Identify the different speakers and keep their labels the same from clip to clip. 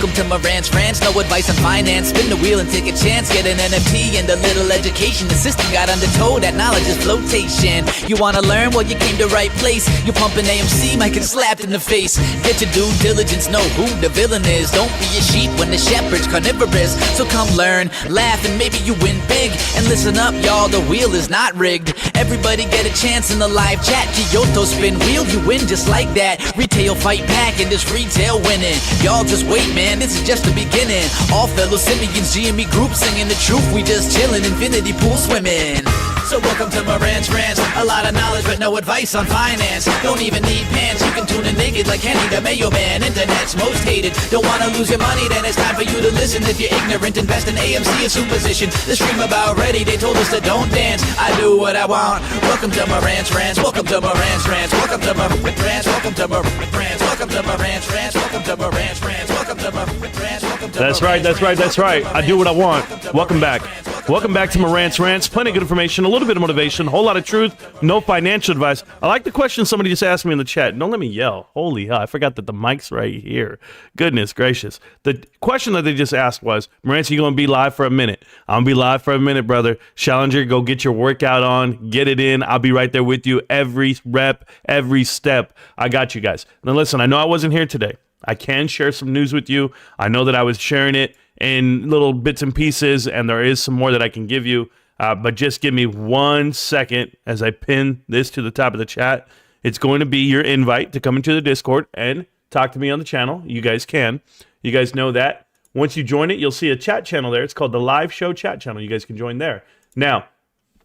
Speaker 1: Welcome to Marantz Rantz, no advice on finance. Spin the wheel and take a chance. Get an NFT and a little education. The system got undertold, that knowledge is flotation. You wanna learn? Well, you came to right place. You're pumping AMC, might get slapped in the face. Get your due diligence, know who the villain is. Don't be a sheep when the shepherd's carnivorous. So come learn, laugh, and maybe you win big. And listen up, y'all, the wheel is not rigged. Everybody get a chance in the live chat. Kyoto spin wheel, you win just like that. Retail fight back and this retail winning. Y'all just wait, man, this is just the beginning. All fellow simians, GME group singing the truth. We just chillin', infinity pool swimming. So welcome to Marantz Rantz. A lot of knowledge but no advice on finance. Don't even need pants, you can tune in naked like Henry the Mayo Man. Internet's most hated. Don't wanna lose your money, then it's time for you to listen. If you're ignorant, invest in AMC, a superstition. The stream about ready, they told us to don't dance. I do what I want. Welcome to Marantz Rantz. Welcome to Marantz Rantz. Welcome to Marantz Rantz. Welcome to Marantz Rantz. Welcome to Marantz Rantz. Welcome to Marantz Rantz. Welcome to Marantz Rantz.
Speaker 2: That's right. I do what I want. Welcome back. Welcome back to Marantz Rantz. Plenty of good information, a little bit of motivation, a whole lot of truth, no financial advice. I like the question somebody just asked me in the chat. Don't let me yell. Holy hell, I forgot that the mic's right here. Goodness gracious. The question that they just asked was, Marantz, you going to be live for a minute? I'm going to be live for a minute, brother. Challenger, go get your workout on. Get it in. I'll be right there with you every rep, every step. I got you guys. Now listen, I know I wasn't here today. I can share some news with you. I know that I was sharing it in little bits and pieces, and there is some more that I can give you. But just give me 1 second as I pin this to the top of the chat. It's going to be your invite to come into the Discord and talk to me on the channel. You guys can. You guys know that. Once you join it, you'll see a chat channel there. It's called the Live Show Chat Channel. You guys can join there. Now,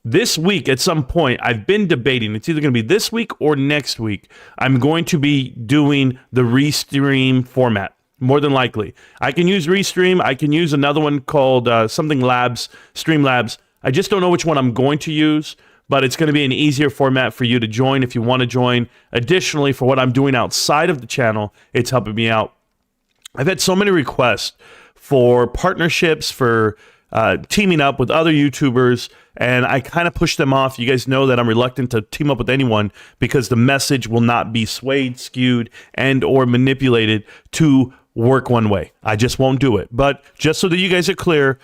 Speaker 2: this week at some point, I've been debating. It's either going to be this week or next week. I'm going to be doing the Restream format. More than likely. I can use Restream. I can use another one called something Labs, Streamlabs. I just don't know which one I'm going to use, but it's going to be an easier format for you to join if you want to join. Additionally, for what I'm doing outside of the channel, it's helping me out. I've had so many requests for partnerships, for teaming up with other YouTubers, and I kind of push them off. You guys know that I'm reluctant to team up with anyone because the message will not be swayed, skewed, and or manipulated to work one way. I just won't do it. But just so that you guys are clear,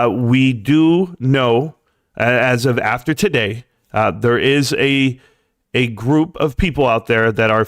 Speaker 2: we do know, as of after today, there is a group of people out there that are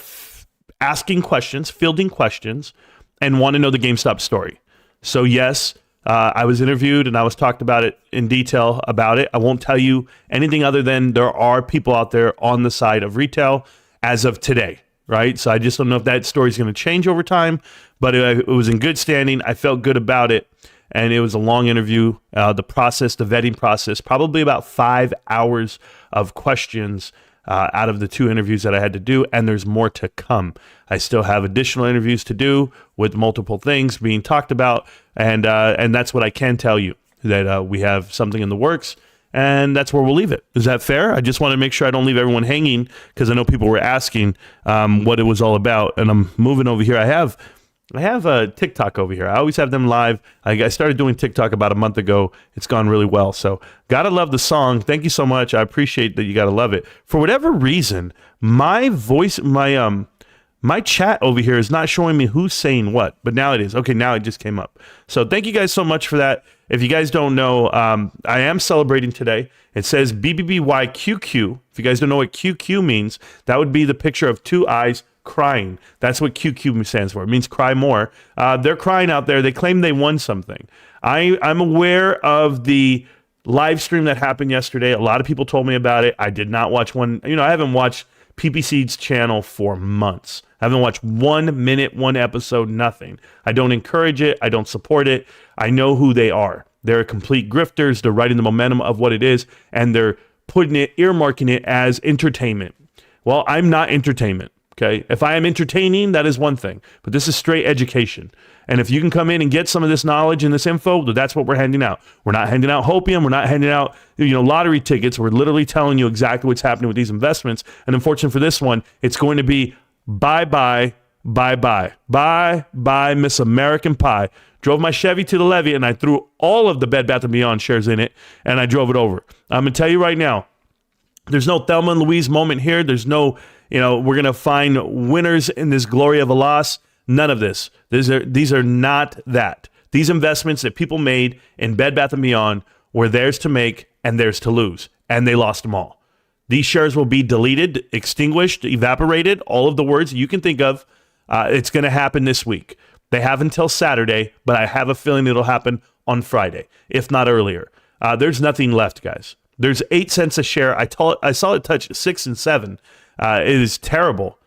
Speaker 2: asking questions, fielding questions, and want to know the GameStop story. So yes, I was interviewed and I was talked about it in detail about it. I won't tell you anything other than there are people out there on the side of retail as of today, right? So I just don't know if that story is going to change over time, but it was in good standing. I felt good about it. And it was a long interview. The process, the vetting process, probably about 5 hours of questions out of the 2 interviews that I had to do, and there's more to come. I still have additional interviews to do with multiple things being talked about, and that's what I can tell you, that we have something in the works, and that's where we'll leave it. Is that fair? I just want to make sure I don't leave everyone hanging, because I know people were asking what it was all about, and I'm moving over here. I have a TikTok over here. I always have them live. I started doing TikTok about a month ago. It's gone really well. So gotta love the song. Thank you so much. I appreciate that you gotta love it. For whatever reason, my voice, my chat over here is not showing me who's saying what, but now it is. Okay, now it just came up. So thank you guys so much for that. If you guys don't know, I am celebrating today. It says BBBYQQ. If you guys don't know what QQ means, that would be the picture of 2 eyes crying. That's what QQ stands for. It means cry more. They're crying out there. They claim they won something. I'm aware of the live stream that happened yesterday. A lot of people told me about it. I did not watch one. You know, I haven't watched PPC's channel for months. I haven't watched 1 minute, 1 episode, nothing. I don't encourage it. I don't support it. I know who they are. They're complete grifters. They're writing the momentum of what it is, and they're putting it, earmarking it as entertainment. Well, I'm not entertainment. Okay, if I am entertaining, that is one thing, but this is straight education. And if you can come in and get some of this knowledge and this info, that's what we're handing out. We're not handing out hopium. We're not handing out, lottery tickets. We're literally telling you exactly what's happening with these investments. And unfortunately for this one, it's going to be bye-bye, Miss American Pie. Drove my Chevy to the levee and I threw all of the Bed Bath & Beyond shares in it and I drove it over. I'm going to tell you right now, there's no Thelma and Louise moment here. There's no, we're going to find winners in this glory of a loss. None of this. These are not that. These investments that people made in Bed Bath & Beyond were theirs to make and theirs to lose, and they lost them all. These shares will be deleted, extinguished, evaporated, all of the words you can think of. It's going to happen this week. They have until Saturday, but I have a feeling it'll happen on Friday, if not earlier. There's nothing left, guys. There's 8 cents a share. I saw it touch 6 and 7. It is terrible,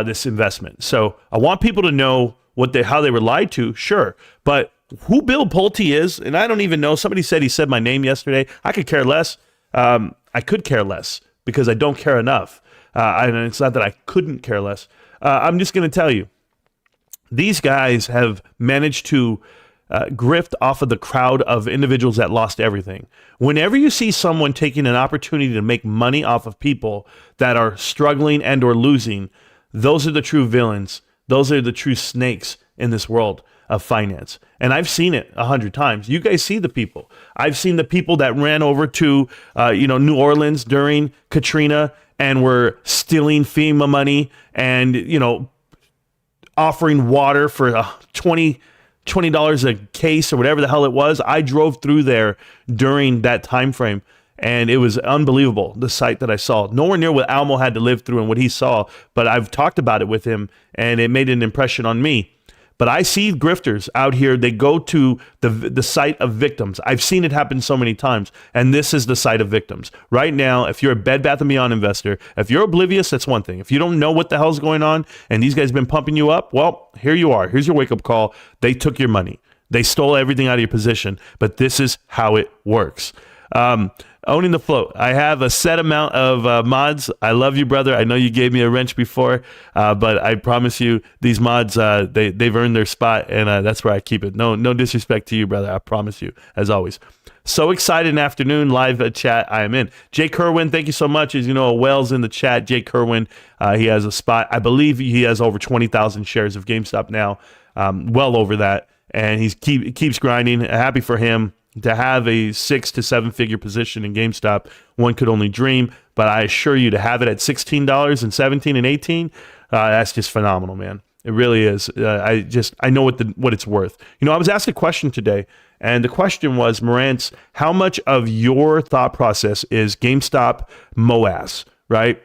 Speaker 2: this investment. So I want people to know how they were lied to, sure. But who Bill Pulte is, and I don't even know. Somebody said he said my name yesterday. I could care less. I could care less because I don't care enough. And it's not that I couldn't care less. I'm just going to tell you, these guys have managed to grift off of the crowd of individuals that lost everything. Whenever you see someone taking an opportunity to make money off of people that are struggling and or losing, those are the true villains. Those are the true snakes in this world of finance. And I've seen it 100 times. You guys see the people. I've seen the people that ran over to New Orleans during Katrina and were stealing FEMA money and offering water for $20 a case or whatever the hell it was. I drove through there during that time frame, and it was unbelievable, the sight that I saw. Nowhere near what Almo had to live through and what he saw, but I've talked about it with him, and it made an impression on me. But I see grifters out here. They go to the site of victims. I've seen it happen so many times, and this is the site of victims. Right now, if you're a Bed Bath & Beyond investor, if you're oblivious, that's one thing. If you don't know what the hell's going on and these guys have been pumping you up, well, here you are. Here's your wake-up call. They took your money. They stole everything out of your position, but this is how it works. Owning the float. I have a set amount of mods. I love you, brother. I know you gave me a wrench before, but I promise you these mods, they've earned their spot, and that's where I keep it. No disrespect to you, brother. I promise you, as always. So excited in afternoon live chat I am in. Jay Kerwin, thank you so much. As you know, Wells in the chat. Jay Kerwin, he has a spot. I believe he has over 20,000 shares of GameStop now, well over that, and he keeps grinding. Happy for him. To have a 6 to 7 figure position in GameStop, one could only dream. But I assure you, to have it at $16 and $17 and $18, that's just phenomenal, man. It really is. I know what it's worth. I was asked a question today, and the question was, Marantz, how much of your thought process is GameStop MOAS, right?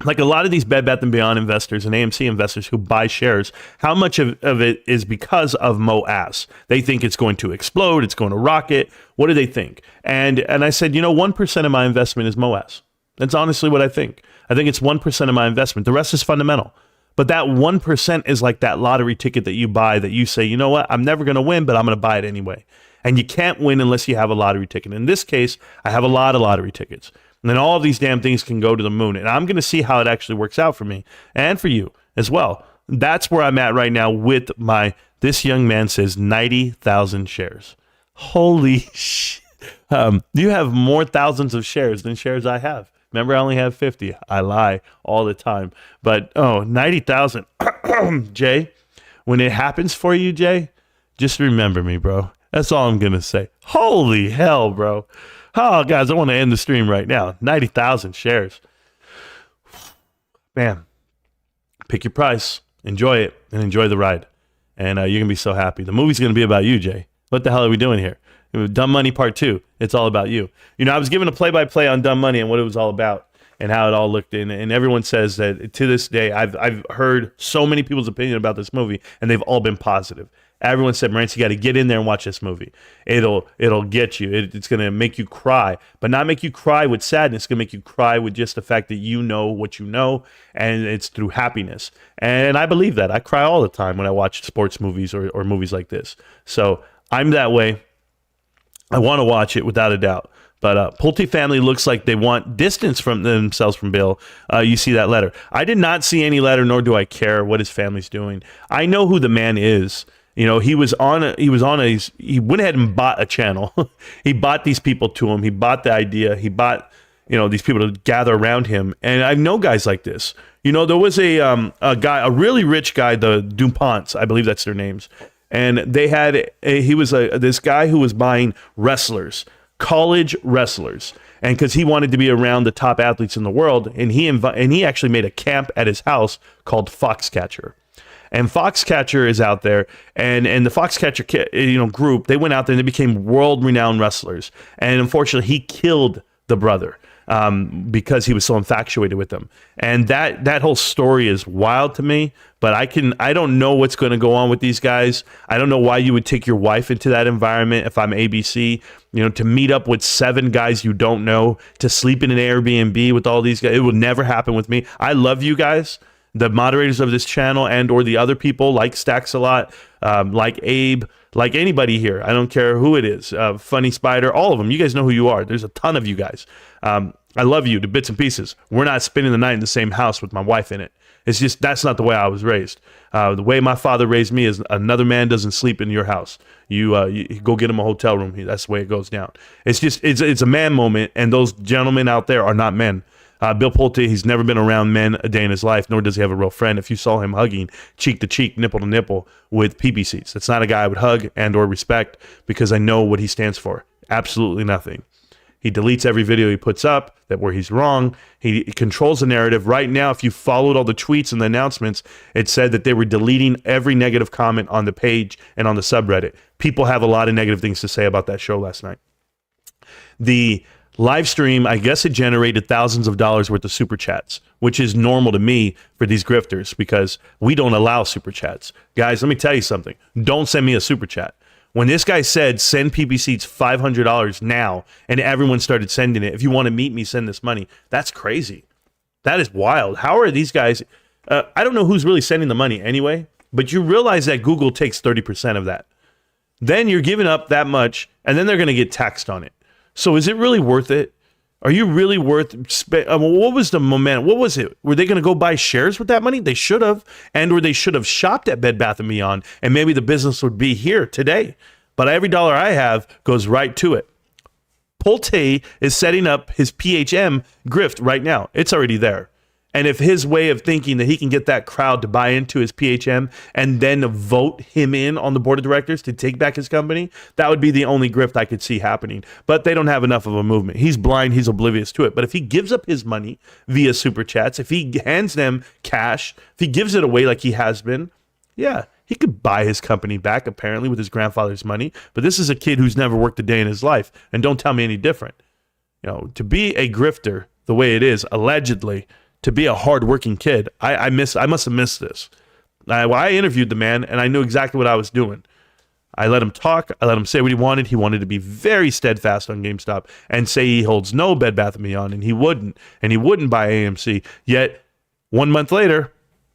Speaker 2: Like a lot of these Bed Bath & Beyond investors and AMC investors who buy shares, how much of it is because of MOAS? They think it's going to explode, it's going to rocket. What do they think? And I said, 1% of my investment is MOAS. That's honestly what I think. I think it's 1% of my investment. The rest is fundamental. But that 1% is like that lottery ticket that you buy that you say, you know what, I'm never going to win, but I'm going to buy it anyway. And you can't win unless you have a lottery ticket. In this case, I have a lot of lottery tickets. And then all of these damn things can go to the moon. And I'm going to see how it actually works out for me and for you as well. That's where I'm at right now with this young man says 90,000 shares. Holy shit. You have more thousands of shares than shares I have. Remember, I only have 50. I lie all the time. But, 90,000. Jay, when it happens for you, Jay, just remember me, bro. That's all I'm going to say. Holy hell, bro. Oh, guys, I want to end the stream right now. 90,000 shares. Man, pick your price, enjoy it, and enjoy the ride. And you're going to be so happy. The movie's going to be about you, Jay. What the hell are we doing here? Dumb Money Part 2. It's all about you. I was given a play-by-play on Dumb Money and what it was all about and how it all looked in. And everyone says that to this day, I've heard so many people's opinion about this movie, and they've all been positive. Everyone said, Marantz, you got to get in there and watch this movie. It'll get you. It's going to make you cry, but not make you cry with sadness. It's going to make you cry with just the fact that you know what you know, and it's through happiness. And I believe that. I cry all the time when I watch sports movies or movies like this. So I'm that way. I want to watch it without a doubt. But Pulte family looks like they want distance from themselves from Bill. You see that letter. I did not see any letter, nor do I care what his family's doing. I know who the man is. He went ahead and bought a channel. He bought these people to him. He bought the idea. He bought, these people to gather around him. And I know guys like this. There was a guy, a really rich guy, the DuPonts, I believe that's their names. And they had, this guy who was buying wrestlers, college wrestlers. And because he wanted to be around the top athletes in the world. And he actually made a camp at his house called Foxcatcher. And Foxcatcher is out there, and the Foxcatcher group, they went out there and they became world-renowned wrestlers. And unfortunately, he killed the brother because he was so infatuated with them. And that whole story is wild to me. But I don't know what's going to go on with these guys. I don't know why you would take your wife into that environment if I'm ABC, to meet up with 7 guys you don't know, to sleep in an Airbnb with all these guys. It would never happen with me. I love you guys, the moderators of this channel and or the other people like Stacks a lot, like Abe, like anybody here. I don't care who it is. Funny Spider, all of them. You guys know who you are. There's a ton of you guys. I love you to bits and pieces. We're not spending the night in the same house with my wife in it. It's just, that's not the way I was raised. The way my father raised me is another man doesn't sleep in your house. You go get him a hotel room. That's the way it goes down. It's just, it's a man moment, and those gentlemen out there are not men. Bill Pulte, he's never been around men a day in his life, nor does he have a real friend. If you saw him hugging cheek to cheek, nipple to nipple with PBCs, that's not a guy I would hug and or respect, because I know what he stands for. Absolutely nothing. He deletes every video he puts up where he's wrong. He controls the narrative. Right now, if you followed all the tweets and the announcements, it said that they were deleting every negative comment on the page and on the subreddit. People have a lot of negative things to say about that show last night. The live stream, I guess it generated thousands of dollars worth of super chats, which is normal to me for these grifters because we don't allow super chats. Guys, let me tell you something. Don't send me a super chat. When this guy said, send PBCs $500 now, and everyone started sending it, if you want to meet me, send this money. That's crazy. That is wild. How are these guys? I don't know who's really sending the money anyway, but you realize that Google takes 30% of that. Then you're giving up that much, and then they're going to get taxed on it. So is it really worth it? Are you really worth what was the momentum? What was it? Were they going to go buy shares with that money? They should have, or they should have shopped at Bed Bath & Beyond, and maybe the business would be here today. But every dollar I have goes right to it. Pulte is setting up his PHM grift right now. It's already there. And if his way of thinking that he can get that crowd to buy into his PHM and then vote him in on the board of directors to take back his company, that would be the only grift I could see happening. But they don't have enough of a movement. He's blind. He's oblivious to it. But if he gives up his money via super chats, if he hands them cash, if he gives it away like he has been, yeah, he could buy his company back apparently with his grandfather's money. But this is a kid who's never worked a day in his life. And don't tell me any different. To be a grifter the way it is, allegedly, to be a hardworking kid, I must have missed this. I interviewed the man, and I knew exactly what I was doing. I let him talk. I let him say what he wanted. He wanted to be very steadfast on GameStop and say he holds no Bed Bath & Beyond, and he wouldn't. And he wouldn't buy AMC. Yet, 1 month later,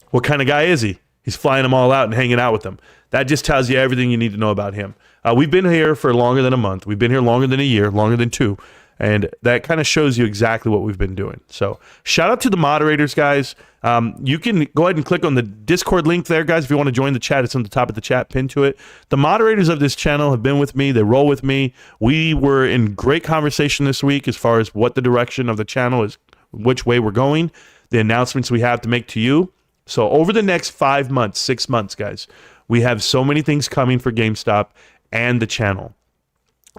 Speaker 2: what kind of guy is he? He's flying them all out and hanging out with them. That just tells you everything you need to know about him. We've been here for longer than a month. We've been here longer than a year, longer than 2. And that kind of shows you exactly what we've been doing. So shout out to the moderators, guys. You can go ahead and click on the Discord link there, guys. If you want to join the chat, it's on the top of the chat, pinned to it. The moderators of this channel have been with me. They roll with me. We were in great conversation this week as far as what the direction of the channel is, which way we're going, the announcements we have to make to you. So over the next 5 months, 6 months, guys, we have so many things coming for GameStop and the channel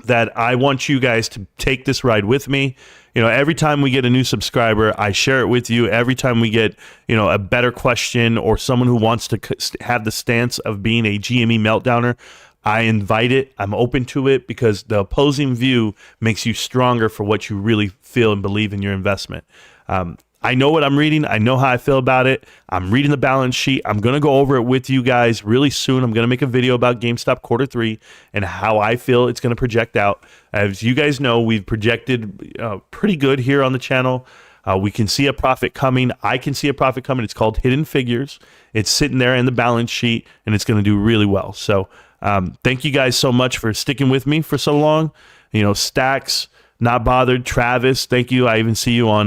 Speaker 2: that I want you guys to take this ride with me. Every time we get a new subscriber, I share it with you. Every time we get, a better question or someone who wants to have the stance of being a GME meltdowner, I invite it. I'm open to it because the opposing view makes you stronger for what you really feel and believe in your investment. I know what I'm reading. I know how I feel about it. I'm reading the balance sheet. I'm going to go over it with you guys really soon. I'm going to make a video about GameStop Q3 and how I feel it's going to project out. As you guys know, we've projected pretty good here on the channel. We can see a profit coming. I can see a profit coming. It's called Hidden Figures. It's sitting there in the balance sheet, and it's going to do really well. So thank you guys so much for sticking with me for so long. Stacks, Not Bothered, Travis, thank you. I even see you on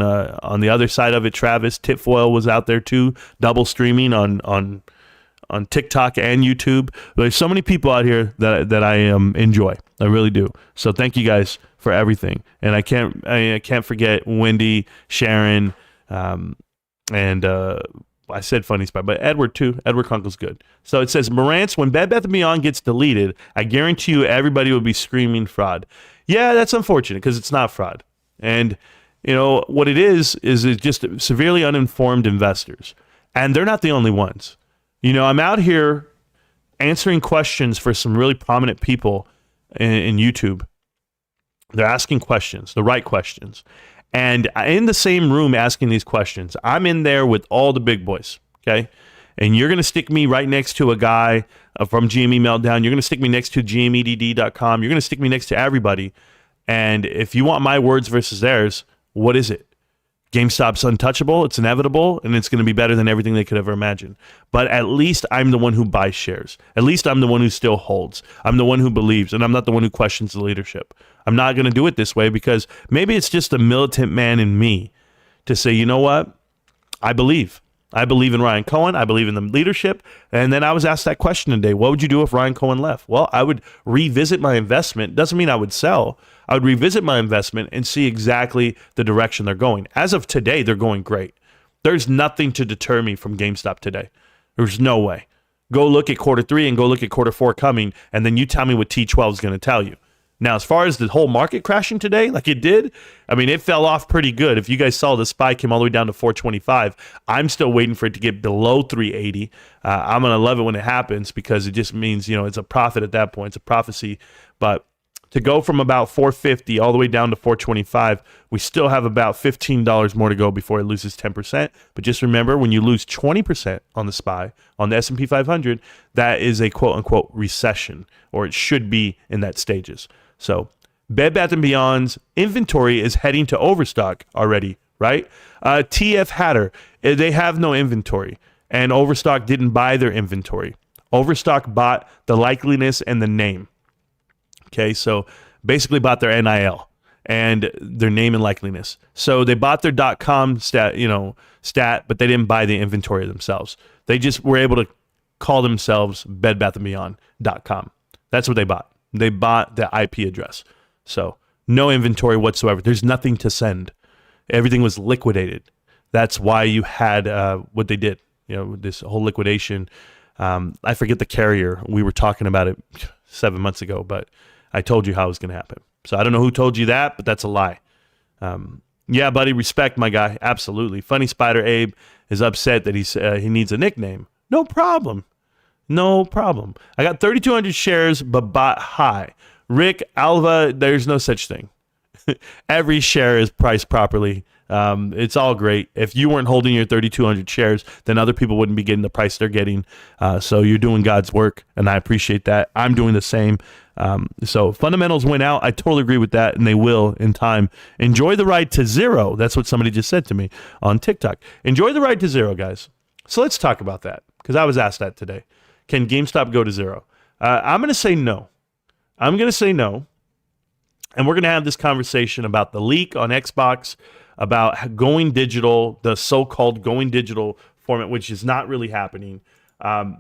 Speaker 2: the other side of it, Travis. Tipfoil was out there too, double streaming on TikTok and YouTube. There's so many people out here that I enjoy. I really do. So thank you guys for everything. And I can't forget Wendy, Sharon, and I said Funny Spy, but Edward too. Edward Kunkel's good. So it says, Marantz, when Bed Bath & Beyond gets deleted, I guarantee you everybody will be screaming fraud. Yeah, that's unfortunate because it's not fraud. And, what it is it's just severely uninformed investors. And they're not the only ones. I'm out here answering questions for some really prominent people in YouTube. They're asking questions, the right questions. And in the same room asking these questions, I'm in there with all the big boys, okay? And you're going to stick me right next to a guy from GME Meltdown. You're going to stick me next to GMEDD.com. You're going to stick me next to everybody. And if you want my words versus theirs, what is it? GameStop's untouchable, it's inevitable, and it's going to be better than everything they could ever imagine. But at least I'm the one who buys shares. At least I'm the one who still holds. I'm the one who believes, and I'm not the one who questions the leadership. I'm not going to do it this way because maybe it's just a militant man in me to say, you know what? I believe. I believe in Ryan Cohen. I believe in the leadership. And then I was asked that question today. What would you do if Ryan Cohen left? Well, I would revisit my investment. Doesn't mean I would sell. I would revisit my investment and see exactly the direction they're going. As of today, they're going great. There's nothing to deter me from GameStop today. There's no way. Go look at quarter 3 and go look at quarter 4 coming, and then you tell me what T12 is going to tell you. Now, as far as the whole market crashing today, like it did, I mean, it fell off pretty good. If you guys saw, the SPY came all the way down to 425. I'm still waiting for it to get below 380. I'm going to love it when it happens because it just means, it's a profit at that point. It's a prophecy. But to go from about 450 all the way down to 425, we still have about $15 more to go before it loses 10%. But just remember, when you lose 20% on the SPY, on the S&P 500, that is a quote-unquote recession, or it should be in that stages. So Bed Bath & Beyond's inventory is heading to overstock already, right? TF Hatter, they have no inventory, and Overstock didn't buy their inventory. Overstock bought the likeliness and the name. Okay, so basically bought their NIL and their name and likeliness. So they bought their .com stat, but they didn't buy the inventory themselves. They just were able to call themselves bedbathandbeyond.com. That's what they bought. They bought the IP address. So no inventory whatsoever. There's nothing to send. Everything was liquidated. That's why you had what they did, this whole liquidation. I forget the carrier. We were talking about it 7 months ago, but I told you how it was going to happen. So I don't know who told you that, but that's a lie. Yeah, buddy, respect my guy. Absolutely. Funny Spider Abe is upset that he needs a nickname. No problem. No problem. I got 3,200 shares, but bought high. Rick, Alva, there's no such thing. Every share is priced properly. It's all great. If you weren't holding your 3,200 shares, then other people wouldn't be getting the price they're getting. So you're doing God's work, and I appreciate that. I'm doing the same. So fundamentals went out. I totally agree with that, and they will in time. Enjoy the ride to zero. That's what somebody just said to me on TikTok. Enjoy the ride to zero, guys. So let's talk about that, because I was asked that today. Can GameStop go to zero? I'm going to say no. I'm going to say no. And we're going to have this conversation about the leak on Xbox, about going digital, the so-called going digital format, which is not really happening.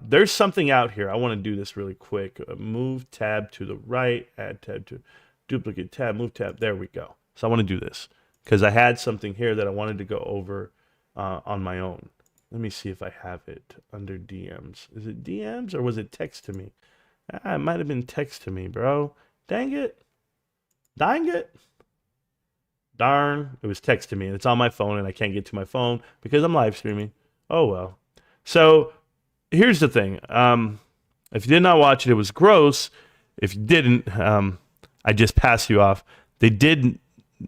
Speaker 2: There's something out here. I want to do this really quick. Move tab to the right, add tab to duplicate tab, move tab. There we go. So I want to do this because I had something here that I wanted to go over on my own. Let me see if I have it under DMs. Is it DMs or was it text to me? It might have been text to me, bro. Dang it. Dang it. Darn. It was text to me, and it's on my phone, and I can't get to my phone because I'm live streaming. Oh, well. So here's the thing. If you did not watch it, it was gross. If you didn't, I just passed you off. They did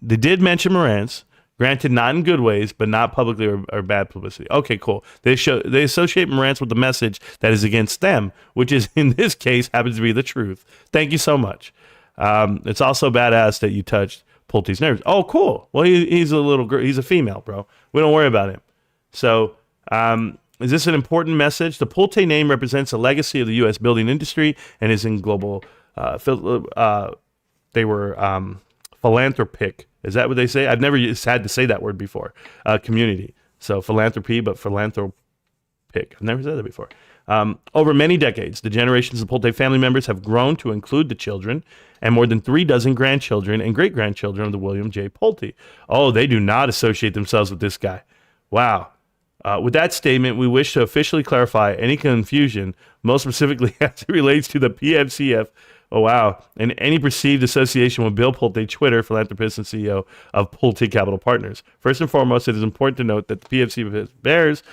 Speaker 2: mention Marantz. Granted, not in good ways, but not publicly or bad publicity. Okay, cool. They associate Marantz with the message that is against them, which is, in this case, happens to be the truth. Thank you so much. It's also badass that you touched Pulte's nerves. Oh, cool. Well, he's a little girl. He's a female, bro. We don't worry about him. So, is this an important message? The Pulte name represents a legacy of the U.S. building industry and is in global. They were philanthropic. Is that what they say? I've never had to say that word before. Community. So philanthropy, but philanthropic. I've never said that before. Over many decades, the generations of Pulte family members have grown to include the children and more than 36 grandchildren and great-grandchildren of the William J. Pulte. Oh, they do not associate themselves with this guy. Wow. With that statement, we wish to officially clarify any confusion, most specifically as it relates to the PFCF. Oh, wow. And any perceived association with Bill Pulte, Twitter, philanthropist and CEO of Pulte Capital Partners. First and foremost, it is important to note that the PFC bears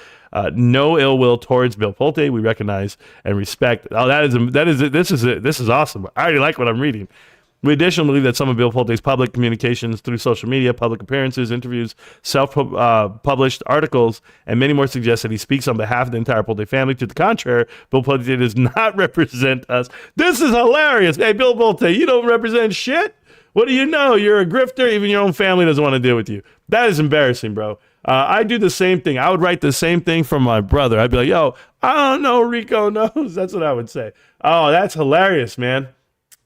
Speaker 2: No ill will towards Bill Pulte. We recognize and respect. Oh, this is awesome. I already like what I'm reading. We additionally believe that some of Bill Pulte's public communications through social media, public appearances, interviews, self-published articles, and many more suggest that he speaks on behalf of the entire Pulte family. To the contrary, Bill Pulte does not represent us. This is hilarious. Hey, Bill Pulte, you don't represent shit? What do you know? You're a grifter. Even your own family doesn't want to deal with you. That is embarrassing, bro. I do the same thing. I would write the same thing from my brother. I'd be like, yo, I don't know, Rico knows. That's what I would say. Oh, that's hilarious, man.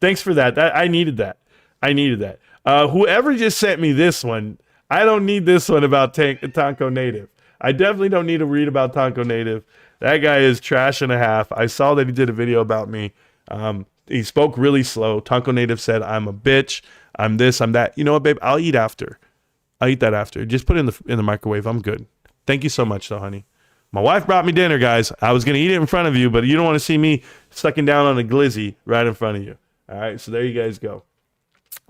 Speaker 2: Thanks for that. I needed that. Whoever just sent me this one, I don't need this one about Tonko Native. I definitely don't need to read about Tonko Native. That guy is trash and a half. I saw that he did a video about me. He spoke really slow. Tonko Native said, I'm a bitch. I'm this, I'm that. You know what, babe? I'll eat after. I'll eat that after. Just put it in the microwave. I'm good. Thank you so much, though, honey. My wife brought me dinner, guys. I was going to eat it in front of you, but you don't want to see me sucking down on a glizzy right in front of you. All right, so there you guys go.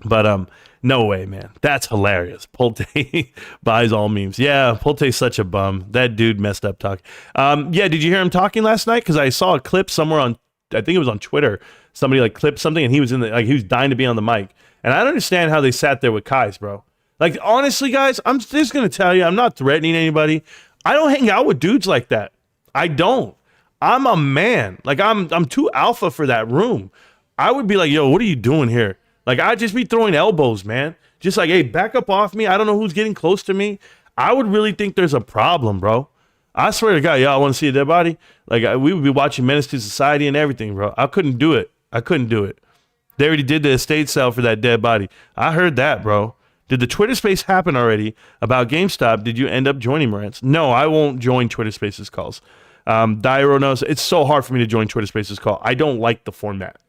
Speaker 2: But no way, man. That's hilarious. Pulte buys all memes. Yeah, Pulte's such a bum. That dude messed up talking. Yeah, did you hear him talking last night? Because I saw a clip somewhere on, I think it was on Twitter. Somebody like clipped something, and he was he was dying to be on the mic. And I don't understand how they sat there with Kais, bro. Like, honestly, guys, I'm just gonna tell you, I'm not threatening anybody. I don't hang out with dudes like that. I don't. I'm a man. Like, I'm too alpha for that room. I would be like, yo, what are you doing here? Like, I'd just be throwing elbows, man. Just like, hey, back up off me. I don't know who's getting close to me. I would really think there's a problem, bro. I swear to God, y'all want to see a dead body? Like, we would be watching Menace to Society and everything, bro. I couldn't do it. They already did the estate sale for that dead body. I heard that, bro. Did the Twitter space happen already about GameStop? Did you end up joining Marantz? No, I won't join Twitter spaces calls. Dairo knows it's so hard for me to join Twitter spaces call. I don't like the format.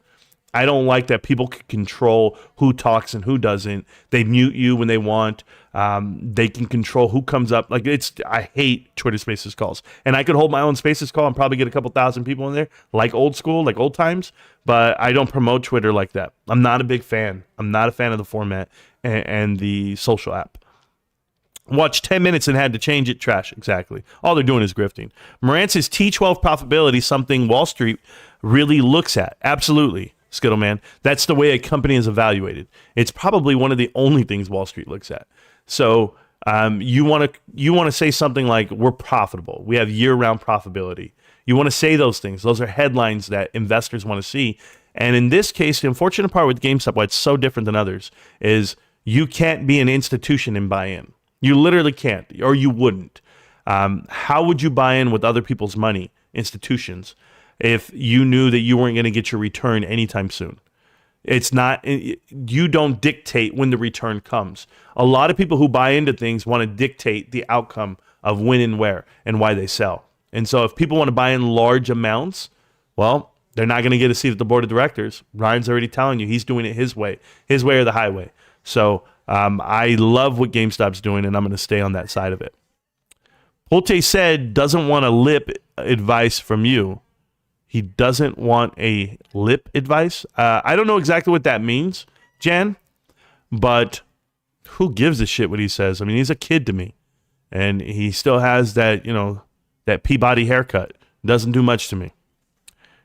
Speaker 2: I don't like that people can control who talks and who doesn't. They mute you when they want. They can control who comes up. Like, I hate Twitter Spaces calls. And I could hold my own Spaces call and probably get a couple thousand people in there, like old school, like old times. But I don't promote Twitter like that. I'm not a big fan. I'm not a fan of the format and the social app. Watched 10 minutes and had to change it. Trash. Exactly. All they're doing is grifting. Marantz's T12 profitability, something Wall Street really looks at. Absolutely. Skittleman. That's the way a company is evaluated. It's probably one of the only things Wall Street looks at. So you want to say something like, we're profitable. We have year-round profitability. You want to say those things. Those are headlines that investors want to see. And in this case, the unfortunate part with GameStop, why it's so different than others, is you can't be an institution and buy in. You literally can't, or you wouldn't. How would you buy in with other people's money, institutions, if you knew that you weren't going to get your return anytime soon? It's not, you don't dictate when the return comes. A lot of people who buy into things want to dictate the outcome of when and where and why they sell. And so if people want to buy in large amounts, well, they're not going to get a seat at the board of directors. Ryan's already telling you he's doing it his way or the highway. So I love what GameStop's doing, and I'm going to stay on that side of it. Pulte said doesn't want a lip advice from you. He doesn't want a lip advice. I don't know exactly what that means, Jan, but who gives a shit what he says? I mean, he's a kid to me, and he still has that, that Peabody haircut. Doesn't do much to me.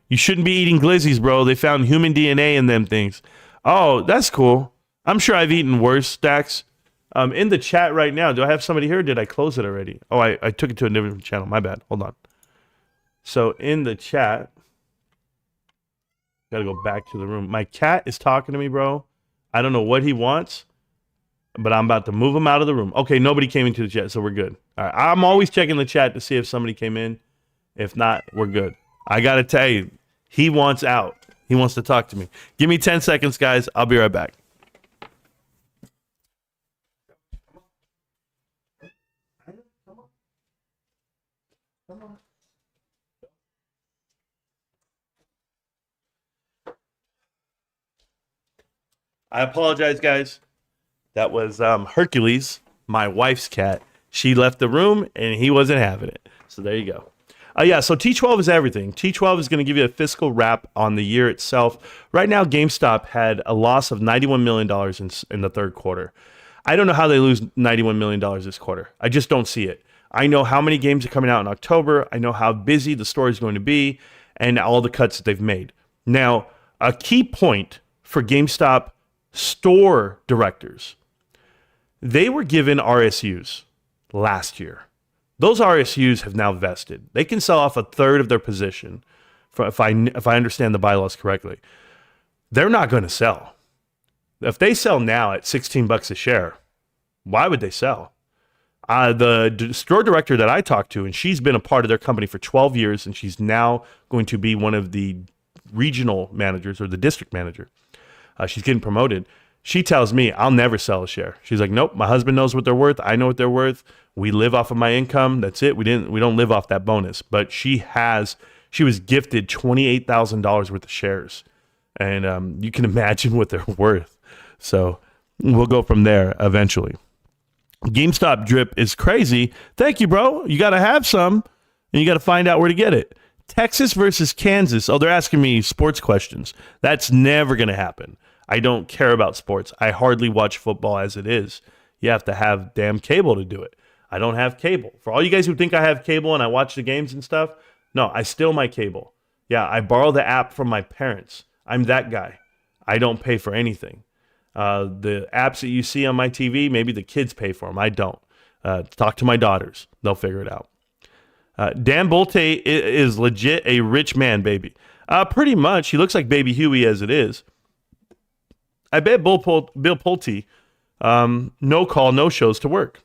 Speaker 2: You shouldn't be eating glizzies, bro. They found human DNA in them things. Oh, that's cool. I'm sure I've eaten worse, Stacks. In the chat right now, do I have somebody here or did I close it already? Oh, I took it to a different channel. My bad. Hold on. So in the chat, gotta go back to the room. My cat is talking to me, bro. I don't know what he wants, but I'm about to move him out of the room. Okay, nobody came into the chat, so we're good. All right, I'm always checking the chat to see if somebody came in. If not, we're good. I gotta tell you, he wants out. He wants to talk to me. Give me 10 seconds, guys. I'll be right back. I apologize, guys. That was Hercules, my wife's cat. She left the room, and he wasn't having it. So there you go. Yeah, so T12 is everything. T12 is going to give you a fiscal wrap on the year itself. Right now, GameStop had a loss of $91 million in the third quarter. I don't know how they lose $91 million this quarter. I just don't see it. I know how many games are coming out in October. I know how busy the store is going to be and all the cuts that they've made. Now, a key point for GameStop store directors, they were given RSUs last year. Those RSUs have now vested. They can sell off a third of their position, if I understand the bylaws correctly. They're not going to sell. If they sell now at $16 a share, why would they sell? The store director that I talked to, and she's been a part of their company for 12 years, and she's now going to be one of the regional managers or the district manager. She's getting promoted. She tells me, I'll never sell a share. She's like, nope, my husband knows what they're worth. I know what they're worth. We live off of my income. That's it. We don't live off that bonus. But she was gifted $28,000 worth of shares. And you can imagine what they're worth. So we'll go from there eventually. GameStop drip is crazy. Thank you, bro. You got to have some, and you got to find out where to get it. Texas versus Kansas. Oh, they're asking me sports questions. That's never going to happen. I don't care about sports. I hardly watch football as it is. You have to have damn cable to do it. I don't have cable. For all you guys who think I have cable and I watch the games and stuff, no, I steal my cable. Yeah, I borrow the app from my parents. I'm that guy. I don't pay for anything. The apps that you see on my TV, maybe the kids pay for them. I don't. Talk to my daughters. They'll figure it out. Dan Bolte is legit a rich man, baby. Pretty much. He looks like Baby Huey as it is. I bet Bill Pulte, no call, no shows to work.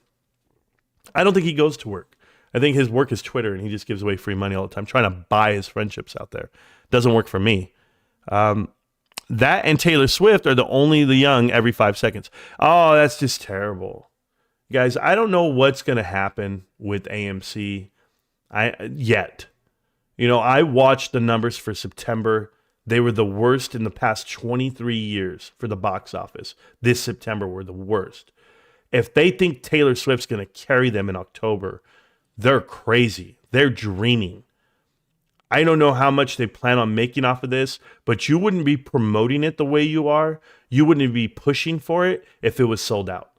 Speaker 2: I don't think he goes to work. I think his work is Twitter, and he just gives away free money all the time, trying to buy his friendships out there. Doesn't work for me. That and Taylor Swift are the young every 5 seconds. Oh, that's just terrible. Guys, I don't know what's going to happen with AMC yet. You know, I watched the numbers for September. They were the worst in the past 23 years for the box office. This September were the worst. If they think Taylor Swift's going to carry them in October, they're crazy. They're dreaming. I don't know how much they plan on making off of this, but you wouldn't be promoting it the way you are. You wouldn't be pushing for it if it was sold out.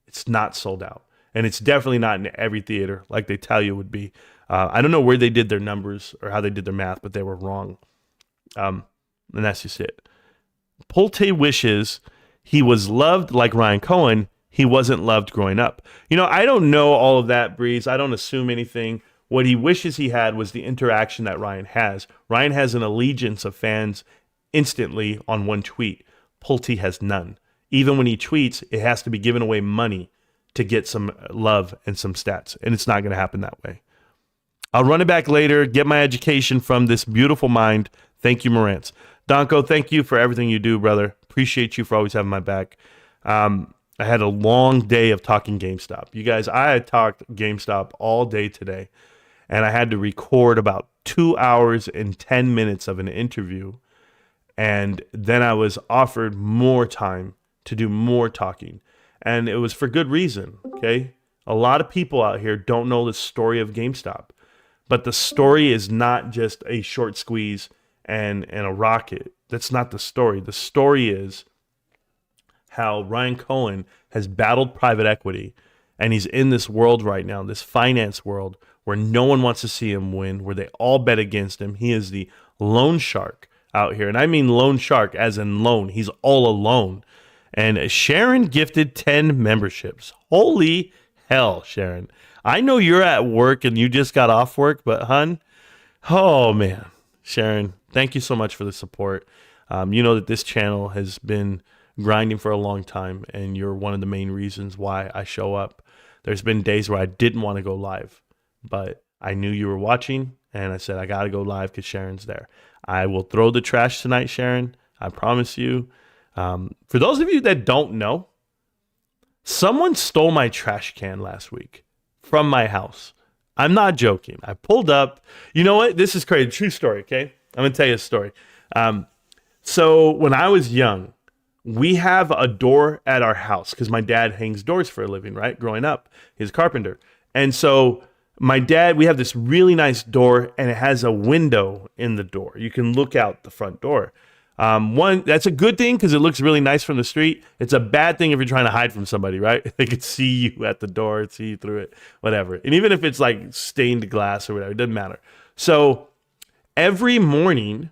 Speaker 2: It's not sold out. And it's definitely not in every theater like they tell you it would be. I don't know where they did their numbers or how they did their math, but they were wrong. And that's just it. Pulte wishes he was loved like Ryan Cohen. He wasn't loved growing up. You know, I don't know all of that, Breeze. I don't assume anything. What he wishes he had was the interaction that Ryan has. Ryan has an allegiance of fans instantly on one tweet. Pulte has none. Even when he tweets, it has to be giving away money to get some love and some stats. And it's not going to happen that way. I'll run it back later, get my education from this beautiful mind. Thank you, Marantz. Donko, thank you for everything you do, brother. Appreciate you for always having my back. I had a long day of talking GameStop. You guys, I had talked GameStop all day today, and I had to record about 2 hours and 10 minutes of an interview. And then I was offered more time to do more talking. And it was for good reason, okay? A lot of people out here don't know the story of GameStop. But the story is not just a short squeeze and a rocket. That's not the story. The story is how Ryan Cohen has battled private equity, and he's in this world right now, this finance world, where no one wants to see him win, where they all bet against him. He is the loan shark out here. And I mean loan shark as in loan. He's all alone. And Sharon gifted 10 memberships. Holy hell, Sharon. I know you're at work and you just got off work, but hun, oh man, Sharon, thank you so much for the support. You know that this channel has been grinding for a long time, and you're one of the main reasons why I show up. There's been days where I didn't want to go live, but I knew you were watching, and I said, I got to go live because Sharon's there. I will throw the trash tonight, Sharon. I promise you. For those of you that don't know, someone stole my trash can last week from my house. I'm not joking. I pulled up. You know what? This is crazy. True story, okay? I'm going to tell you a story. So when I was young, we have a door at our house because my dad hangs doors for a living, right? Growing up, he's a carpenter. And so my dad, we have this really nice door, and it has a window in the door. You can look out the front door. One, that's a good thing because it looks really nice from the street. It's a bad thing if you're trying to hide from somebody, right? They could see you at the door, see you through it, whatever. And even if it's like stained glass or whatever, it doesn't matter. So every morning,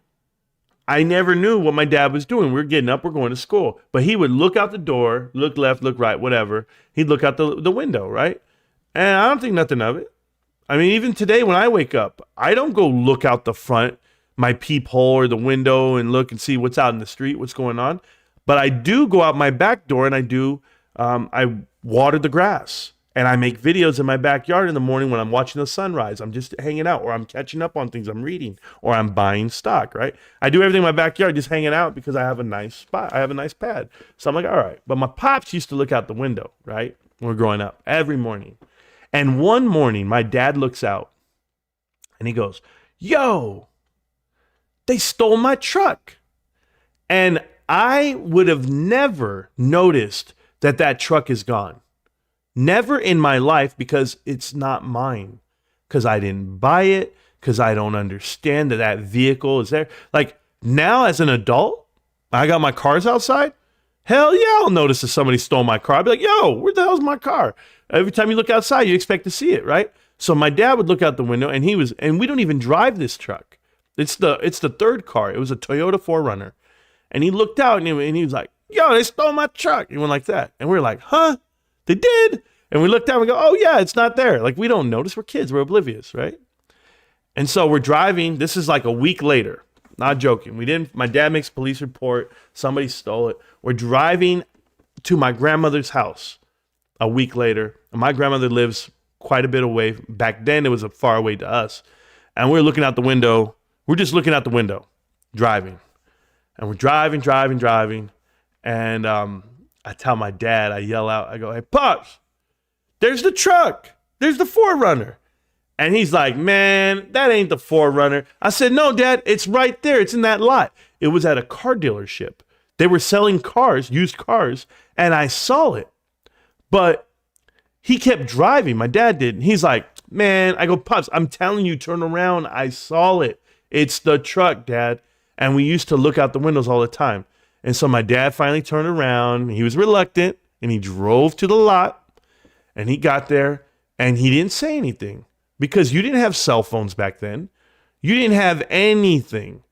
Speaker 2: I never knew what my dad was doing. We were getting up, we're going to school. But he would look out the door, look left, look right, whatever. He'd look out the window, right? And I don't think nothing of it. I mean, even today when I wake up, I don't go look out the front, my peephole or the window and look and see what's out in the street, what's going on. But I do go out my back door and I water the grass and I make videos in my backyard in the morning when I'm watching the sunrise. I'm just hanging out or I'm catching up on things I'm reading or I'm buying stock, right? I do everything in my backyard just hanging out because I have a nice spot. I have a nice pad. So I'm like, all right. But my pops used to look out the window, right? When we were growing up every morning. And one morning my dad looks out and he goes, yo, they stole my truck. And I would have never noticed that truck is gone. Never in my life because it's not mine. Because I didn't buy it. Because I don't understand that vehicle is there. Like now as an adult, I got my cars outside. Hell yeah, I'll notice if somebody stole my car. I'll be like, yo, where the hell's my car? Every time you look outside, you expect to see it, right? So my dad would look out the window and we don't even drive this truck. It's the third car. It was a Toyota 4Runner. And he looked out and he was like, yo, they stole my truck. He went like that. And we were like, huh? They did? And we looked down and we go, oh yeah, it's not there. Like we don't notice. We're kids. We're oblivious, right? And so we're driving. This is like a week later. Not joking. My dad makes a police report. Somebody stole it. We're driving to my grandmother's house a week later. And my grandmother lives quite a bit away. Back then, it was a far away to us. And we're looking out the window. We're just looking out the window, driving. And we're driving. And I tell my dad, I yell out, I go, hey, Pops, there's the truck. There's the 4Runner. And he's like, man, that ain't the 4Runner. I said, no, Dad, it's right there. It's in that lot. It was at a car dealership. They were selling cars, used cars, and I saw it. But he kept driving. My dad did. And he's like, man, I go, Pops, I'm telling you, turn around. I saw it. It's the truck, Dad. And we used to look out the windows all the time. And so my dad finally turned around. He was reluctant, and he drove to the lot. And he got there, and he didn't say anything. Because you didn't have cell phones back then. You didn't have anything.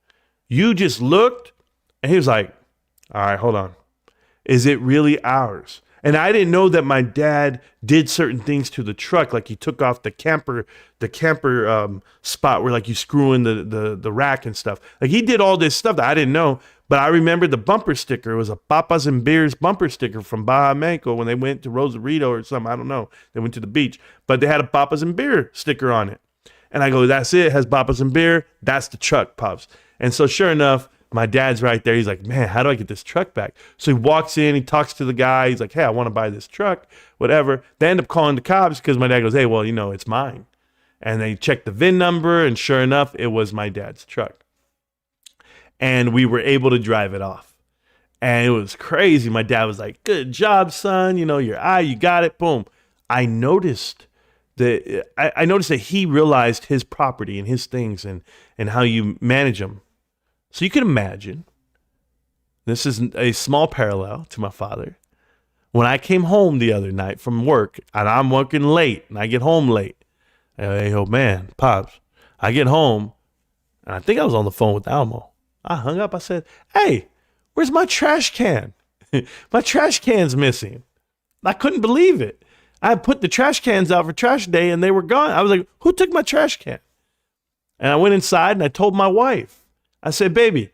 Speaker 2: You just looked, and he was like, all right, hold on. Is it really ours? And I didn't know that my dad did certain things to the truck, like he took off the camper spot where like you screw in the rack and stuff. Like he did all this stuff that I didn't know. But I remember the bumper sticker. It was a Papas and Beers bumper sticker from Baja Mexico when they went to Rosarito or something. I don't know. They went to the beach. But they had a Papas and Beer sticker on it. And I go, that's it. It has Papas and Beer. That's the truck, Pops. And so sure enough, my dad's right there. He's like, man, how do I get this truck back? So he walks in. He talks to the guy. He's like, hey, I want to buy this truck, whatever. They end up calling the cops because my dad goes, hey, well, it's mine. And they checked the VIN number. And sure enough, it was my dad's truck. And we were able to drive it off. And it was crazy. My dad was like, good job, son. Your eye, you got it. Boom. I noticed that he realized his property and his things and how you manage them. So you can imagine, this is a small parallel to my father. When I came home the other night from work, and I'm working late, and I get home late. Hey, oh man, Pops, I get home, and I think I was on the phone with Almo. I hung up. I said, hey, where's my trash can? My trash can's missing. I couldn't believe it. I put the trash cans out for trash day and they were gone. I was like, who took my trash can? And I went inside and I told my wife. I said, baby,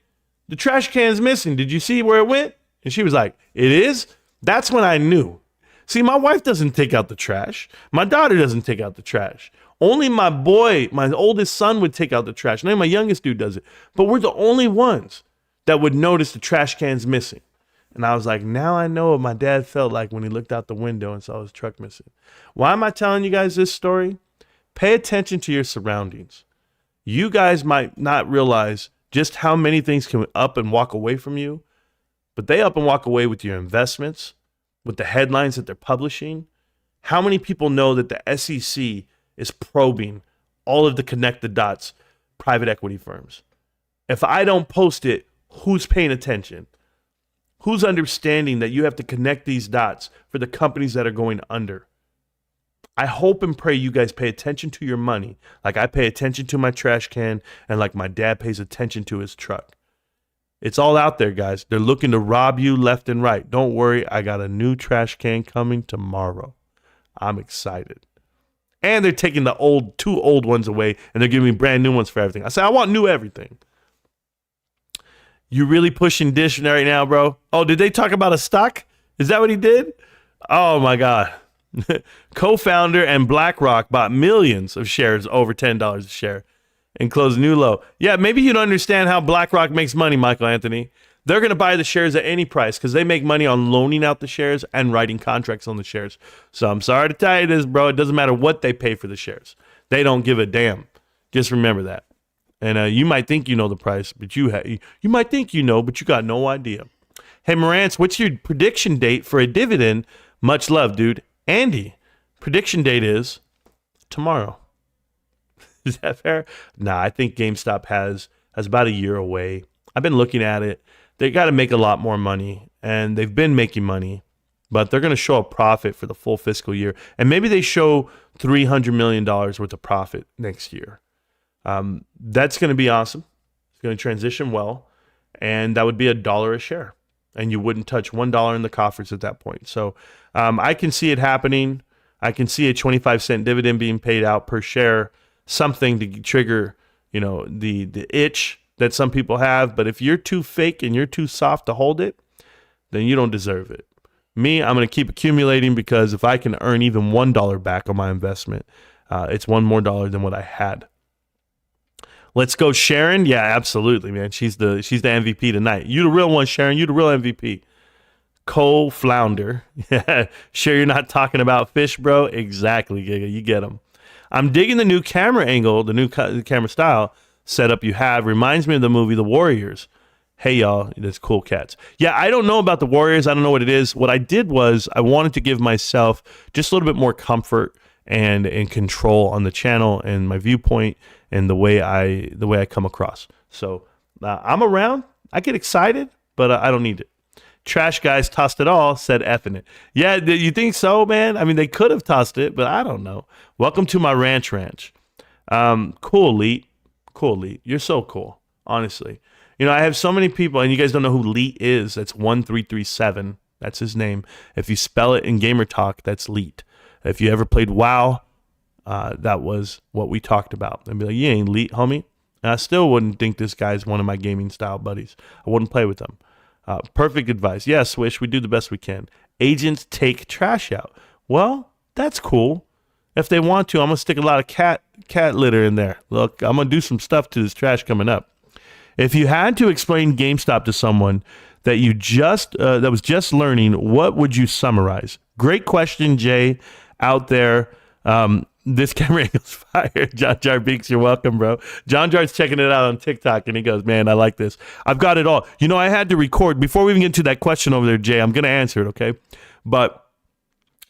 Speaker 2: the trash can's missing. Did you see where it went? And she was like, it is? That's when I knew. See, my wife doesn't take out the trash. My daughter doesn't take out the trash. Only my boy, my oldest son, would take out the trash. Now my youngest dude does it. But we're the only ones that would notice the trash can's missing. And I was like, now I know what my dad felt like when he looked out the window and saw his truck missing. Why am I telling you guys this story? Pay attention to your surroundings. You guys might not realize just how many things can up and walk away from you, but they up and walk away with your investments, with the headlines that they're publishing. How many people know that the SEC is probing all of the connect the dots private equity firms? If I don't post it, Who's paying attention? Who's understanding that you have to connect these dots for the companies that are going under? I hope and pray you guys pay attention to your money like I pay attention to my trash can and like my dad pays attention to his truck. It's all out there, guys. They're looking to rob you left and right. Don't worry, I got a new trash can coming tomorrow. I'm excited. And they're taking the two old ones away and they're giving me brand new ones for everything. I said, I want new everything. You really pushing Dish right now, bro? Oh, did they talk about a stock? Is that what he did? Oh, my God. Co-founder and BlackRock bought millions of shares over $10 a share and closed new low. Yeah, maybe you don't understand how BlackRock makes money, Michael Anthony. They're going to buy the shares at any price because they make money on loaning out the shares and writing contracts on the shares. So I'm sorry to tell you this, bro. It doesn't matter what they pay for the shares. They don't give a damn. Just remember that. And you might think you know the price, but you might think you know, but you got no idea. Hey, Marantz, what's your prediction date for a dividend? Much love, dude. Andy, prediction date is tomorrow. Is that fair? Nah, I think GameStop has about a year away. I've been looking at it. They got to make a lot more money, and they've been making money, but they're going to show a profit for the full fiscal year. And maybe they show $300 million worth of profit next year. That's going to be awesome. It's going to transition well, and that would be $1 a share. And you wouldn't touch $1 in the coffers at that point. So I can see it happening. I can see a 25-cent dividend being paid out per share, something to trigger, the itch that some people have. But if you're too fake and you're too soft to hold it, then you don't deserve it. Me, I'm going to keep accumulating because if I can earn even $1 back on my investment, it's one more dollar than what I had. Let's go, Sharon. Yeah, absolutely, man. She's the MVP tonight. You the real one, Sharon. You the real MVP. Co-flounder. Yeah, sure you're not talking about fish, bro? Exactly, Giga. You get them. I'm digging the new camera angle, the new camera style setup you have. Reminds me of the movie The Warriors. Hey, y'all. That's cool cats. Yeah, I don't know about The Warriors. I don't know what it is. What I did was I wanted to give myself just a little bit more comfort and control on the channel and my viewpoint and the way I come across. So I'm around. I get excited, but I don't need it. Trash guys tossed it all, said effing it. Yeah, you think so, man? I mean, they could have tossed it, but I don't know. Welcome to my ranch. Cool, Leet. Cool, Leet. You're so cool, honestly. I have so many people, and you guys don't know who Leet is. That's 1337. That's his name. If you spell it in gamer talk, that's Leet. If you ever played WoW, that was what we talked about. They'd be like, you ain't Leet, homie. And I still wouldn't think this guy's one of my gaming style buddies. I wouldn't play with them. Perfect advice. Yeah, Swish, we do the best we can. Agents take trash out. Well, that's cool. If they want to, I'm going to stick a lot of cat litter in there. Look, I'm going to do some stuff to this trash coming up. If you had to explain GameStop to someone that that was just learning, what would you summarize? Great question, Jay, out there. This camera angle's fire. John Jar Beaks, you're welcome, bro. John Jar's checking it out on TikTok, and he goes, man, I like this. I've got it all. I had to record. Before we even get to that question over there, Jay, I'm going to answer it, okay? But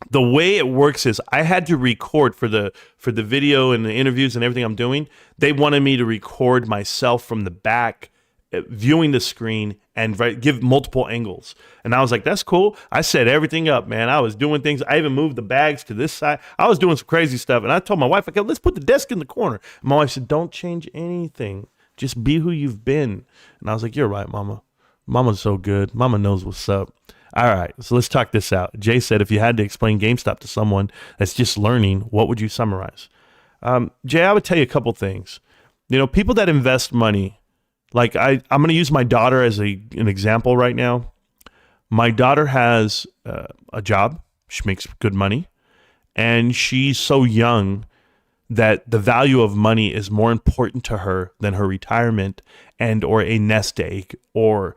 Speaker 2: the way it works is I had to record for the video and the interviews and everything I'm doing. They wanted me to record myself from the back, viewing the screen and give multiple angles. And I was like, that's cool. I set everything up, man. I was doing things. I even moved the bags to this side. I was doing some crazy stuff. And I told my wife, okay, let's put the desk in the corner. And my wife said, don't change anything. Just be who you've been. And I was like, you're right, Mama. Mama's so good. Mama knows what's up. All right, so let's talk this out. Jay said, if you had to explain GameStop to someone that's just learning, what would you summarize? Jay, I would tell you a couple things. People that invest money, like I'm going to use my daughter as an example right now. My daughter has a job. She makes good money. And she's so young that the value of money is more important to her than her retirement and or a nest egg or,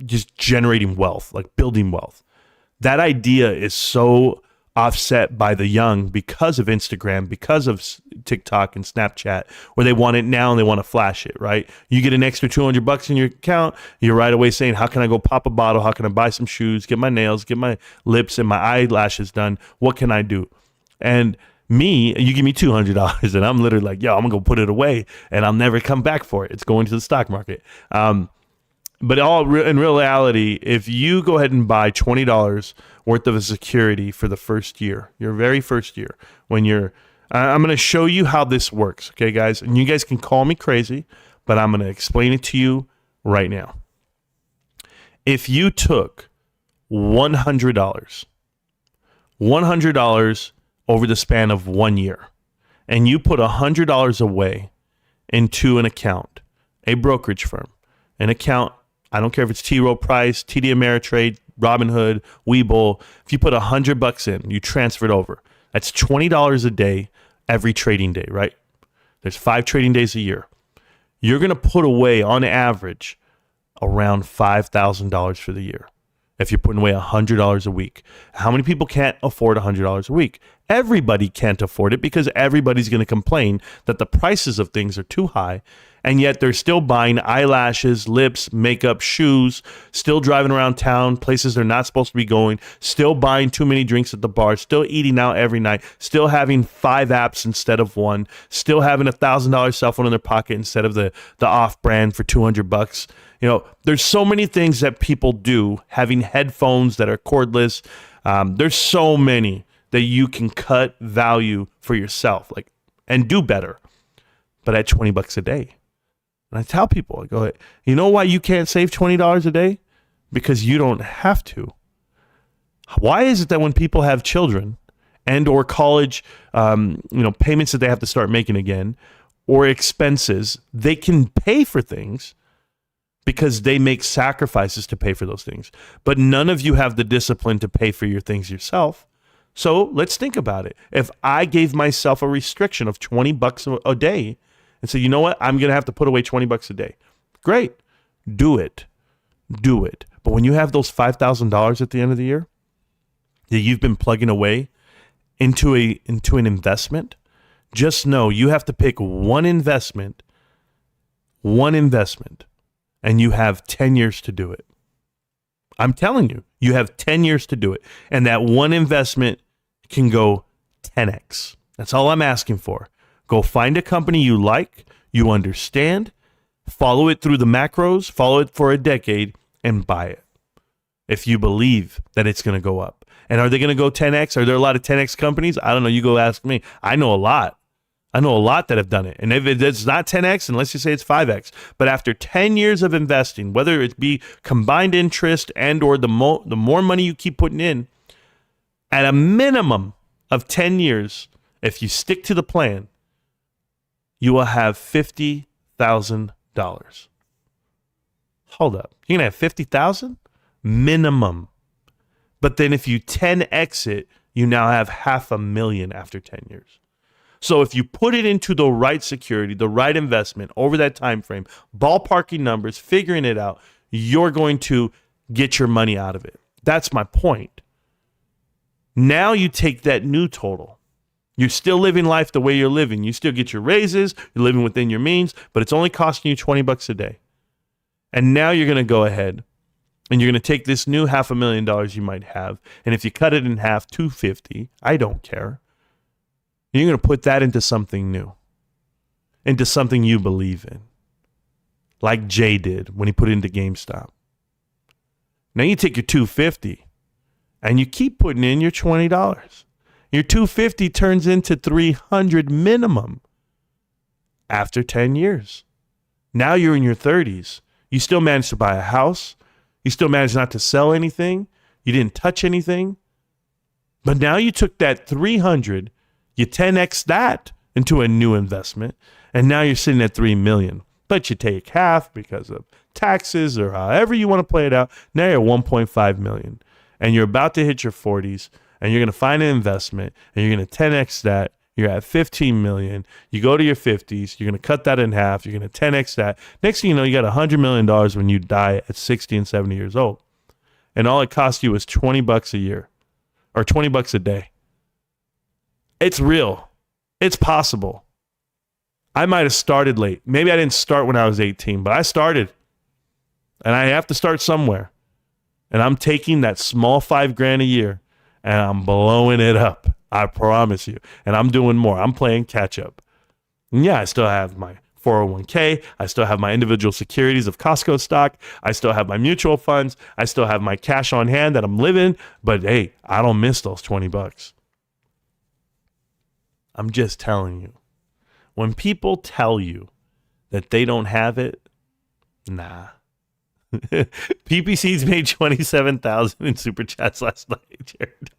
Speaker 2: just generating wealth, like building wealth. That idea is so offset by the young because of Instagram, because of TikTok and Snapchat, where they want it now and they want to flash it, right? You get an extra $200 in your account, you're right away saying, how can I go pop a bottle? How can I buy some shoes, get my nails, get my lips and my eyelashes done? What can I do? And me, you give me $200 and I'm literally like, yo, I'm gonna go put it away and I'll never come back for it. It's going to the stock market. But in reality, if you go ahead and buy $20 worth of a security for the first year, your very first year, when you're, I'm going to show you how this works, okay, guys? And you guys can call me crazy, but I'm going to explain it to you right now. If you took $100 over the span of 1 year, and you put $100 away into an account, a brokerage firm, an account, I don't care if it's T. Rowe Price, TD Ameritrade, Robinhood, Webull. If you put $100 in, you transfer it over. That's $20 a day every trading day, right? There's 5 trading days a year. You're going to put away, on average, around $5,000 for the year. If you're putting away $100 a week. How many people can't afford $100 a week? Everybody can't afford it because everybody's going to complain that the prices of things are too high, and yet they're still buying eyelashes, lips, makeup, shoes, still driving around town, places they're not supposed to be going, still buying too many drinks at the bar, still eating out every night, still having 5 apps instead of 1, still having $1,000 cell phone in their pocket instead of the off-brand for $200. You know, there's so many things that people do, having headphones that are cordless. There's so many that you can cut value for yourself, like, and do better, but at $20 a day. And I tell people, I go, you know why you can't save $20 a day? Because you don't have to. Why is it that when people have children and or college, payments that they have to start making again, or expenses, they can pay for things because they make sacrifices to pay for those things. But none of you have the discipline to pay for your things yourself. So let's think about it. If I gave myself a restriction of $20 a day and say, you know what, I'm going to have to put away $20 a day. Great. Do it. Do it. But when you have those $5,000 at the end of the year that you've been plugging away into an investment, just know you have to pick one investment, and you have 10 years to do it. I'm telling you, you have 10 years to do it. And that one investment can go 10x. That's all I'm asking for. Go find a company you like, you understand, follow it through the macros, follow it for a decade, and buy it. If you believe that it's going to go up. And are they going to go 10x? Are there a lot of 10x companies? I don't know. You go ask me. I know a lot. I know a lot that have done it. And if it's not 10x, and let's just say it's 5x. But after 10 years of investing, whether it be combined interest and or the more money you keep putting in, at a minimum of 10 years, if you stick to the plan, you will have $50,000. Hold up. You're going to have $50,000? Minimum. But then if you 10x it, you now have $500,000 after 10 years. So if you put it into the right security, the right investment over that time frame, ballparking numbers, figuring it out, you're going to get your money out of it. That's my point. Now you take that new total. You're still living life the way you're living. You still get your raises. You're living within your means, but it's only costing you $20 a day. And now you're going to go ahead and you're going to take this new $500,000 you might have, and if you cut it in half, $250,000, I don't care. You're going to put that into something new, into something you believe in, like Jay did when he put it into GameStop. Now you take your $250,000 and you keep putting in your $20. Your $250,000 turns into $300,000 minimum after 10 years. Now you're in your 30s. You still managed to buy a house. You still managed not to sell anything. You didn't touch anything. But now you took that $300,000, you 10x that into a new investment, and now you're sitting at $3 million. But you take half because of taxes or however you want to play it out. Now you're $1.5 million, and you're about to hit your 40s, and you're going to find an investment, and you're going to 10x that. You're at $15 million. You go to your 50s. You're going to cut that in half. You're going to 10x that. Next thing you know, you got $100 million when you die at 60 and 70 years old. And all it costs you is $20 a year or $20 a day. It's real. It's possible. I might have started late. Maybe I didn't start when I was 18, but I started. And I have to start somewhere. And I'm taking that small $5,000 a year and I'm blowing it up. I promise you. And I'm doing more. I'm playing catch up. And yeah, I still have my 401k. I still have my individual securities of Costco stock. I still have my mutual funds. I still have my cash on hand that I'm living. But hey, I don't miss those $20. I'm just telling you. When people tell you that they don't have it, nah. PPC's made $27,000 in super chats last night, Jared.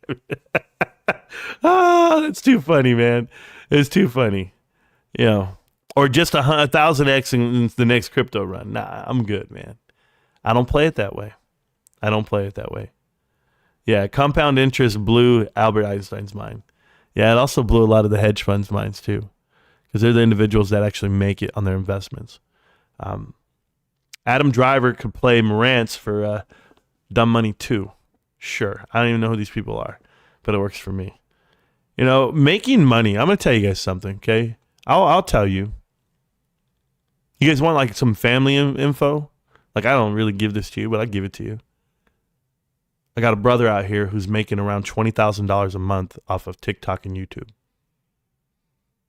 Speaker 2: That's too funny, man. It's too funny. You know, or just 1,000x in the next crypto run. Nah, I'm good, man. I don't play it that way. Yeah, compound interest blew Albert Einstein's mind. Yeah, it also blew a lot of the hedge funds' minds too, because they're the individuals that actually make it on their investments. Adam Driver could play Marantz for Dumb Money 2. Sure. I don't even know who these people are, but it works for me. You know, making money. I'm going to tell you guys something, okay? I'll tell you. You guys want like some family info? Like, I don't really give this to you, but I give it to you. I got a brother out here who's making around $20,000 a month off of TikTok and YouTube.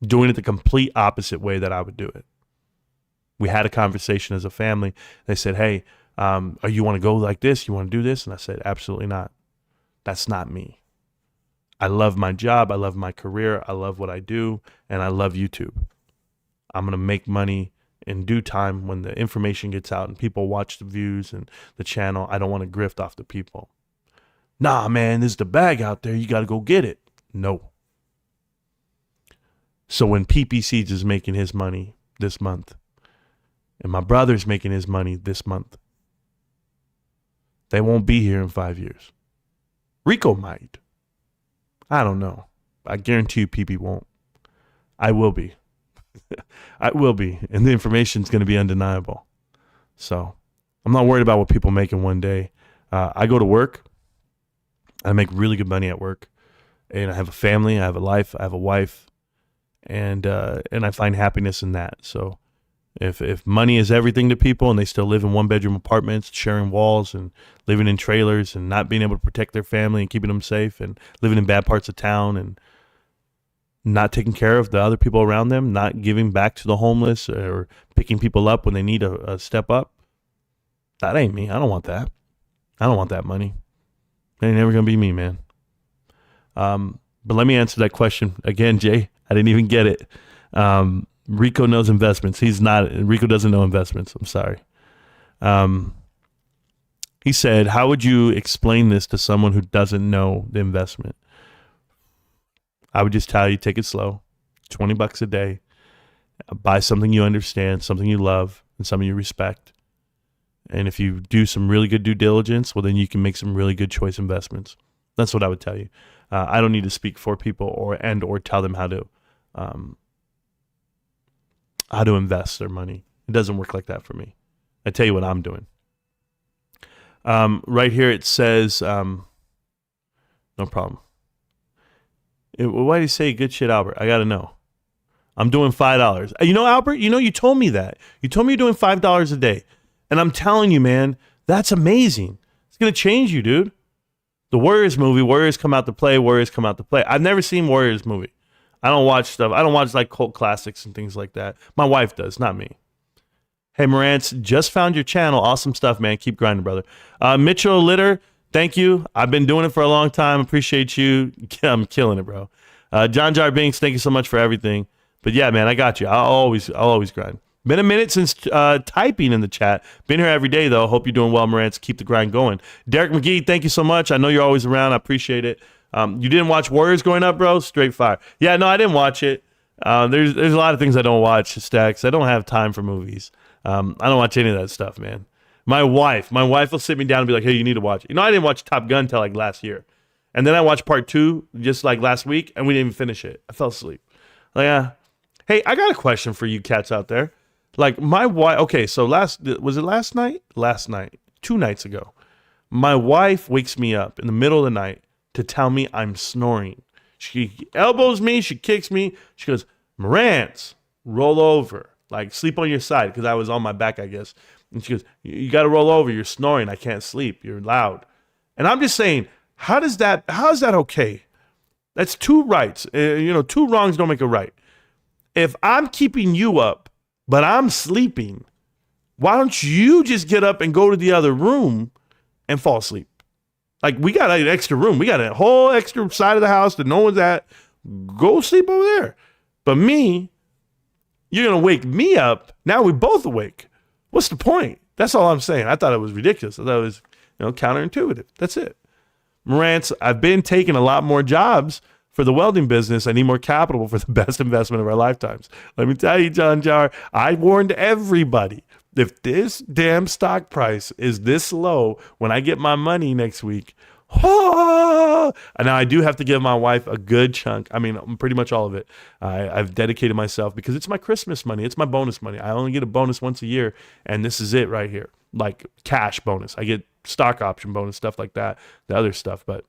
Speaker 2: Doing it the complete opposite way that I would do it. We had a conversation as a family. They said, hey, you want to go like this? You want to do this? And I said, absolutely not. That's not me. I love my job. I love my career. I love what I do. And I love YouTube. I'm going to make money in due time when the information gets out and people watch the views and the channel. I don't want to grift off the people. Nah, man, there's the bag out there. You got to go get it. No. So when PPC is making his money this month, and my brother's making his money this month, they won't be here in 5 years. Rico might. I don't know. I guarantee you PP won't. I will be. I will be. And the information is going to be undeniable. So I'm not worried about what people make in one day. I go to work. I make really good money at work. And I have a family. I have a life. I have a wife. And I find happiness in that. So if money is everything to people and they still live in one-bedroom apartments, sharing walls and living in trailers and not being able to protect their family and keeping them safe and living in bad parts of town and not taking care of the other people around them, not giving back to the homeless or picking people up when they need a step up, that ain't me. I don't want that. I don't want that money. It ain't never going to be me, man. But let me answer that question again, Jay. I didn't even get it. Rico knows investments. Rico doesn't know investments. I'm sorry. He said, how would you explain this to someone who doesn't know the investment? I would just tell you, take it slow. $20 a day. Buy something you understand, something you love, and something you respect. And if you do some really good due diligence, well, then you can make some really good choice investments. That's what I would tell you. I don't need to speak for people or tell them how to invest their money. It doesn't work like that for me. I tell you what I'm doing. Right here it says, no problem. Why do you say good shit, Albert? I got to know. I'm doing $5. You know, Albert, you told me that. You told me you're doing $5 a day. And I'm telling you, man, that's amazing. It's going to change you, dude. The Warriors movie, Warriors Come Out to Play, Warriors Come Out to Play. I've never seen Warriors movie. I don't watch stuff. I don't watch like cult classics and things like that. My wife does, not me. Hey, Marantz, just found your channel. Awesome stuff, man. Keep grinding, brother. Mitchell Litter, thank you. I've been doing it for a long time. Appreciate you. I'm killing it, bro. John Jar Binks, thank you so much for everything. But yeah, man, I got you. I'll always grind. Been a minute since typing in the chat. Been here every day, though. Hope you're doing well, Marantz. Keep the grind going. Derek McGee, thank you so much. I know you're always around. I appreciate it. You didn't watch Warriors growing up, bro? Straight fire. Yeah, no, I didn't watch it. There's a lot of things I don't watch, Stacks. I don't have time for movies. I don't watch any of that stuff, man. My wife will sit me down and be like, hey, you need to watch it. I didn't watch Top Gun till like last year. And then I watched part 2 just like last week, and we didn't even finish it. I fell asleep. Like, hey, I got a question for you cats out there. Like my wife, okay, so was it last night? Last night, 2 nights ago. My wife wakes me up in the middle of the night to tell me I'm snoring. She elbows me, she kicks me. She goes, Marantz, roll over. Like sleep on your side, because I was on my back, I guess. And she goes, you got to roll over. You're snoring. I can't sleep. You're loud. And I'm just saying, how is that okay? That's 2 rights. 2 wrongs don't make a right. If I'm keeping you up but I'm sleeping. Why don't you just get up and go to the other room and fall asleep? Like, we got an extra room. We got a whole extra side of the house that no one's at. Go sleep over there. But me, you're going to wake me up. Now we both awake. What's the point? That's all I'm saying. I thought it was ridiculous. I thought it was, counterintuitive. That's it. Marantz, I've been taking a lot more jobs for the welding business. I need more capital for the best investment of our lifetimes. Let me tell you, John Jar, I warned everybody. If this damn stock price is this low when I get my money next week, and now I do have to give my wife a good chunk. I mean, pretty much all of it. I've dedicated myself because it's my Christmas money. It's my bonus money. I only get a bonus once a year, and this is it right here. Like cash bonus. I get stock option bonus, stuff like that, the other stuff, but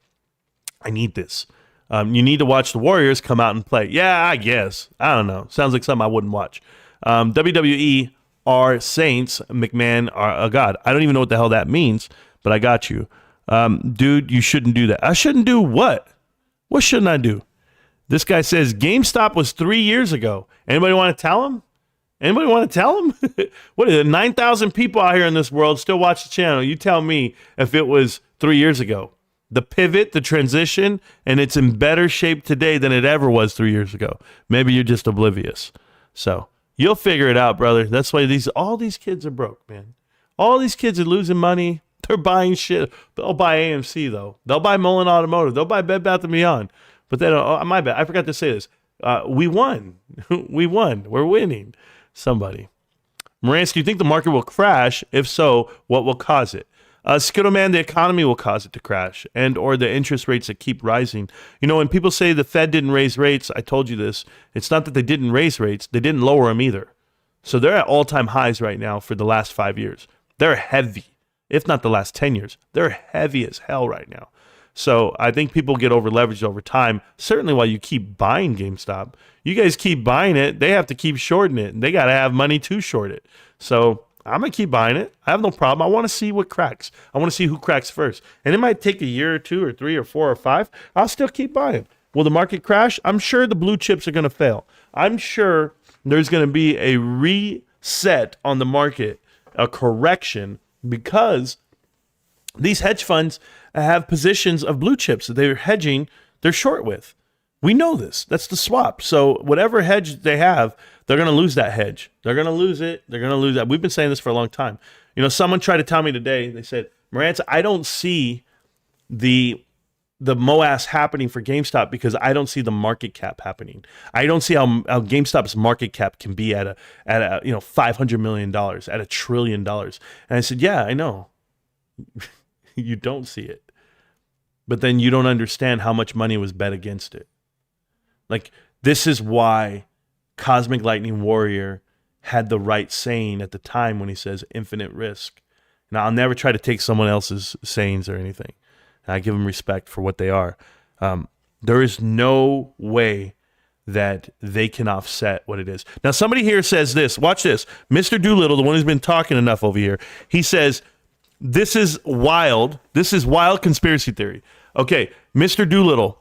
Speaker 2: I need this. You need to watch the Warriors come out and play. Yeah, I guess. I don't know. Sounds like something I wouldn't watch. WWE are saints, McMahon are a god. I don't even know what the hell that means, but I got you. Dude, you shouldn't do that. I shouldn't do what? What shouldn't I do? This guy says GameStop was 3 years ago. Anybody want to tell him? Anybody want to tell him? What is it? 9,000 people out here in this world still watch the channel. You tell me if it was 3 years ago. The pivot, the transition, and it's in better shape today than it ever was 3 years ago. Maybe you're just oblivious. So you'll figure it out, brother. That's why all these kids are broke, man. All these kids are losing money. They're buying shit. They'll buy AMC, though. They'll buy Mullen Automotive. They'll buy Bed Bath & Beyond. But they don't. Oh, my bad. I forgot to say this. We won. We won. We're winning. Somebody. Marantz, do you think the market will crash? If so, what will cause it? Skittle Man, the economy will cause it to crash, and or the interest rates that keep rising. When people say the Fed didn't raise rates, I told you this. It's not that they didn't raise rates. They didn't lower them either. So they're at all-time highs right now for the last 5 years. They're heavy. If not the last 10 years, they're heavy as hell right now. So I think people get over-leveraged over time, certainly while you keep buying GameStop. You guys keep buying it, they have to keep shorting it, and they got to have money to short it. So I'm going to keep buying it. I have no problem. I want to see what cracks. I want to see who cracks first. And it might take a year or 2 or 3 or 4 or 5. I'll still keep buying. Will the market crash? I'm sure the blue chips are going to fail. I'm sure there's going to be a reset on the market, a correction, because these hedge funds have positions of blue chips that they're hedging, they're short with. We know this. That's the swap. So whatever hedge they have, they're going to lose that hedge. They're going to lose it. They're going to lose that. We've been saying this for a long time. Someone tried to tell me today, they said, Marantz, I don't see the MOAS happening for GameStop because I don't see the market cap happening. I don't see how GameStop's market cap can be at a $500 million, at $1 trillion. And I said, yeah, I know. You don't see it. But then you don't understand how much money was bet against it. Like, this is why Cosmic Lightning Warrior had the right saying at the time when he says infinite risk. Now, I'll never try to take someone else's sayings or anything. I give them respect for what they are. There is no way that they can offset what it is. Now, somebody here says this. Watch this. Mr. Doolittle, the one who's been talking enough over here, he says, this is wild. This is wild conspiracy theory. Okay, Mr. Doolittle,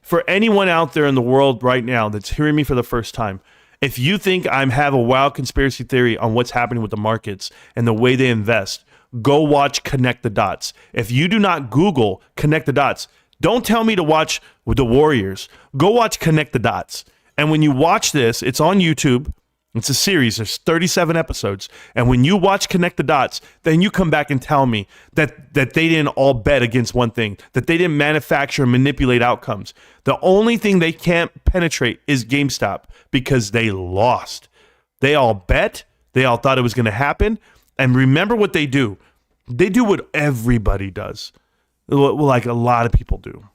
Speaker 2: for anyone out there in the world right now that's hearing me for the first time, if you think I have a wild conspiracy theory on what's happening with the markets and the way they invest, go watch Connect the Dots. If you do not Google Connect the Dots, don't tell me to watch the Warriors. Go watch Connect the Dots. And when you watch this, it's on YouTube. It's a series. There's 37 episodes. And when you watch Connect the Dots, then you come back and tell me that they didn't all bet against one thing, that they didn't manufacture and manipulate outcomes. The only thing they can't penetrate is GameStop because they lost. They all bet. They all thought it was going to happen. And remember what they do. They do what everybody does. Like a lot of people do.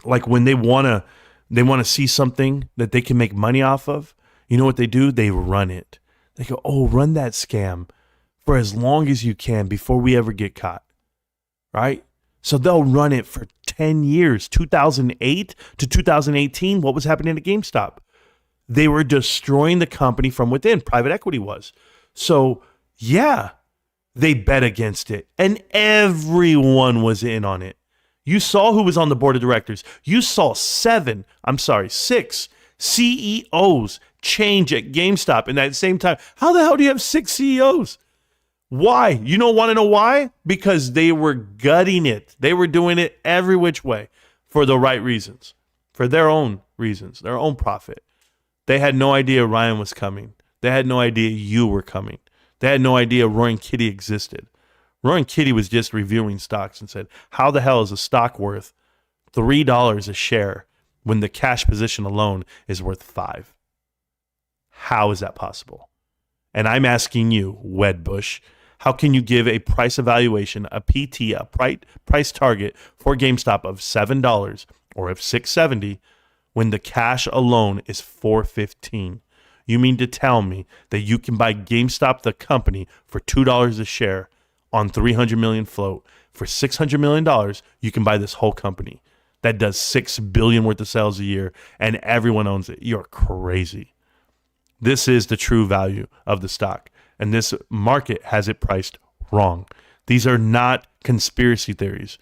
Speaker 2: Like when they want to see something that they can make money off of, you know what they do? They run it. They go, oh, run that scam for as long as you can before we ever get caught, right? So they'll run it for 10 years, 2008 to 2018. What was happening at GameStop? They were destroying the company from within. Private equity was. So, yeah, they bet against it, and everyone was in on it. You saw who was on the board of directors. You saw six CEOs change at GameStop in that same time. How the hell do you have 6 CEOs? Why? You don't want to know why? Because they were gutting it. They were doing it every which way for the right reasons, for their own reasons, their own profit. They had no idea Ryan was coming. They had no idea you were coming. They had no idea Roaring Kitty existed. Roaring Kitty was just reviewing stocks and said, how the hell is a stock worth $3 a share when the cash position alone is worth $5? How is that possible? And I'm asking you, Wedbush, how can you give a price evaluation, a PT, a price target for GameStop of $7 or of $6.70 when the cash alone is $4.15? You mean to tell me that you can buy GameStop, the company, for $2 a share on $300 million float? For $600 million, you can buy this whole company that does $6 billion worth of sales a year, and everyone owns it. You're crazy. This is the true value of the stock, and this market has it priced wrong. These are not conspiracy theories.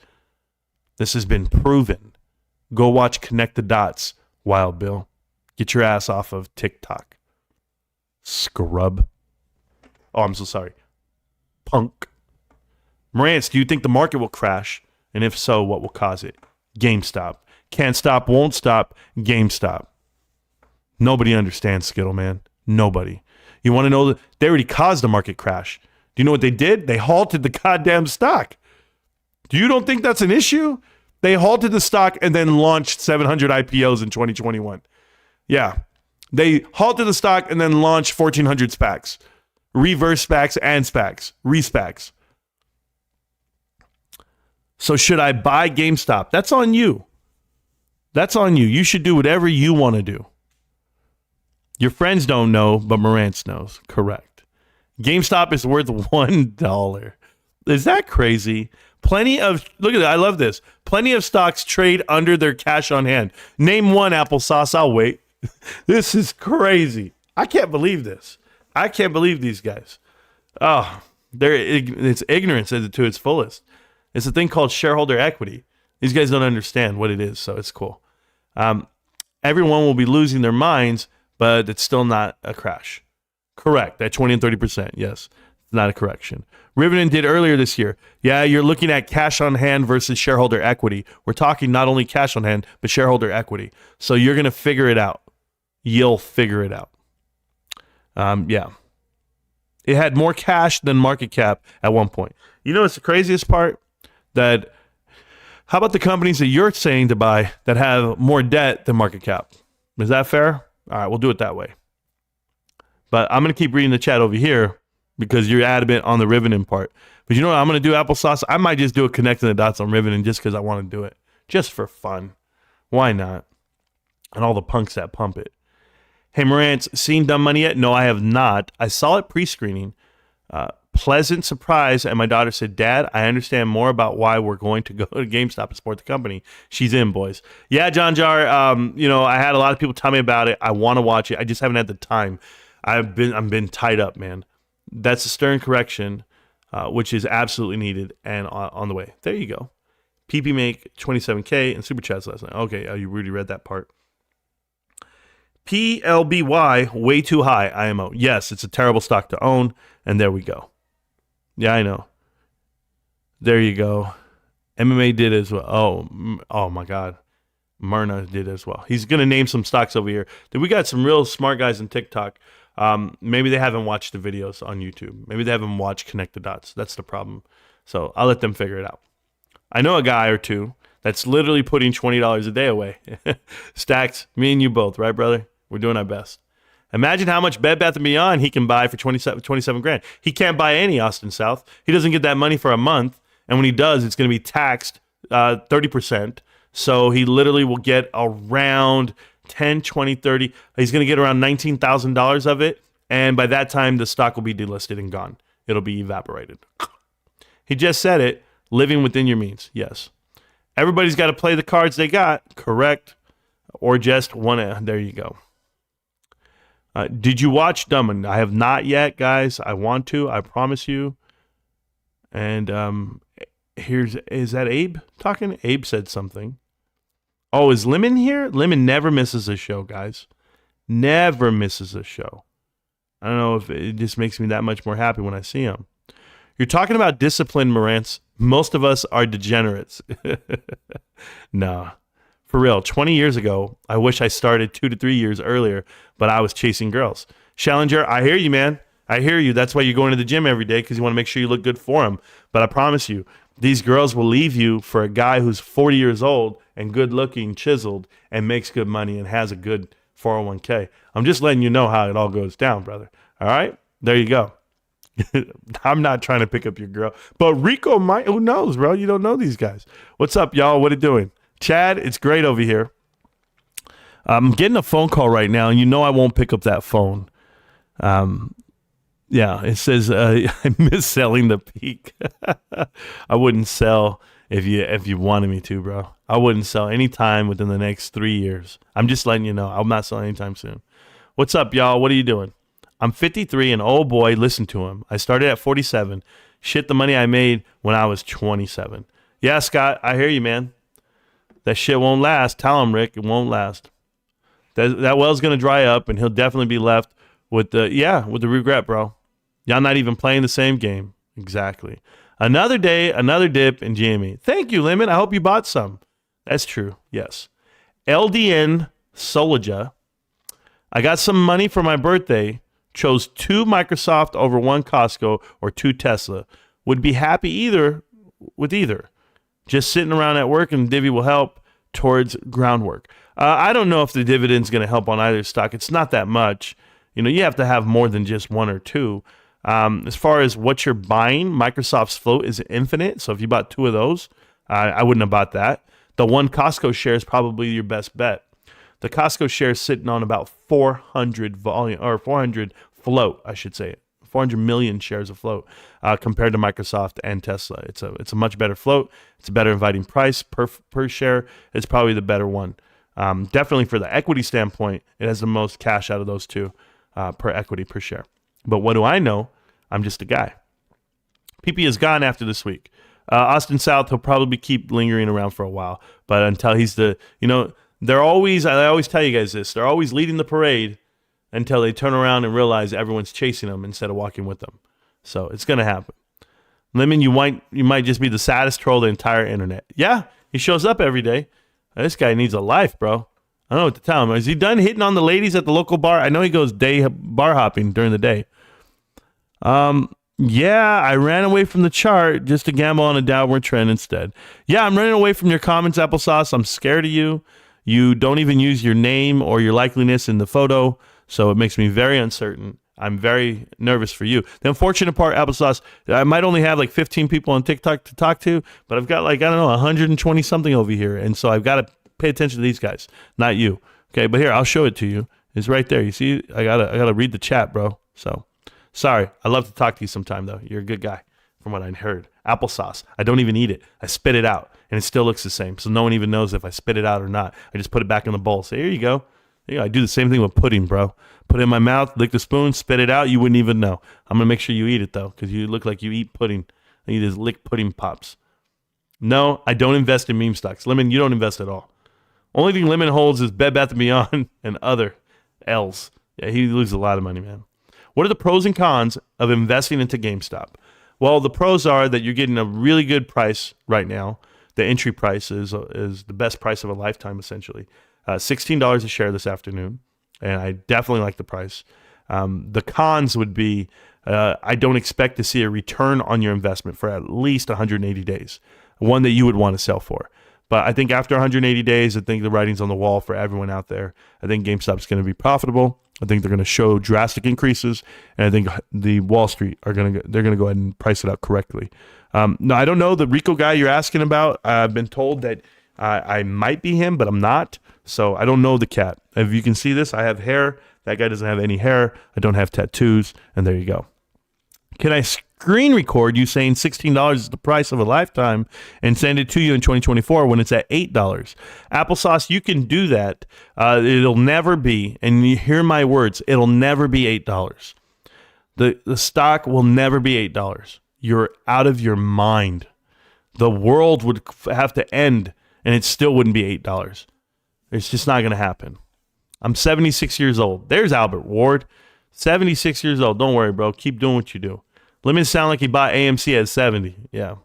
Speaker 2: This has been proven. Go watch Connect the Dots, Wild Bill. Get your ass off of TikTok. Scrub. Oh, I'm so sorry. Punk. Marantz, do you think the market will crash? And if so, what will cause it? GameStop. Can't stop, won't stop. GameStop. Nobody understands Skittle, man. Nobody. You want to know that they already caused a market crash. Do you know what they did? They halted the goddamn stock. You don't think that's an issue? They halted the stock and then launched 700 IPOs in 2021. Yeah. They halted the stock and then launched 1,400 SPACs. Reverse SPACs and SPACs. Re-SPACs. So should I buy GameStop? That's on you. That's on you. You should do whatever you want to do. Your friends don't know, but Marantz knows. Correct. GameStop is worth $1. Is that crazy? Plenty of, look at that. I love this. Plenty of stocks trade under their cash on hand. Name one, applesauce. I'll wait. This is crazy. I can't believe this. I can't believe these guys. Oh, it's ignorance to its fullest. It's a thing called shareholder equity. These guys don't understand what it is, so it's cool. Everyone will be losing their minds, but it's still not a crash. Correct. That 20 and 30%. Yes. It's not a correction. Rivenin did earlier this year. Yeah, you're looking at cash on hand versus shareholder equity. We're talking not only cash on hand, but shareholder equity. So you're going to figure it out. You'll figure it out. Yeah. It had more cash than market cap at one point. You know what's the craziest part? That how about the companies that you're saying to buy that have more debt than market cap? Is that fair? All right, we'll do it that way. But I'm going to keep reading the chat over here because you're adamant on the Rivenin part. But you know what I'm going to do, applesauce? I might just do a connecting the dots on Rivenin just because I want to do it. Just for fun. Why not? And all the punks that pump it. Hey, Marantz, seen Dumb Money yet? No, I have not. I saw it pre-screening. Pleasant surprise. And my daughter said, Dad, I understand more about why we're going to go to GameStop and support the company. She's in, boys. Yeah, John Jar, I had a lot of people tell me about it. I want to watch it. I just haven't had the time. I've been tied up, man. That's a stern correction, which is absolutely needed and on the way. There you go. PP make 27K and super chats last night. Okay, you already read that part. PLBY, way too high, IMO. Yes, it's a terrible stock to own, and there we go. Yeah, I know. There you go. MMA did as well. Oh my God. Myrna did as well. He's going to name some stocks over here. We got some real smart guys on TikTok. Maybe they haven't watched the videos on YouTube. Maybe they haven't watched Connect the Dots. That's the problem. So I'll let them figure it out. I know a guy or two that's literally putting $20 a day away. Stacks, me and you both, right, brother? We're doing our best. Imagine how much Bed Bath & Beyond he can buy for 27 grand. He can't buy any Austin South. He doesn't get that money for a month. And when he does, it's going to be taxed 30%. So he literally will get around 10, 20, 30. He's going to get around $19,000 of it. And by that time, the stock will be delisted and gone. It'll be evaporated. He just said it. Living within your means. Yes. Everybody's got to play the cards they got. Correct. Or just one. There you go. Did you watch Dumb? I have not yet, guys. I want to. I promise you. And is that Abe talking? Abe said something. Oh, is Lemon here? Lemon never misses a show, guys. Never misses a show. I don't know if it just makes me that much more happy when I see him. You're talking about discipline, Marantz. Most of us are degenerates. Nah. For real, 20 years ago, I wish I started 2 to 3 years earlier, but I was chasing girls. Challenger, I hear you, man. I hear you. That's why you're going to the gym every day, because you want to make sure you look good for them. But I promise you, these girls will leave you for a guy who's 40 years old and good looking, chiseled, and makes good money and has a good 401k. I'm just letting you know how it all goes down, brother. All right? There you go. I'm not trying to pick up your girl. But Rico might. Who knows, bro? You don't know these guys. What's up, y'all? What are you doing? Chad, it's great over here. I'm getting a phone call right now, and you know I won't pick up that phone. Yeah, it says I miss selling the peak. I wouldn't sell if you wanted me to, bro. I wouldn't sell any time within the next 3 years. I'm just letting you know. I'm not selling anytime soon. What's up, y'all? What are you doing? I'm 53, and oh boy, listen to him. I started at 47. Shit, the money I made when I was 27. Yeah, Scott, I hear you, man. That shit won't last. Tell him, Rick, it won't last. That well's going to dry up, and he'll definitely be left with the regret, bro. Y'all not even playing the same game. Exactly. Another day, another dip in GME. Thank you, Lemon. I hope you bought some. That's true. Yes. LDN Solija. I got some money for my birthday. Chose 2 Microsoft over 1 Costco or 2 Tesla. Would be happy with either. Just sitting around at work, and divvy will help towards groundwork. I don't know if the dividend's going to help on either stock. It's not that much. You know, you have to have more than just 1 or 2. As far as what you're buying, Microsoft's float is infinite. So if you bought 2 of those, I wouldn't have bought that. The 1 Costco share is probably your best bet. The Costco share is sitting on about 400 float, I should say. 400 million shares of float compared to Microsoft and Tesla. It's a much better float. It's a better inviting price per share. It's probably the better one. Definitely for the equity standpoint, it has the most cash out of those 2 per equity per share. But what do I know? I'm just a guy. PP is gone after this week. Austin South, he'll probably keep lingering around for a while. But until he's I always tell you guys this, they're always leading the parade until they turn around and realize everyone's chasing them instead of walking with them. So it's going to happen. Lemon, you might just be the saddest troll the entire internet. Yeah, he shows up every day. This guy needs a life, bro. I don't know what to tell him. Is he done hitting on the ladies at the local bar? I know he goes day bar hopping during the day. Yeah, I ran away from the chart just to gamble on a downward trend instead. Yeah, I'm running away from your comments, Applesauce. I'm scared of you. You don't even use your name or your likeliness in the photo, so it makes me very uncertain. I'm very nervous for you. The unfortunate part, Applesauce, I might only have like 15 people on TikTok to talk to, but I've got 120 something over here, and so I've got to pay attention to these guys, not you. Okay, but here, I'll show it to you. It's right there. You see, I gotta read the chat, bro. So, sorry. I love to talk to you sometime, though. You're a good guy, from what I heard. Applesauce. I don't even eat it. I spit it out, and it still looks the same. So no one even knows if I spit it out or not. I just put it back in the bowl. Say, here you go. Yeah, I do the same thing with pudding, bro. Put it in my mouth, lick the spoon, spit it out. You wouldn't even know. I'm gonna make sure you eat it though, because you look like you eat pudding. And you just lick pudding pops. No, I don't invest in meme stocks. Lemon, you don't invest at all. Only thing Lemon holds is Bed Bath & Beyond and other L's. Yeah, he loses a lot of money, man. What are the pros and cons of investing into GameStop? Well, the pros are that you're getting a really good price right now. The entry price is the best price of a lifetime, essentially. $16 a share this afternoon, and I definitely like the price. The cons would be I don't expect to see a return on your investment for at least 180 days, one that you would want to sell for. But I think after 180 days, I think the writing's on the wall for everyone out there. I think GameStop's going to be profitable. I think they're going to show drastic increases, and I think the Wall Street they're going to go ahead and price it out correctly. No, I don't know the Rico guy you're asking about. I've been told that I might be him, but I'm not. So I don't know the cat. If you can see this, I have hair. That guy doesn't have any hair. I don't have tattoos, and there you go. Can I screen record you saying $16 is the price of a lifetime and send it to you in 2024 when it's at $8? Applesauce, you can do that. It'll never be, and you hear my words, it'll never be $8. The stock will never be $8. You're out of your mind. The world would have to end, and it still wouldn't be $8. It's just not going to happen. I'm 76 years old. There's Albert Ward, 76 years old. Don't worry, bro. Keep doing what you do. Lemon sound like he bought AMC at 70. Yeah.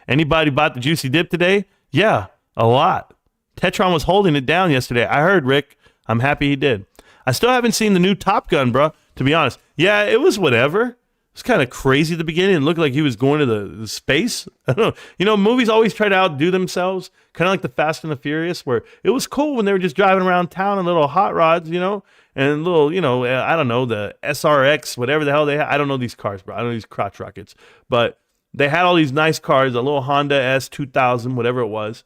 Speaker 2: Anybody bought the Juicy Dip today? Yeah, a lot. Tetron was holding it down yesterday. I heard, Rick. I'm happy he did. I still haven't seen the new Top Gun, bro, to be honest. Yeah, it was whatever. It's kind of crazy at the beginning. It looked like he was going to the space. I don't know. You know, movies always try to outdo themselves, kind of like the Fast and the Furious, where it was cool when they were just driving around town in little hot rods, you know, and little, you know, I don't know, the SRX, whatever the hell they had. I don't know these cars, bro. I don't know these crotch rockets. But they had all these nice cars, a little Honda S2000, whatever it was.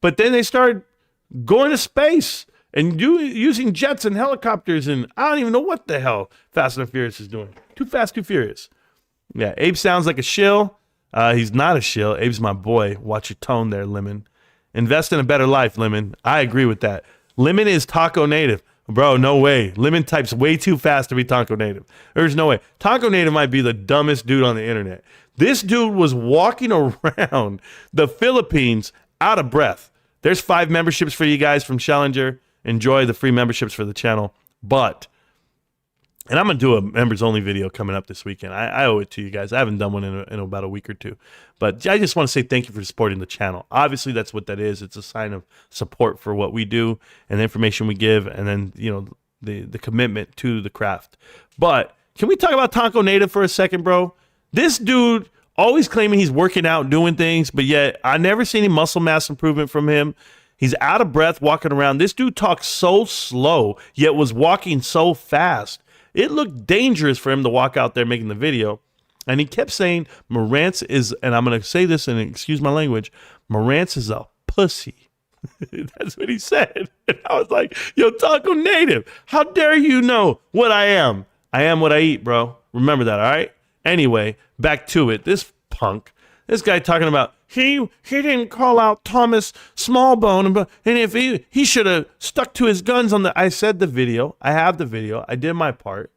Speaker 2: But then they started going to space and using jets and helicopters, and I don't even know what the hell Fast and the Furious is doing. Too Fast, Too Furious. Yeah, Abe sounds like a shill. He's not a shill. Abe's my boy. Watch your tone there, Lemon. Invest in a better life, Lemon. I agree with that. Lemon is taco native. Bro, no way. Lemon types way too fast to be taco native. There's no way. Taco native might be the dumbest dude on the internet. This dude was walking around the Philippines out of breath. There's 5 memberships for you guys from Schellinger. Enjoy the free memberships for the channel. But, and I'm going to do a members only video coming up this weekend. I owe it to you guys. I haven't done one in about a week or two. But I just want to say thank you for supporting the channel. Obviously, that's what that is. It's a sign of support for what we do and the information we give, and then, you know, the commitment to the craft. But can we talk about Taco Native for a second, bro? This dude always claiming he's working out, doing things, but yet I never seen any muscle mass improvement from him. He's out of breath walking around. This dude talks so slow, yet was walking so fast. It looked dangerous for him to walk out there making the video. And he kept saying Marantz is, and I'm going to say this and excuse my language, Marantz is a pussy. That's what he said. And I was like, yo, Taco Native, how dare you know what I am? I am what I eat, bro. Remember that, all right? Anyway, back to it. This punk, this guy talking about, he didn't call out Thomas Smallbone, and if he should have stuck to his guns on the. I said the video. I have the video. I did my part.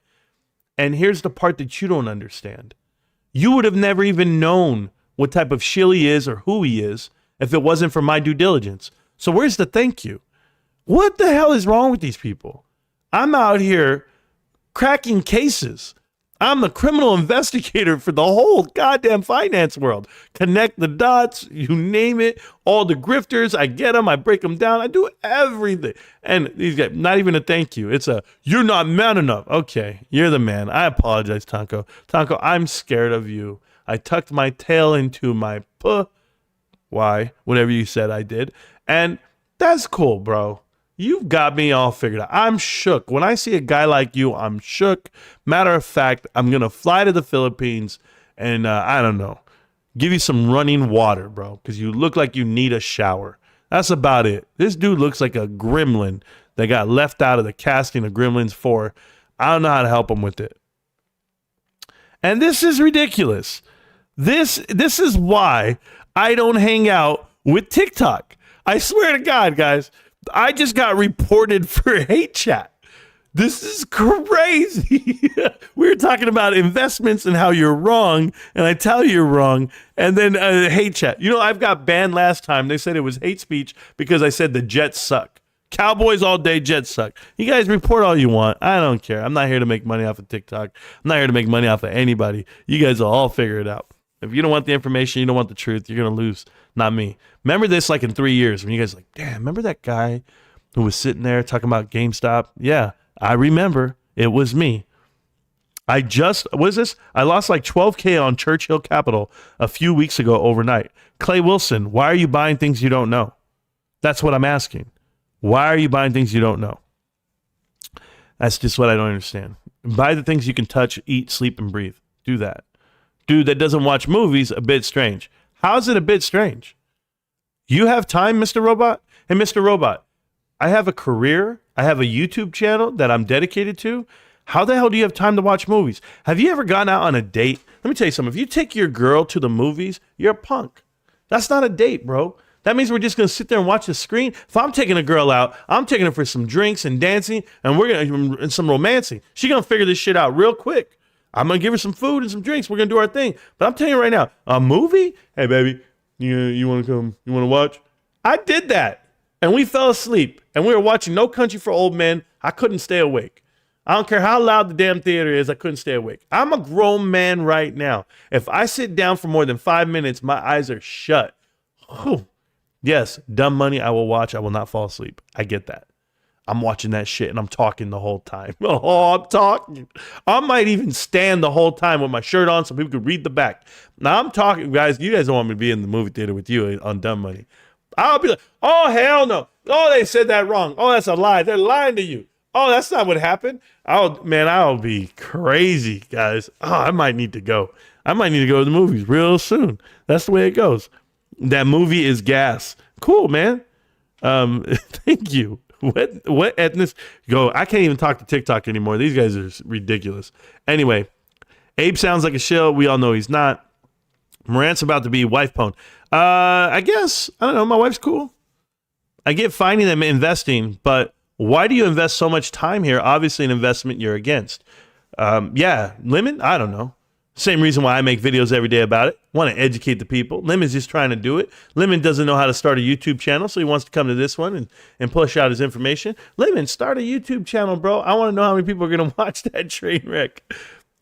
Speaker 2: And here's the part that you don't understand. You would have never even known what type of shill he is or who he is if it wasn't for my due diligence. So where's the thank you? What the hell is wrong with these people? I'm out here cracking cases. I'm the criminal investigator for the whole goddamn finance world. Connect the dots, you name it. All the grifters, I get them, I break them down, I do everything. And these guys, not even a thank you. It's a, you're not man enough. Okay, you're the man. I apologize, Tonko. Tonko, I'm scared of you. I tucked my tail into my why, whatever you said I did. And that's cool, bro. You've got me all figured out. I'm shook. When I see a guy like you, I'm shook. Matter of fact, I'm going to fly to the Philippines and, I don't know, give you some running water, bro, because you look like you need a shower. That's about it. This dude looks like a gremlin that got left out of the casting of Gremlins 4. I don't know how to help him with it. And this is ridiculous. This is why I don't hang out with TikTok. I swear to God, guys. I just got reported for hate chat. This is crazy. We were talking about investments and how you're wrong, and I tell you you're wrong, and then hate chat. You know, I've got banned last time. They said it was hate speech because I said the Jets suck. Cowboys all day, Jets suck. You guys report all you want. I don't care. I'm not here to make money off of TikTok. I'm not here to make money off of anybody. You guys will all figure it out. If you don't want the information, you don't want the truth, you're going to lose. Not me. Remember this like in 3 years when you guys are like, damn, remember that guy who was sitting there talking about GameStop? Yeah, I remember. It was me. I lost like 12K on Churchill Capital a few weeks ago overnight. Clay Wilson, why are you buying things you don't know? That's what I'm asking. Why are you buying things you don't know? That's just what I don't understand. Buy the things you can touch, eat, sleep, and breathe. Do that. Dude that doesn't watch movies, a bit strange. How's it a bit strange? You have time, Mr. Robot? Hey, Mr. Robot, I have a career. I have a YouTube channel that I'm dedicated to. How the hell do you have time to watch movies? Have you ever gone out on a date? Let me tell you something. If you take your girl to the movies, you're a punk. That's not a date, bro. That means we're just going to sit there and watch the screen. If I'm taking a girl out, I'm taking her for some drinks and dancing, and we're going to some romancing. She's going to figure this shit out real quick. I'm going to give her some food and some drinks. We're going to do our thing. But I'm telling you right now, a movie? Hey, baby, you want to come? You want to watch? I did that. And we fell asleep. And we were watching No Country for Old Men. I couldn't stay awake. I don't care how loud the damn theater is. I couldn't stay awake. I'm a grown man right now. If I sit down for more than 5 minutes, my eyes are shut. Whew. Yes, Dumb Money I will watch. I will not fall asleep. I get that. I'm watching that shit and I'm talking the whole time. Oh, I'm talking. I might even stand the whole time with my shirt on so people could read the back. Now I'm talking, guys. You guys don't want me to be in the movie theater with you on Dumb Money. I'll be like, oh, hell no. Oh, they said that wrong. Oh, that's a lie. They're lying to you. Oh, that's not what happened. I'll be crazy, guys. Oh, I might need to go. I might need to go to the movies real soon. That's the way it goes. That movie is gas. Cool, man. Thank you. What ethnic? Go. I can't even talk to TikTok anymore. These guys are ridiculous. Anyway, Abe sounds like a shill. We all know he's not. Marantz about to be wife pwned. I guess. I don't know. My wife's cool. I get finding them investing, but why do you invest so much time here? Obviously, an investment you're against. Yeah, Lemon, I don't know. Same reason why I make videos every day about it. Want to educate the people. Lemon's just trying to do it. Lemon doesn't know how to start a YouTube channel, so he wants to come to this one and push out his information. Lemon, start a YouTube channel, bro. I want to know how many people are going to watch that train wreck.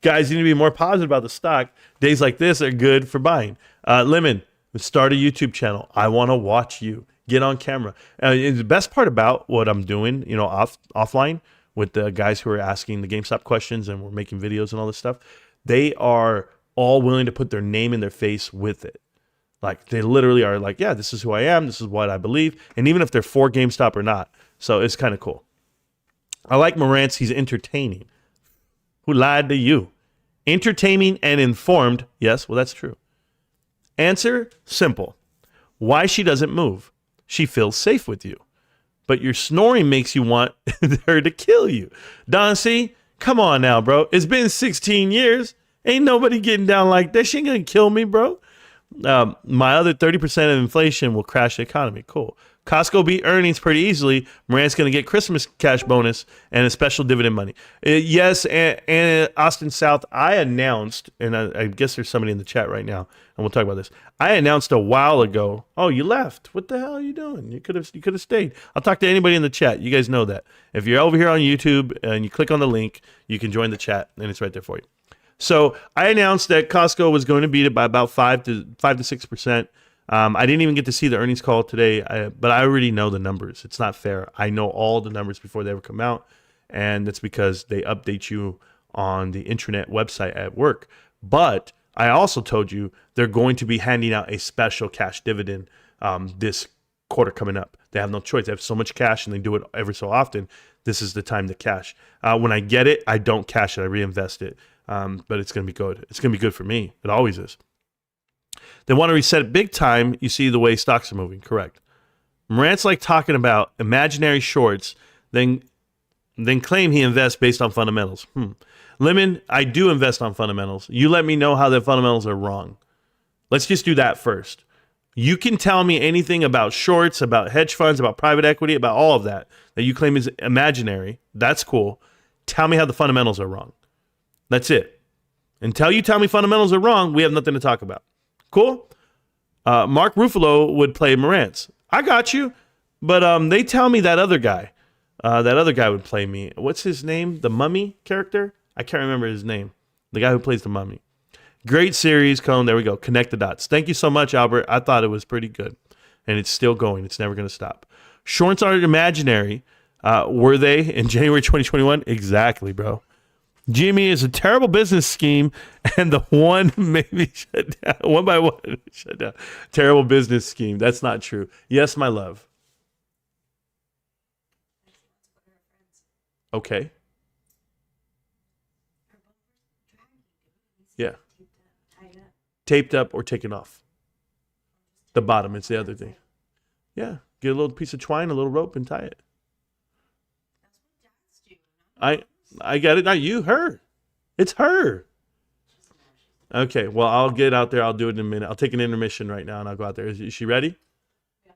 Speaker 2: Guys, you need to be more positive about the stock. Days like this are good for buying. Lemon, start a YouTube channel. I want to watch you. Get on camera. The best part about what I'm doing, offline with the guys who are asking the GameStop questions and we're making videos and all this stuff, they are all willing to put their name in their face with it. Like they literally are like, yeah, this is who I am. This is what I believe. And even if they're for GameStop or not. So it's kind of cool. I like Marantz. He's entertaining. Who lied to you? Entertaining and informed. Yes, well, that's true. Answer, simple. Why she doesn't move. She feels safe with you. But your snoring makes you want her to kill you. Don C., come on now, bro. It's been 16 years. Ain't nobody getting down like that. She ain't going to kill me, bro. My other 30% of inflation will crash the economy. Cool. Costco beat earnings pretty easily. Marant's going to get Christmas cash bonus and a special dividend money. Yes, and Austin South, I announced, and I guess there's somebody in the chat right now, and we'll talk about this. I announced a while ago. Oh, you left. What the hell are you doing? You could have stayed. I'll talk to anybody in the chat. You guys know that. If you're over here on YouTube and you click on the link, you can join the chat, and it's right there for you. So I announced that Costco was going to beat it by about 5 to 6%. I didn't even get to see the earnings call today, but I already know the numbers. It's not fair. I know all the numbers before they ever come out, and that's because they update you on the intranet website at work. But I also told you they're going to be handing out a special cash dividend this quarter coming up. They have no choice. They have so much cash, and they do it every so often. This is the time to cash. When I get it, I don't cash it. I reinvest it. But it's going to be good. It's going to be good for me. It always is. They want to reset it big time. You see the way stocks are moving. Correct. Marantz like talking about imaginary shorts, then claim he invests based on fundamentals. Lemon, I do invest on fundamentals. You let me know how the fundamentals are wrong. Let's just do that first. You can tell me anything about shorts, about hedge funds, about private equity, about all of that you claim is imaginary. That's cool. Tell me how the fundamentals are wrong. That's it. Until you tell me fundamentals are wrong, we have nothing to talk about. Cool? Mark Ruffalo would play Marantz. I got you. But they tell me that other guy would play me. What's his name? The Mummy character? I can't remember his name. The guy who plays the Mummy. Great series, Cone. There we go. Connect the dots. Thank you so much, Albert. I thought it was pretty good. And it's still going. It's never going to stop. Shorts aren't imaginary. Were they in January 2021? Exactly, bro. GME is a terrible business scheme, and the one maybe shut down. One by one, shut down. Terrible business scheme. That's not true. Yes, my love. Okay. Yeah. Taped up or taken off. The bottom, it's the other thing. Yeah. Get a little piece of twine, a little rope, and tie it. I got it. Not you, her. It's her. Okay, well, I'll get out there. I'll do it in a minute. I'll take an intermission right now, and I'll go out there. Is she ready? Yeah.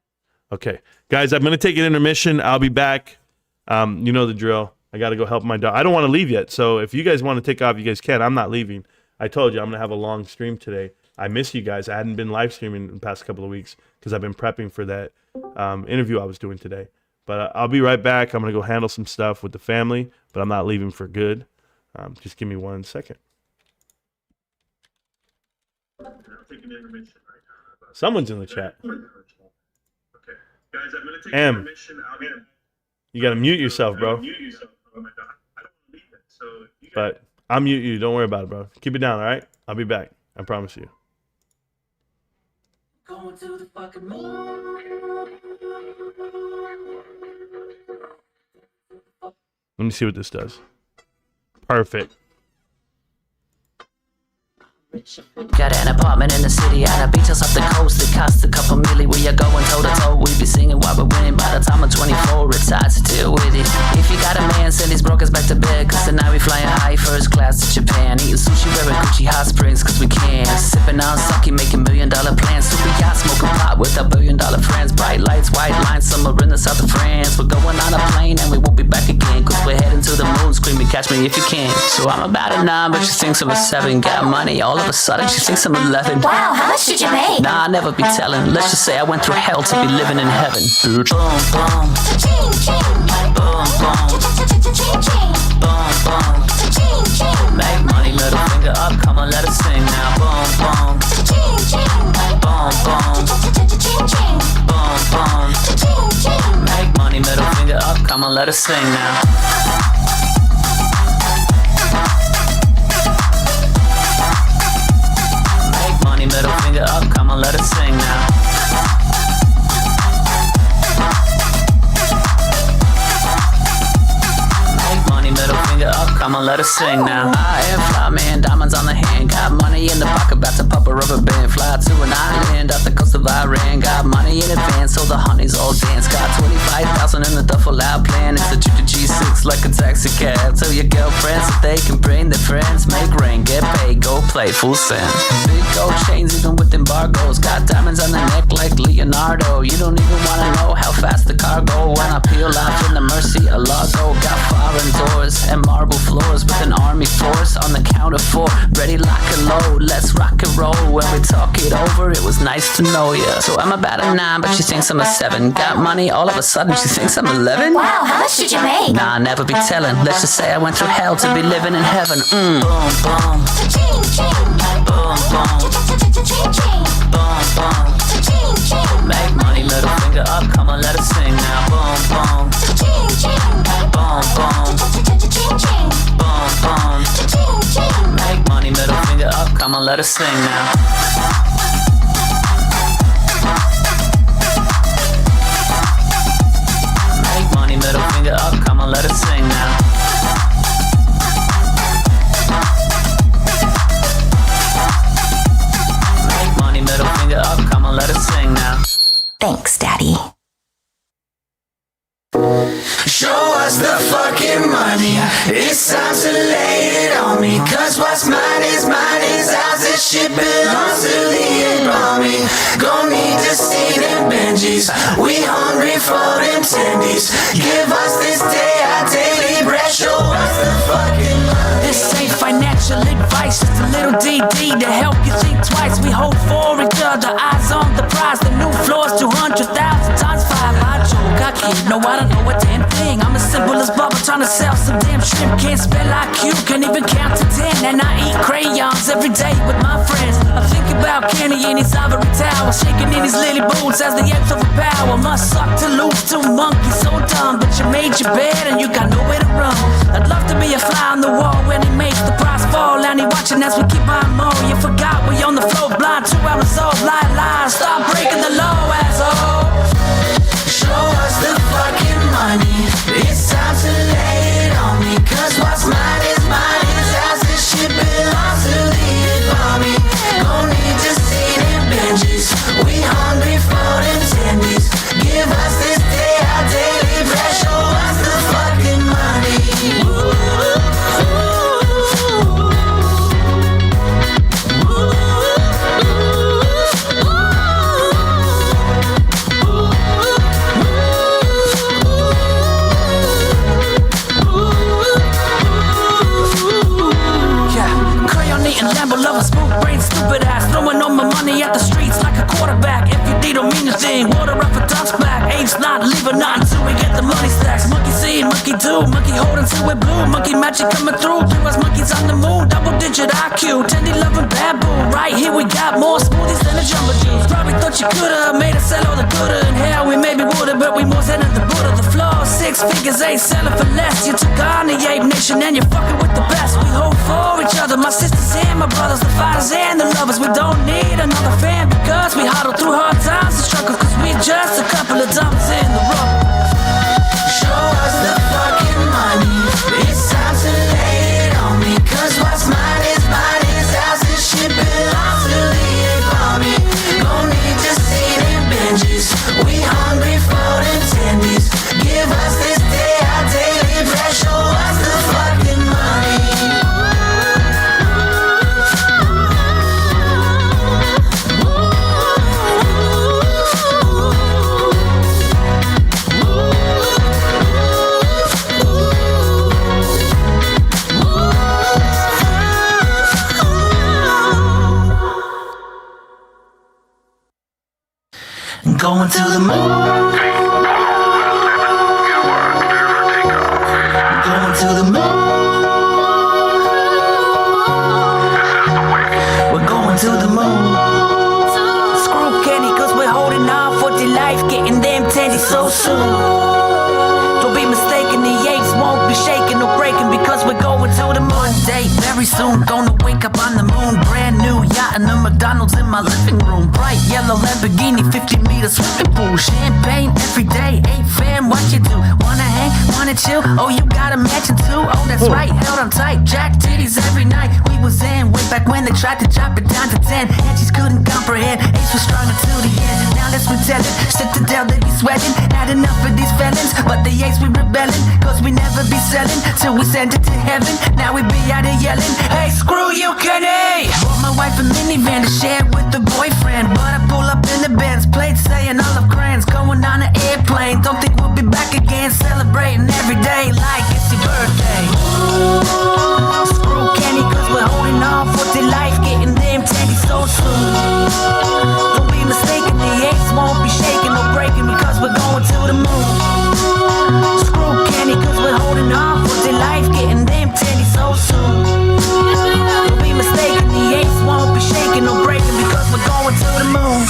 Speaker 2: Okay. Guys, I'm going to take an intermission. I'll be back. You know the drill. I got to go help my dog. I don't want to leave yet, so if you guys want to take off, you guys can. I'm not leaving. I told you I'm going to have a long stream today. I miss you guys. I hadn't been live streaming in the past couple of weeks because I've been prepping for that interview I was doing today. But I'll be right back. I'm going to go handle some stuff with the family, but I'm not leaving for good. Just give me 1 second. Someone's in the chat.
Speaker 3: Guys, I'm gonna take
Speaker 2: M.
Speaker 3: intermission.
Speaker 2: You got to mute yourself, bro. But I'll mute you. Don't worry about it, bro. Keep it down, all right? I'll be back. I promise you.
Speaker 1: Going to the fucking moon.
Speaker 2: Let me see what this does. Perfect.
Speaker 1: Got an apartment in the city and a beach house off the coast. It costs a couple million. We are going toe to toe. We be singing while we're winning. By the time I'm 24, it's hard to deal with it. If you got a man, send his brokers back to bed. Cause tonight we flying high first class to Japan. Eating sushi, wearing Gucci hot springs cause we can. Sipping on sake, making $1 million plans. Super yacht, smoking pot with our $1 billion friends. Bright lights, white lines, summer in the south of France. We're going on a plane and we won't be back again. Cause we're heading to the moon, screaming catch me if you can. So I'm about a 9, but she thinks I'm a 7. Got money all of a sudden, she thinks I'm 11.
Speaker 4: Wow, how much did you make?
Speaker 1: Nah, I never be telling. Let's just say I went through hell to be living in heaven. Boom, boom.
Speaker 4: Ching, ching.
Speaker 1: Boom, boom.
Speaker 4: Ching, ching.
Speaker 1: Boom, boom.
Speaker 4: Ching, ching.
Speaker 1: Make money, middle finger up, come on, let us sing now. Boom, boom.
Speaker 4: Ching, ching.
Speaker 1: Boom, boom.
Speaker 4: Ching, ching.
Speaker 1: Boom, boom.
Speaker 4: Ching, ching.
Speaker 1: Make money, middle finger up, come on, let us sing now. Middle finger up, come on, let us sing now. Make money, middle finger up, come on, let us sing now. I am fly man, diamonds on the hand. Got money in the pocket, about to pop a rubber band. Fly to an island off the coast of Iran. Got money in advance, so the honeys all dance. Got 25,000 in the duffel out plan. It's a G6 like a taxi cab. Tell your girlfriends that they can bring their friends. Make rain, get paid, go play, full send. Big gold chains even with embargoes. Got diamonds on the neck like Leonardo. You don't even wanna know how fast the car go. When I peel off in the Mercy, a Lago. Got foreign doors and marble floors with an army force on the count of 4. Ready, lock and load, let's rock and roll. When we talk it over, it was nice to know ya. So I'm about a 9, but she thinks I'm a 7. Got money, all of a sudden she thinks I'm 11.
Speaker 4: Wow, how much did you make?
Speaker 1: Nah, I never be telling. Let's just say I went through hell to be living in heaven. Boom, boom.
Speaker 4: Ching, ching.
Speaker 1: Boom, boom.
Speaker 4: Ching, ching.
Speaker 1: Boom, boom.
Speaker 4: Ching, ching.
Speaker 1: Make money, middle finger up, come on, let us sing now. Boom, boom.
Speaker 4: Ching, ching.
Speaker 1: Boom, boom.
Speaker 4: Ching, ching.
Speaker 1: Boom, boom.
Speaker 4: Ching, ching.
Speaker 1: Make money, middle finger up, come on, let us sing now. Make money, middle finger up, come on, let us sing now. Make money, middle finger up, come on, let us sing now.
Speaker 4: Thanks, Daddy.
Speaker 5: Show us the fucking money. It's time to lay it on me. Cause what's mine is ours. This shit belongs to the army. Gon' need to see them Benjis. We hungry for them tendies. Give us this day our daily bread. Show us the fucking money.
Speaker 6: This ain't financial advice, just a little DD to help you think twice. We hold for each other, eyes on the prize. The new floor's 200,000 times 5. I joke, I kid, no, I don't know a damn thing. I'm as simple as Bubba trying to sell some damn shrimp. Can't spell IQ, can't even count to 10. And I eat crayons every day with my friends. I think about Kenny in his ivory tower, shaking in his lily boots as the apes overpower. Must suck to lose 2 monkeys, so dumb. But you made your bed and you got nowhere to run. I'd love to be a fly on the wall when he makes the prize fall. And he watching as we keep on more. You forgot we on the floor, blind 2 hours old. Lie, stop breaking the law, asshole.
Speaker 5: Show us the fucking money. It's time to lay it on me. Cause what's mine is ours. This shit belongs to the army. Gon' need to see them Benjis. We hungry for them tendies. Give us this day our daily bread. Show us the fucking money.
Speaker 6: hit the streets like a quarterback. If you need don't mean a thing, water up a duck's back. Apes not leaving not until we get the money stacks. Monkey see, monkey do, monkey hold until we're blue. Monkey magic coming through, through us monkeys on the moon. Double digit IQ, Tendy loving bamboo. Right here we got more smoothies than a jumbo juice. Probably thought you coulda made us sell all the gooder. And hell, we maybe woulda, but we more zen than the Buddha. The floor, 6 figures ain't selling for less. You took on the ape nation and you're fucking with the best. We hold for each other, my sisters and my brothers, the fighters and the lovers. We don't need another fan because we huddle through hard times and struggle, cause we just a couple of diamonds in the rough.
Speaker 5: Show us the fucking money. It's time to lay it on me. Cause what's mine is mine. Is ours. This shit belongs to the economy. Gon' need to see them binges. We hungry for them tendies. Give us this day our daily bread. Show us the fucking money. Going to the moon. Going to the moon. We're going to the moon.
Speaker 6: Screw Kenny, cause we're holding on for dear life, getting them tendies so soon. Don't be mistaken, the apes won't be shaking or breaking because we're going to the moon. One day, very soon, gonna wake up on the moon. Brand new yacht and a McDonald's in my living room. Bright yellow Lamborghini, 50 meter swimming pool. Champagne every day, ape fam, what you do? Wanna hang, wanna chill? Oh, you got a mansion too? Oh, that's right, held on tight, jack titties every night. We was in way back when they tried to drop it down to 10. Angies couldn't comprehend, apes were strong until the end. Now let's retell it, sit to tell they be sweating. Had enough of these felons, but the apes we rebelling. Cause we never be selling, till we send it to heaven. Now we be out here yelling, hey, screw you, Kenny! Bought my wife a minivan to share with the boyfriend. But I pull up in the Benz, plate saying olive crayons. Going on an airplane, don't think we'll be back again. Celebrating every day like it's your birthday. Screw Kenny, cause we're holding on for dear life, getting them tendies so soon. Don't be mistaken, the apes won't be shaking or breaking because we're going to the moon. Screw Kenny, cause we're holding on for dear life, getting them tendies so soon. Don't be mistaken, the apes won't be shaking or breaking because we're going to the moon.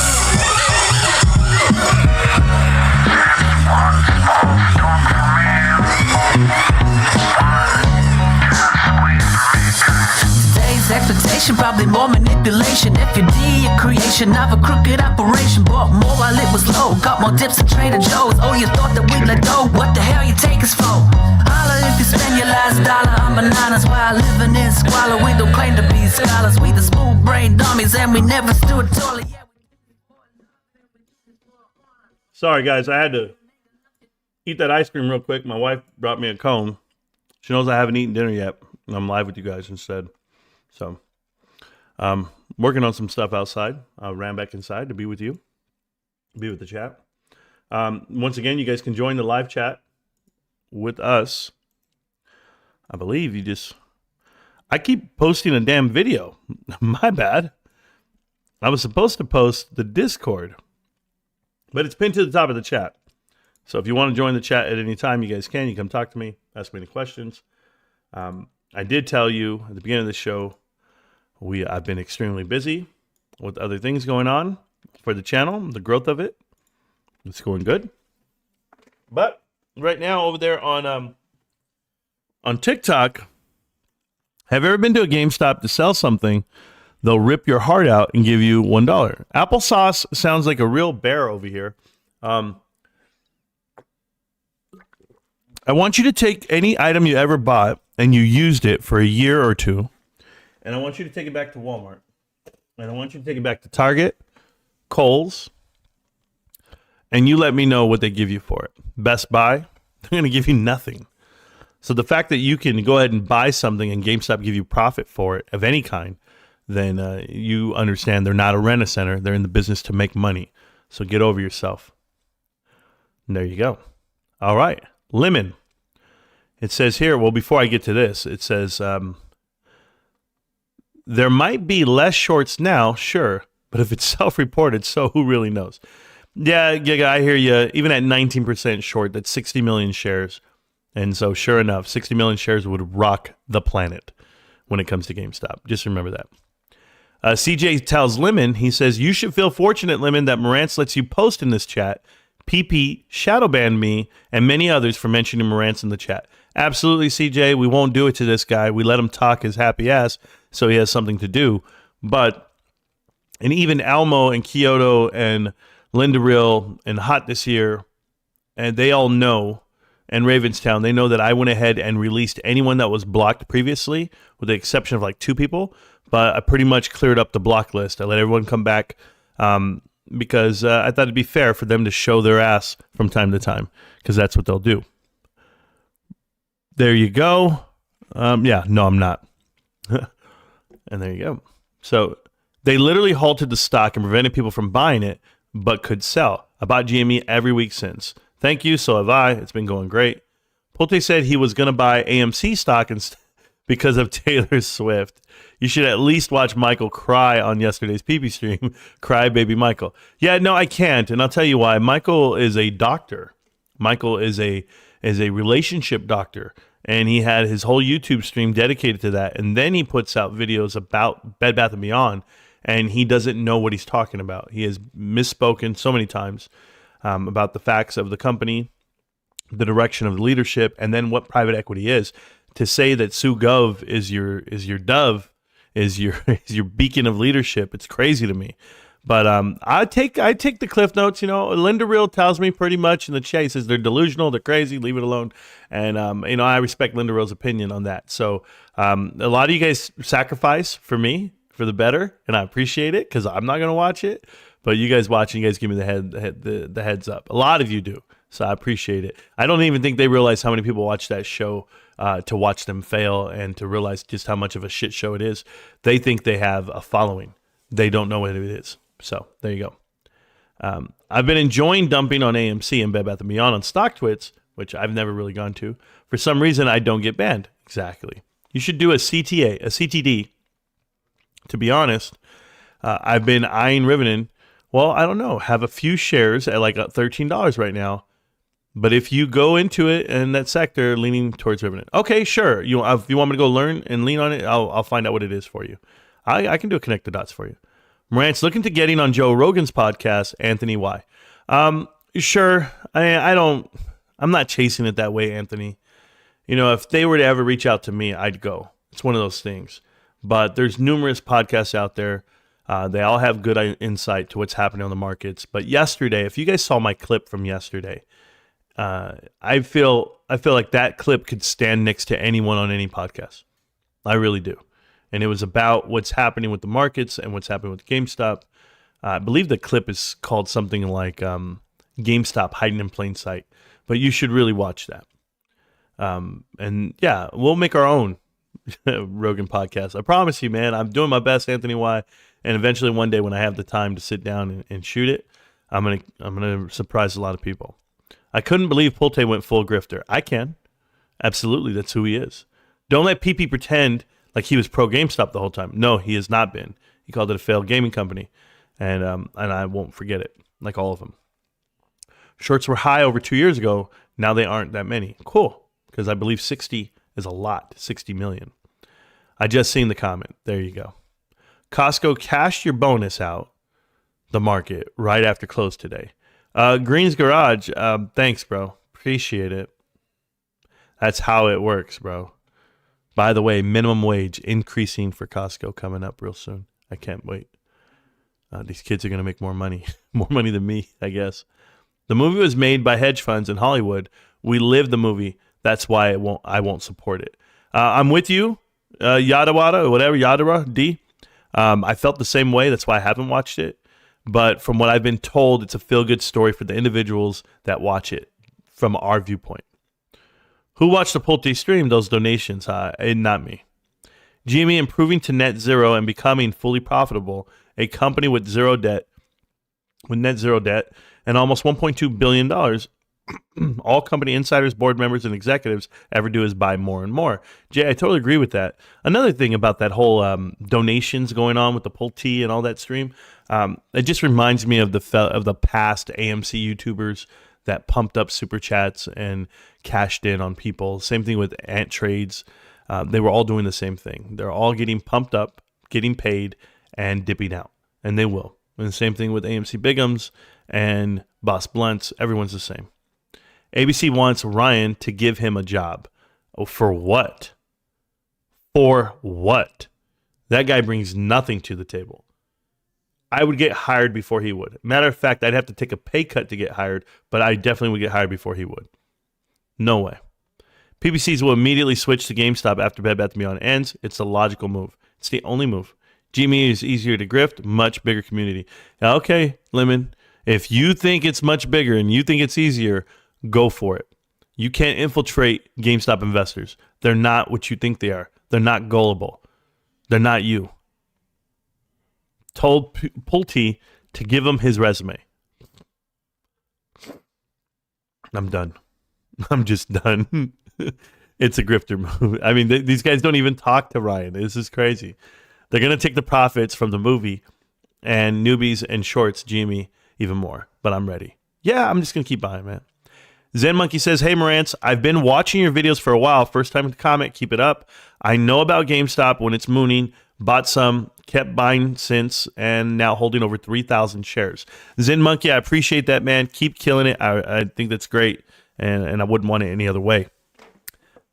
Speaker 6: Today's expectation, probably more manipulation. If you're D, a creation of a crooked operation. Bought more while it was low, got more dips than Trader Joe's. Oh, you thought that we'd let go? What the hell you take us for? Holla if you spend your last dollar on bananas while living in squalor. We don't claim to be scholars, we the smooth brain dummies, and we never stood taller.
Speaker 2: Sorry, guys. I had to eat that ice cream real quick. My wife brought me a cone. She knows I haven't eaten dinner yet. And I'm live with you guys instead. So, working on some stuff outside. I ran back inside to be with you, be with the chat. Once again, you guys can join the live chat with us. I believe I keep posting a damn video. My bad. I was supposed to post the Discord, but it's pinned to the top of the chat. So if you want to join the chat at any time, you guys can. You come talk to me, ask me any questions. I did tell you at the beginning of the show, I've been extremely busy with other things going on for the channel, the growth of it. It's going good. But right now over there on TikTok, have you ever been to a GameStop to sell something? They'll rip your heart out and give you $1. Applesauce sounds like a real bear over here. I want you to take any item you ever bought and you used it for a year or two, and I want you to take it back to Walmart, and I want you to take it back to Target, Kohl's, and you let me know what they give you for it. Best Buy, they're going to give you nothing. So the fact that you can go ahead and buy something and GameStop give you profit for it of any kind, then you understand they're not a rent-a-center. They're in the business to make money. So get over yourself. And there you go. All right. Lemon. It says here, well, before I get to this, it says, there might be less shorts now, sure, But if it's self-reported, so who really knows? Yeah, I hear you. Even at 19% short, that's 60 million shares. And so sure enough, 60 million shares would rock the planet when it comes to GameStop. Just remember that. CJ tells Lemon, he says, you should feel fortunate, Lemon, that Marantz lets you post in this chat. PP shadow banned me and many others for mentioning Marantz in the chat. Absolutely, CJ. We won't do it to this guy. We let him talk his happy ass so he has something to do. And even Almo and Kyoto and Linda Real and Hot this year, and they all know, and Ravenstown, they know that I went ahead and released anyone that was blocked previously, with the exception of like 2 people. But I pretty much cleared up the block list. I let everyone come back because I thought it'd be fair for them to show their ass from time to time, because that's what they'll do. There you go. Yeah, no, I'm not. And there you go. So they literally halted the stock and prevented people from buying it, but could sell. I bought GME every week since. Thank you, so have I. It's been going great. Pulte said he was going to buy AMC stock because of Taylor Swift. You should at least watch Michael cry on yesterday's PP stream. Cry, baby Michael. Yeah, no, I can't, and I'll tell you why. Michael is a doctor. Michael is a relationship doctor, and he had his whole YouTube stream dedicated to that. And then he puts out videos about Bed Bath & Beyond, and he doesn't know what he's talking about. He has misspoken so many times about the facts of the company, the direction of the leadership, and then what private equity is. To say that Sue Gov is your dove, is your beacon of leadership, it's crazy to me. But I take the cliff notes. You know, Linda Real tells me pretty much in the chat. He says they're delusional, they're crazy, leave it alone. And I respect Linda Real's opinion on that. So a lot of you guys sacrifice for me for the better, and I appreciate it because I'm not gonna watch it. But you guys watching, you guys give me the heads up. A lot of you do, so I appreciate it. I don't even think they realize how many people watch that show to watch them fail and to realize just how much of a shit show it is. They think they have a following. They don't know what it is. So there you go. I've been enjoying dumping on AMC and Bed Bath & Beyond on StockTwits, which I've never really gone to. For some reason, I don't get banned. Exactly. You should do a CTD. To be honest, I've been eyeing Rivenin. Well, I don't know. Have a few shares at like $13 right now. But if you go into it in that sector, leaning towards Rivenin. Okay, sure. If you want me to go learn and lean on it, I'll find out what it is for you. I can do a connect the dots for you. Marantz looking to getting on Joe Rogan's podcast. Anthony, why? Sure. I'm not chasing it that way, Anthony. You know, if they were to ever reach out to me, I'd go. It's one of those things. But there's numerous podcasts out there. They all have good insight to what's happening on the markets. But yesterday, if you guys saw my clip from yesterday, I feel like that clip could stand next to anyone on any podcast. I really do. And it was about what's happening with the markets and what's happening with GameStop. I believe the clip is called something like GameStop Hiding in Plain Sight. But you should really watch that. And yeah, we'll make our own Rogan podcast. I promise you, man. I'm doing my best, Anthony Y. And eventually one day when I have the time to sit down and shoot it, I'm gonna surprise a lot of people. I couldn't believe Pulte went full grifter. I can. Absolutely, that's who he is. Don't let PP pretend like he was pro GameStop the whole time. No, he has not been. He called it a failed gaming company. And I won't forget it, like all of them. Shorts were high over 2 years ago. Now they aren't that many. Cool, because I believe 60 is a lot, 60 million. I just seen the comment. There you go. CosTco cashed your bonus out the market right after close today. Green's Garage, thanks, bro. Appreciate it. That's how it works, bro. By the way, minimum wage increasing for CosTco coming up real soon. I can't wait. These kids are going to make more money. More money than me, I guess. The movie was made by hedge funds in Hollywood. We live the movie. That's why I won't support it. I'm with you, Yadawada, or whatever, Yadara, D. I felt the same way. That's why I haven't watched it. But from what I've been told, it's a feel-good story for the individuals that watch it from our viewpoint. Who watched the Pulte stream? Those donations, not me. GME improving to net zero and becoming fully profitable. A company with net zero debt, and almost $1.2 billion. All company insiders, board members, and executives ever do is buy more and more. Jay, I totally agree with that. Another thing about that whole donations going on with the Pulte and all that stream, It just reminds me of the past AMC YouTubers that pumped up super chats and cashed in on people. Same thing with Ant Trades. They were all doing the same thing. They're all getting pumped up, getting paid, and dipping out. And they will. And the same thing with AMC Bigums and Boss Blunts. Everyone's the same. ABC wants Ryan to give him a job. Oh, for what? For what? That guy brings nothing to the table. I would get hired before he would. Matter of fact, I'd have to take a pay cut to get hired, but I definitely would get hired before he would. No way. PBCs will immediately switch to GameStop after Bed Bath & Beyond ends. It's the logical move. It's the only move. GME is easier to grift, much bigger community. Now, okay, Lemon, if you think it's much bigger and you think it's easier, go for it. You can't infiltrate GameStop investors. They're not what you think they are. They're not gullible. They're not you. Told Pulte to give him his resume. I'm done. I'm just done. It's a grifter move. I mean, these guys don't even talk to Ryan. This is crazy. They're going to take the profits from the movie and newbies and shorts GME even more. But I'm ready. Yeah, I'm just going to keep buying, man. Zen Monkey says, hey, Marantz, I've been watching your videos for a while. First time to comment. Keep it up. I know about GameStop when it's mooning. Bought some, kept buying since, and now holding over 3,000 shares. Zen Monkey, I appreciate that, man. Keep killing it. I think that's great, and I wouldn't want it any other way.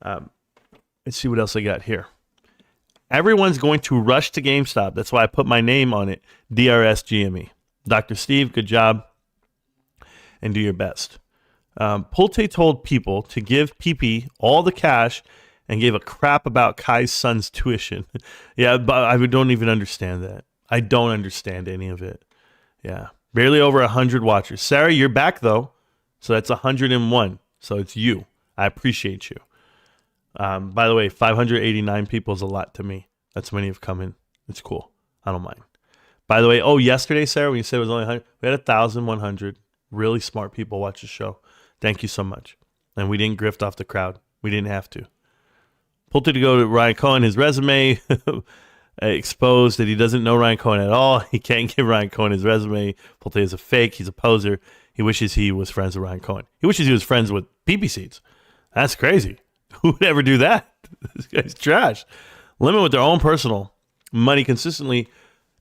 Speaker 2: Let's see what else I got here. Everyone's going to rush to GameStop. That's why I put my name on it, DRS GME. Dr. Steve, good job, and do your best. Pulte told people to give PP all the cash and gave a crap about Kai's son's tuition. Yeah, but I don't even understand that. I don't understand any of it. Yeah, barely over 100 watchers. Sarah, you're back, though. So that's 101. So it's you. I appreciate you. By the way, 589 people is a lot to me. That's many have come in. It's cool. I don't mind. By the way, yesterday, Sarah, when you said it was only 100, we had 1,100 really smart people watch the show. Thank you so much. And we didn't grift off the crowd. We didn't have to. Pulte to go to Ryan Cohen, his resume exposed that he doesn't know Ryan Cohen at all. He can't give Ryan Cohen his resume. Pulte is a fake. He's a poser. He wishes he was friends with Ryan Cohen. He wishes he was friends with PPCs. That's crazy. Who would ever do that? This guy's trash. Limit with their own personal money consistently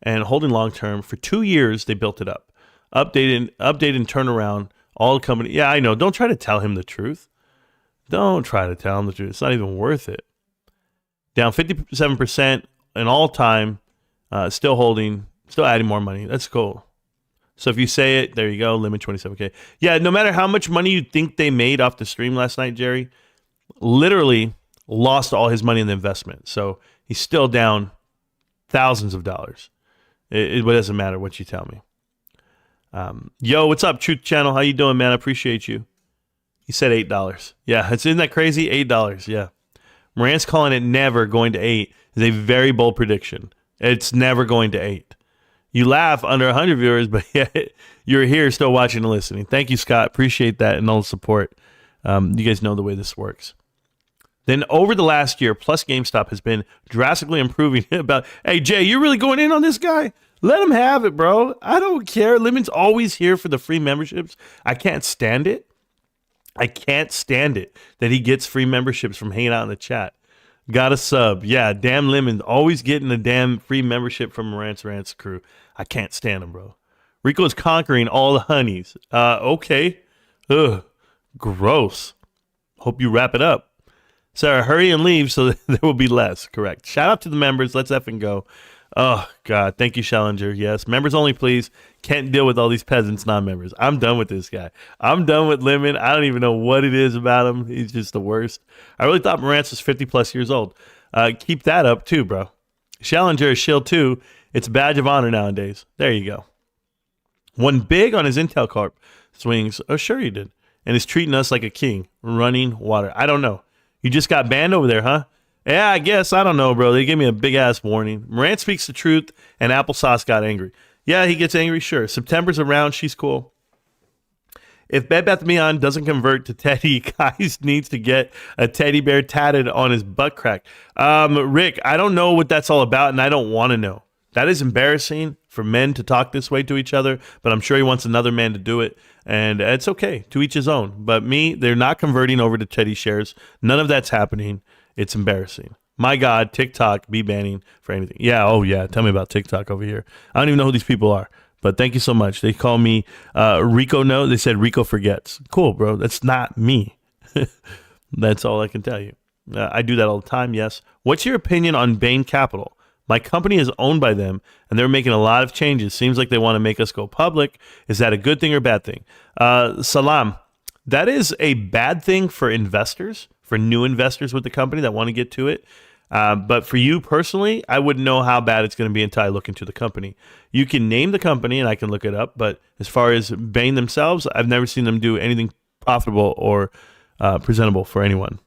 Speaker 2: and holding long term. For 2 years, they built it up. Update and turn around all the company. Yeah, I know. Don't try to tell him the truth. Don't try to tell him the truth. It's not even worth it. Down 57% in all time, still holding, still adding more money. That's cool. So if you say it, there you go, limit 27K. Yeah, no matter how much money you think they made off the stream last night, Jerry, literally lost all his money in the investment. So he's still down thousands of dollars. It doesn't matter what you tell me. Yo, what's up, Truth Channel? How you doing, man? I appreciate you. He said $8. Yeah, isn't that crazy? $8, yeah. Marantz calling it never going to 8 is a very bold prediction. It's never going to 8. You laugh under 100 viewers, but yet you're here still watching and listening. Thank you, Scott. Appreciate that and all the support. You guys know the way this works. Then over the last year, plus GameStop has been drastically improving about, hey, Jay, you're really going in on this guy? Let him have it, bro. I don't care. Lemon's always here for the free memberships. I can't stand it. I can't stand it that he gets free memberships from hanging out in the chat. Got a sub. Yeah, damn Lemon's always getting a damn free membership from Marantz Rantz crew. I can't stand him, bro. Rico's conquering all the honeys. Okay. Ugh. Gross. Hope you wrap it up. Sarah, hurry and leave so that there will be less. Correct. Shout out to the members. Let's effing go. Oh, God. Thank you, Schellinger. Yes. Members only, please. Can't deal with all these peasants, non-members. I'm done with this guy. I'm done with Lemon. I don't even know what it is about him. He's just the worst. I really thought Marantz was 50-plus years old. Keep that up, too, bro. Schellinger is Shill, too. It's a badge of honor nowadays. There you go. Won big on his Intel Corp swings. Oh, sure he did. And is treating us like a king. Running water. I don't know. You just got banned over there, huh? Yeah, I guess. I don't know, bro. They gave me a big-ass warning. Marantz speaks the truth, and Applesauce got angry. Yeah, he gets angry, sure. September's around. She's cool. If Bed Bath & Beyond doesn't convert to Teddy, Guys needs to get a teddy bear tatted on his butt crack. Rick, I don't know what that's all about, and I don't want to know. That is embarrassing for men to talk this way to each other, but I'm sure he wants another man to do it, and it's okay, to each his own. But me, they're not converting over to Teddy shares. None of that's happening. It's embarrassing. My God, TikTok be banning for anything. Yeah, oh yeah, tell me about TikTok over here. I don't even know who these people are, but thank you so much. They call me Rico No. They said Rico forgets. Cool, bro. That's not me. That's all I can tell you. I do that all the time, yes. What's your opinion on Bain Capital? My company is owned by them, and they're making a lot of changes. Seems like they want to make us go public. Is that a good thing or bad thing? Salam, that is a bad thing for investors, for new investors with the company that want to get to it. But for you personally, I wouldn't know how bad it's going to be until I look into the company. You can name the company, and I can look it up. But as far as Bain themselves, I've never seen them do anything profitable or presentable for anyone.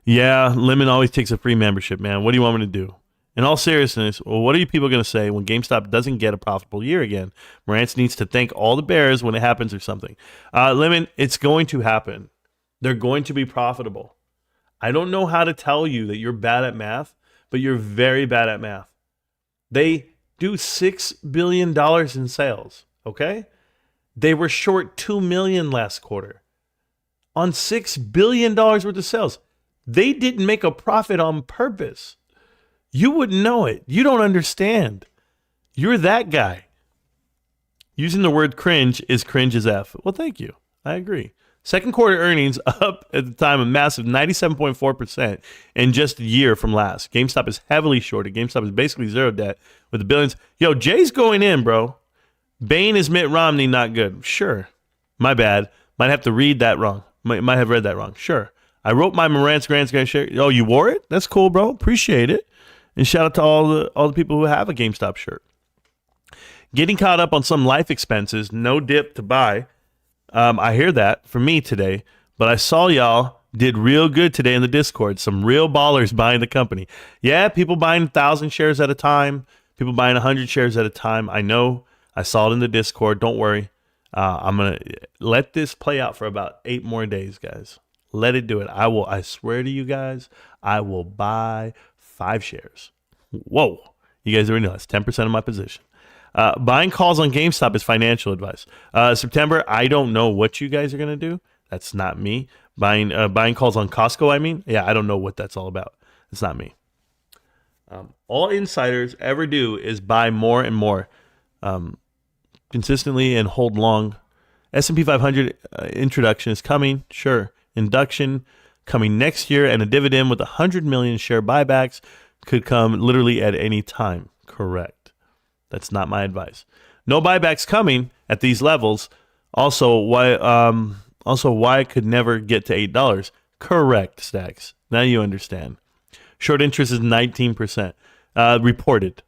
Speaker 2: Yeah, Lemon always takes a free membership, man. What do you want me to do? In all seriousness, well, what are you people going to say when GameStop doesn't get a profitable year again? Marantz needs to thank all the bears when it happens or something. Lemon, it's going to happen. They're going to be profitable. I don't know how to tell you that you're bad at math, but you're very bad at math. They do $6 billion in sales, okay? They were short $2 million last quarter on $6 billion worth of sales. They didn't make a profit on purpose. You wouldn't know it. You don't understand. You're that guy. Using the word cringe is cringe as F. Well, thank you. I agree. Second quarter earnings up at the time a massive 97.4% in just a year from last. GameStop is heavily shorted. GameStop is basically zero debt with the billions. Yo, Jay's going in, bro. Bain is Mitt Romney, not good. Sure. My bad. Might have to read that wrong. Might have read that wrong. Sure. I wrote my Marantz Rantz share. Oh, you wore it? That's cool, bro. Appreciate it. And shout out to all the people who have a GameStop shirt. Getting caught up on some life expenses, no dip to buy. I hear that for me today, but I saw y'all did real good today in the Discord. Some real ballers buying the company. Yeah, people buying 1,000 shares at a time. People buying 100 shares at a time. I know. I saw it in the Discord. Don't worry. I'm going to let this play out for about 8 more days, guys. Let it do it. I swear to you guys, I will buy 5 shares. Whoa. You guys already know that's 10% of my position. Buying calls on GameStop is financial advice. September, I don't know what you guys are going to do. That's not me. Buying calls on CosTco, I mean. Yeah, I don't know what that's all about. It's not me. All insiders ever do is buy more and more consistently and hold long. S&P 500 introduction is coming. Sure. Induction coming next year, and a dividend with 100 million share buybacks could come literally at any time. Correct. That's not my advice. No buybacks coming at these levels. Also, why it could never get to $8. Correct, Stacks. Now you understand. Short interest is 19%. Reported.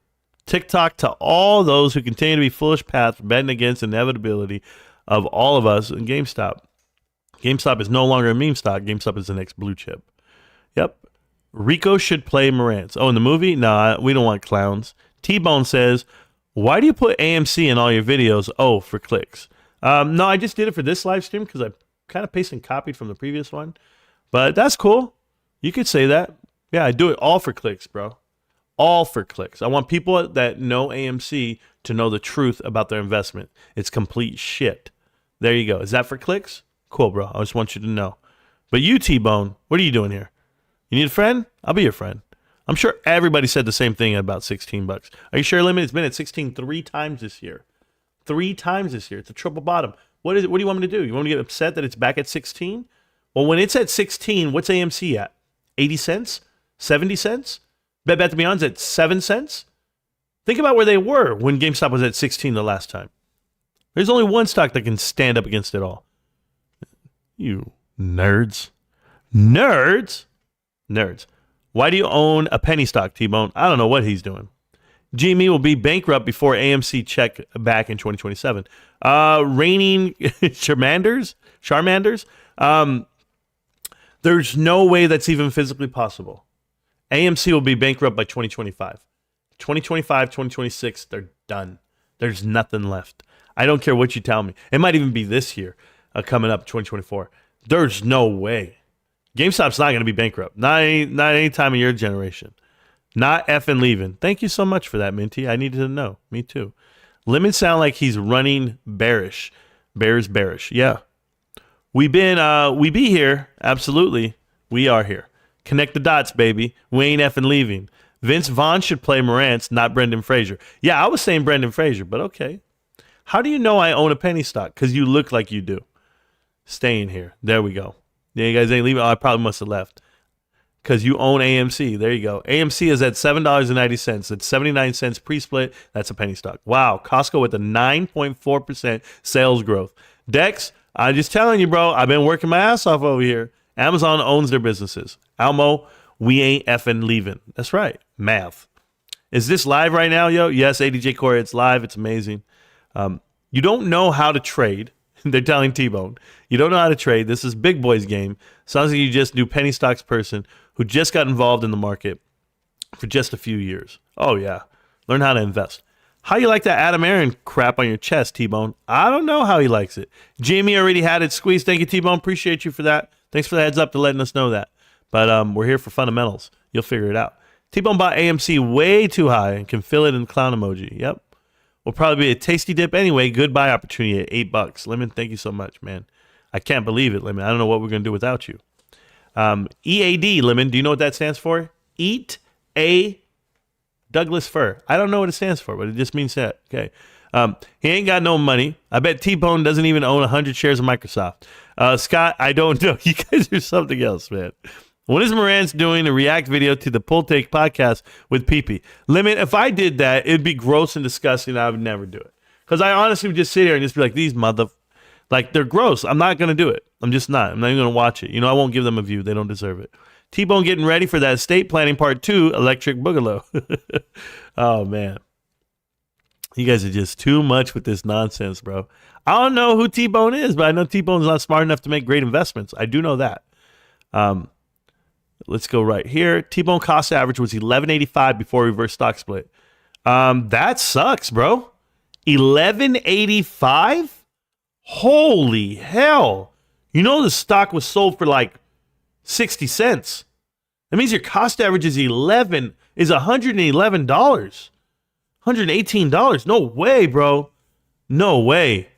Speaker 2: TikTok to all those who continue to be foolish paths betting against the inevitability of all of us in GameStop. GameStop is no longer a meme stock. GameStop is the next blue chip. Yep. Rico should play Marantz. Oh, in the movie? Nah, we don't want clowns. T-Bone says, why do you put AMC in all your videos? Oh, for clicks. No, I just did it for this live stream because I kind of pasted and copied from the previous one. But that's cool. You could say that. Yeah, I do it all for clicks, bro. All for clicks. I want people that know AMC to know the truth about their investment. It's complete shit. There you go. Is that for clicks? Cool, bro. I just want you to know. But you, T-Bone, what are you doing here? You need a friend? I'll be your friend. I'm sure everybody said the same thing at about $16. Are you sure, Limit? It's been at 16 3 times this year. 3 times this year. It's a triple bottom. What is it? What do you want me to do? You want me to get upset that it's back at 16? Well, when it's at 16, what's AMC at? 80 cents? 70 cents? Bed Bath & Beyond's at 7 cents? Think about where they were when GameStop was at 16 the last time. There's only one stock that can stand up against it all. You nerds. Nerds? Nerds. Why do you own a penny stock, T-Bone? I don't know what he's doing. GME will be bankrupt before AMC check back in 2027. Reigning Charmanders? There's no way that's even physically possible. AMC will be bankrupt by 2025. 2025, 2026, they're done. There's nothing left. I don't care what you tell me. It might even be this year, coming up 2024. There's no way. GameStop's not going to be bankrupt. Not any time in your generation. Not effing leaving. Thank you so much for that, Minty. I needed to know. Me too. Lemon sound like he's running bearish. Bears bearish. Yeah. We be here. Absolutely. We are here. Connect the dots, baby. We ain't effing leaving. Vince Vaughn should play Marantz, not Brendan Fraser. Yeah, I was saying Brendan Fraser, but okay. How do you know I own a penny stock? Because you look like you do. Staying here. There we go. Yeah, you guys ain't leaving. Oh, I probably must have left. Because you own AMC. There you go. AMC is at $7.90. It's 79 cents pre-split. That's a penny stock. Wow. CosTco with a 9.4% sales growth. Dex, I'm just telling you, bro. I've been working my ass off over here. Amazon owns their businesses. Almo, we ain't effing leaving. That's right. Math. Is this live right now, yo? Yes, ADJ Corey, it's live. It's amazing. You don't know how to trade. They're telling T-Bone. You don't know how to trade. This is big boys game. Sounds like you just new penny stocks person who just got involved in the market for just a few years. Oh, yeah. Learn how to invest. How you like that Adam Aaron crap on your chest, T-Bone? I don't know how he likes it. GME already had it squeezed. Thank you, T-Bone. Appreciate you for that. Thanks for the heads up to letting us know that. But we're here for fundamentals. You'll figure it out. T-Bone bought AMC way too high and can fill it in the clown emoji. Yep. Will probably be a tasty dip anyway. Good buy opportunity at $8. Lemon, thank you so much, man. I can't believe it, Lemon. I don't know what we're going to do without you. EAD, Lemon, do you know what that stands for? Eat a Douglas fir. I don't know what it stands for, but it just means that. Okay. He ain't got no money. I bet T-Bone doesn't even own 100 shares of Microsoft. Scott, I don't know. You guys are something else, man. When is Marantz doing a react video to the Pull Take podcast with Pee-Pee? Lemon, if I did that, it'd be gross and disgusting. I would never do it. Because I honestly would just sit here and just be like, these like, they're gross. I'm not going to do it. I'm just not. I'm not even going to watch it. You know, I won't give them a view. They don't deserve it. T-Bone getting ready for that estate planning part 2, Electric Boogaloo. Oh, man. You guys are just too much with this nonsense, bro. I don't know who T-Bone is, but I know T-Bone's not smart enough to make great investments. I do know that. Let's go right here. T-Bone cost average was $11.85 before reverse stock split. That sucks, bro. $11.85? Holy hell. You know the stock was sold for like 60 cents. That means your cost average is $111. $118. No way, bro. No way.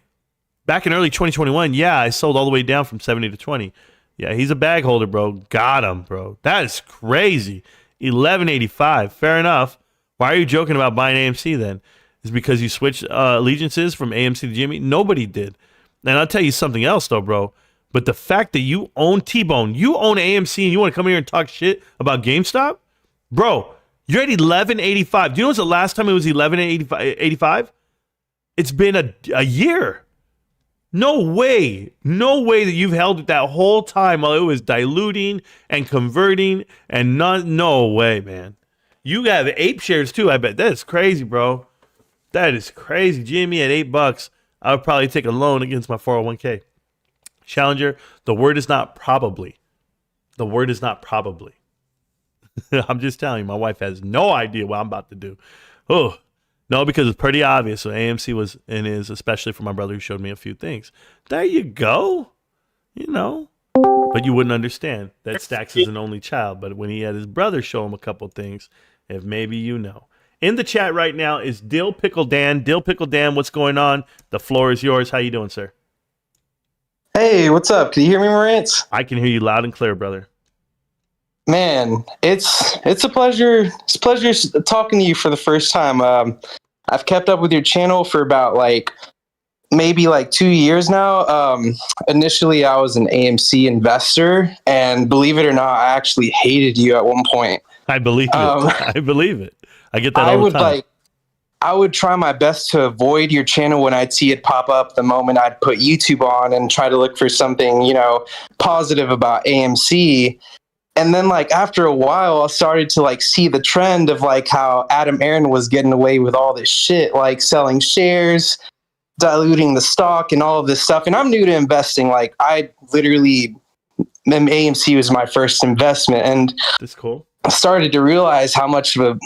Speaker 2: Back in early 2021, yeah, I sold all the way down from 70 to 20. Yeah, he's a bag holder, bro. Got him, bro. That is crazy. $11.85. Fair enough. Why are you joking about buying AMC then? Is it because you switched allegiances from AMC to GME? Nobody did. And I'll tell you something else, though, bro. But the fact that you own T-Bone, you own AMC, and you want to come here and talk shit about GameStop? Bro, you're at $11.85. Do you know what's the last time it was $11.85? It's been a year. No way. No way that you've held it that whole time while it was diluting and converting and no way, man. You have ape shares too, I bet. That is crazy, bro. That is crazy. GME at $8. I would probably take a loan against my 401k. Challenger, the word is not probably. The word is not probably. I'm just telling you, my wife has no idea what I'm about to do. Oh, no, because it's pretty obvious. So AMC was and is, especially for my brother who showed me a few things. There you go. You know. But you wouldn't understand that Stacks is an only child. But when he had his brother show him a couple things, if maybe you know. In the chat right now is Dill Pickle Dan. Dill Pickle Dan, what's going on? The floor is yours. How you doing, sir?
Speaker 3: Hey, what's up? Can you hear me, Marantz?
Speaker 2: I can hear you loud and clear, brother.
Speaker 3: Man, it's a pleasure. It's a pleasure talking to you for the first time. I've kept up with your channel for about maybe 2 years now. Initially, I was an AMC investor, and believe it or not, I actually hated you at one point.
Speaker 2: I believe it. I believe it. I get that all the time.
Speaker 3: I would try my best to avoid your channel when I'd see it pop up the moment I'd put YouTube on and try to look for something, positive about AMC. And then after a while, I started to see the trend of how Adam Aaron was getting away with all this shit, selling shares, diluting the stock and all of this stuff. And I'm new to investing. I literally, AMC was my first investment. And
Speaker 2: that's cool.
Speaker 3: I started to realize how much of an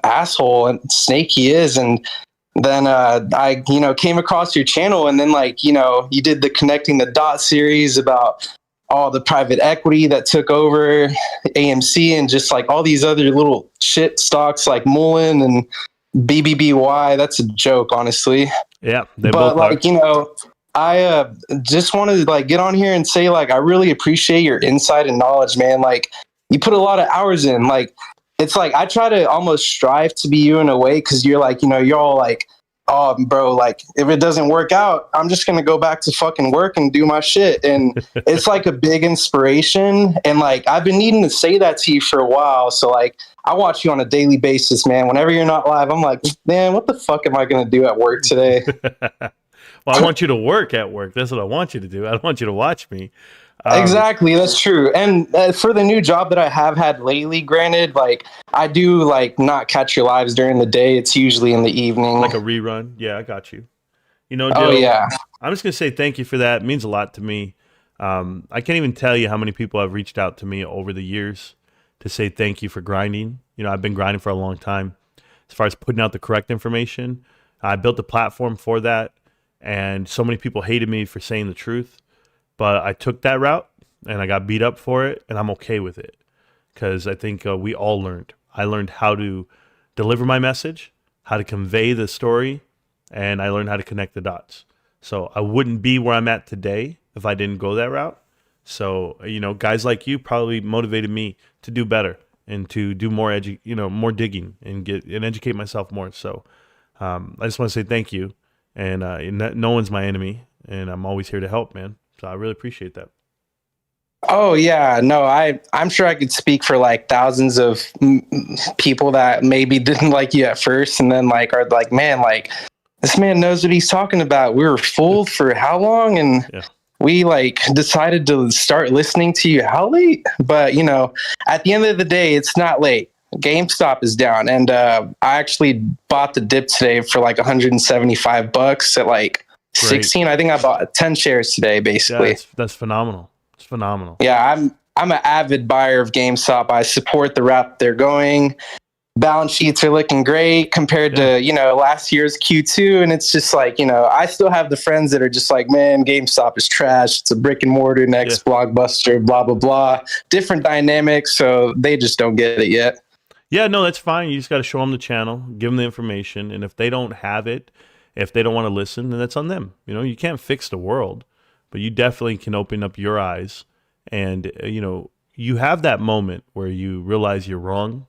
Speaker 3: asshole and snake he is. And then I came across your channel, and then you did the Connecting the Dots series about all the private equity that took over AMC and just like all these other little shit stocks like Mullen and BBBY. That's a joke, honestly.
Speaker 2: Yeah, they
Speaker 3: But
Speaker 2: both
Speaker 3: like,
Speaker 2: are.
Speaker 3: you know, I just wanted to like get on here and say like I really appreciate your insight and knowledge, man. Like you put a lot of hours in. Like it's like I try to almost strive to be you in a way because you're like, you know, you're all like, oh, bro, like if it doesn't work out, I'm just gonna go back to fucking work and do my shit. And it's like a big inspiration. And like I've been needing to say that to you for a while. So like I watch you on a daily basis, man. Whenever you're not live, I'm like, man, what the fuck am I gonna do at work today?
Speaker 2: Well, I want you to work at work. That's what I want you to do. I don't want you to watch me.
Speaker 3: Exactly, that's true. And for the new job that I have had lately, granted, like I do like not catch your lives during the day. It's usually in the evening.
Speaker 2: Like a rerun. Yeah, I got you. You know,
Speaker 3: Oh
Speaker 2: Dill,
Speaker 3: yeah.
Speaker 2: I'm just going to say thank you for that. It means a lot to me. I can't even tell you how many people have reached out to me over the years to say thank you for grinding. You know, I've been grinding for a long time as far as putting out the correct information. I built a platform for that, and so many people hated me for saying the truth. But I took that route, and I got beat up for it, and I'm okay with it because I think we all learned. I learned how to deliver my message, how to convey the story, and I learned how to connect the dots. So I wouldn't be where I'm at today if I didn't go that route. So, you know, guys like you probably motivated me to do better and to do more more digging and educate myself more. So I just want to say thank you. And no one's my enemy, and I'm always here to help, man. So I really appreciate that.
Speaker 3: Oh yeah, no, I'm sure I could speak for like thousands of people that maybe didn't like you at first, and then like are like, man, like this man knows what he's talking about. We were fooled for how long, and we like decided to start listening to you how late? But you know, at the end of the day, it's not late. GameStop is down, and I actually bought the dip today for like $175 at like 16. I think I bought 10 shares today, basically.
Speaker 2: Yeah, that's phenomenal. It's phenomenal.
Speaker 3: Yeah, I'm an avid buyer of GameStop. I support the route they're going. Balance sheets are looking great compared to, you know, last year's Q2. And it's just like, you know, I still have the friends that are just like, man, GameStop is trash. It's a brick and mortar next blockbuster, blah, blah, blah. Different dynamics. So they just don't get it yet.
Speaker 2: Yeah, no, that's fine. You just got to show them the channel, give them the information. And if they don't have it, if they don't want to listen, then that's on them. You know, you can't fix the world, but you definitely can open up your eyes. And, you know, you have that moment where you realize you're wrong,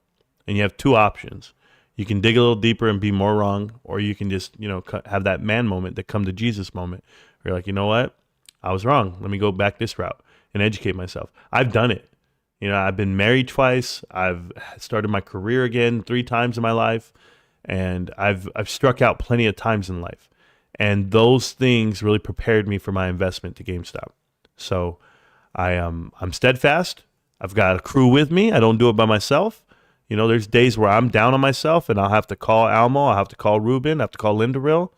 Speaker 2: and you have two options. You can dig a little deeper and be more wrong, or you can just, you know, have that man moment, that come to Jesus moment, where you're like, you know what? I was wrong. Let me go back this route and educate myself. I've done it. You know, I've been married twice. I've started my career again 3 times in my life. And I've struck out plenty of times in life. And those things really prepared me for my investment to GameStop. So I'm steadfast. I've got a crew with me. I don't do it by myself. You know, there's days where I'm down on myself and I'll have to call Almo. I'll have to call Ruben. I have to call Lindaril.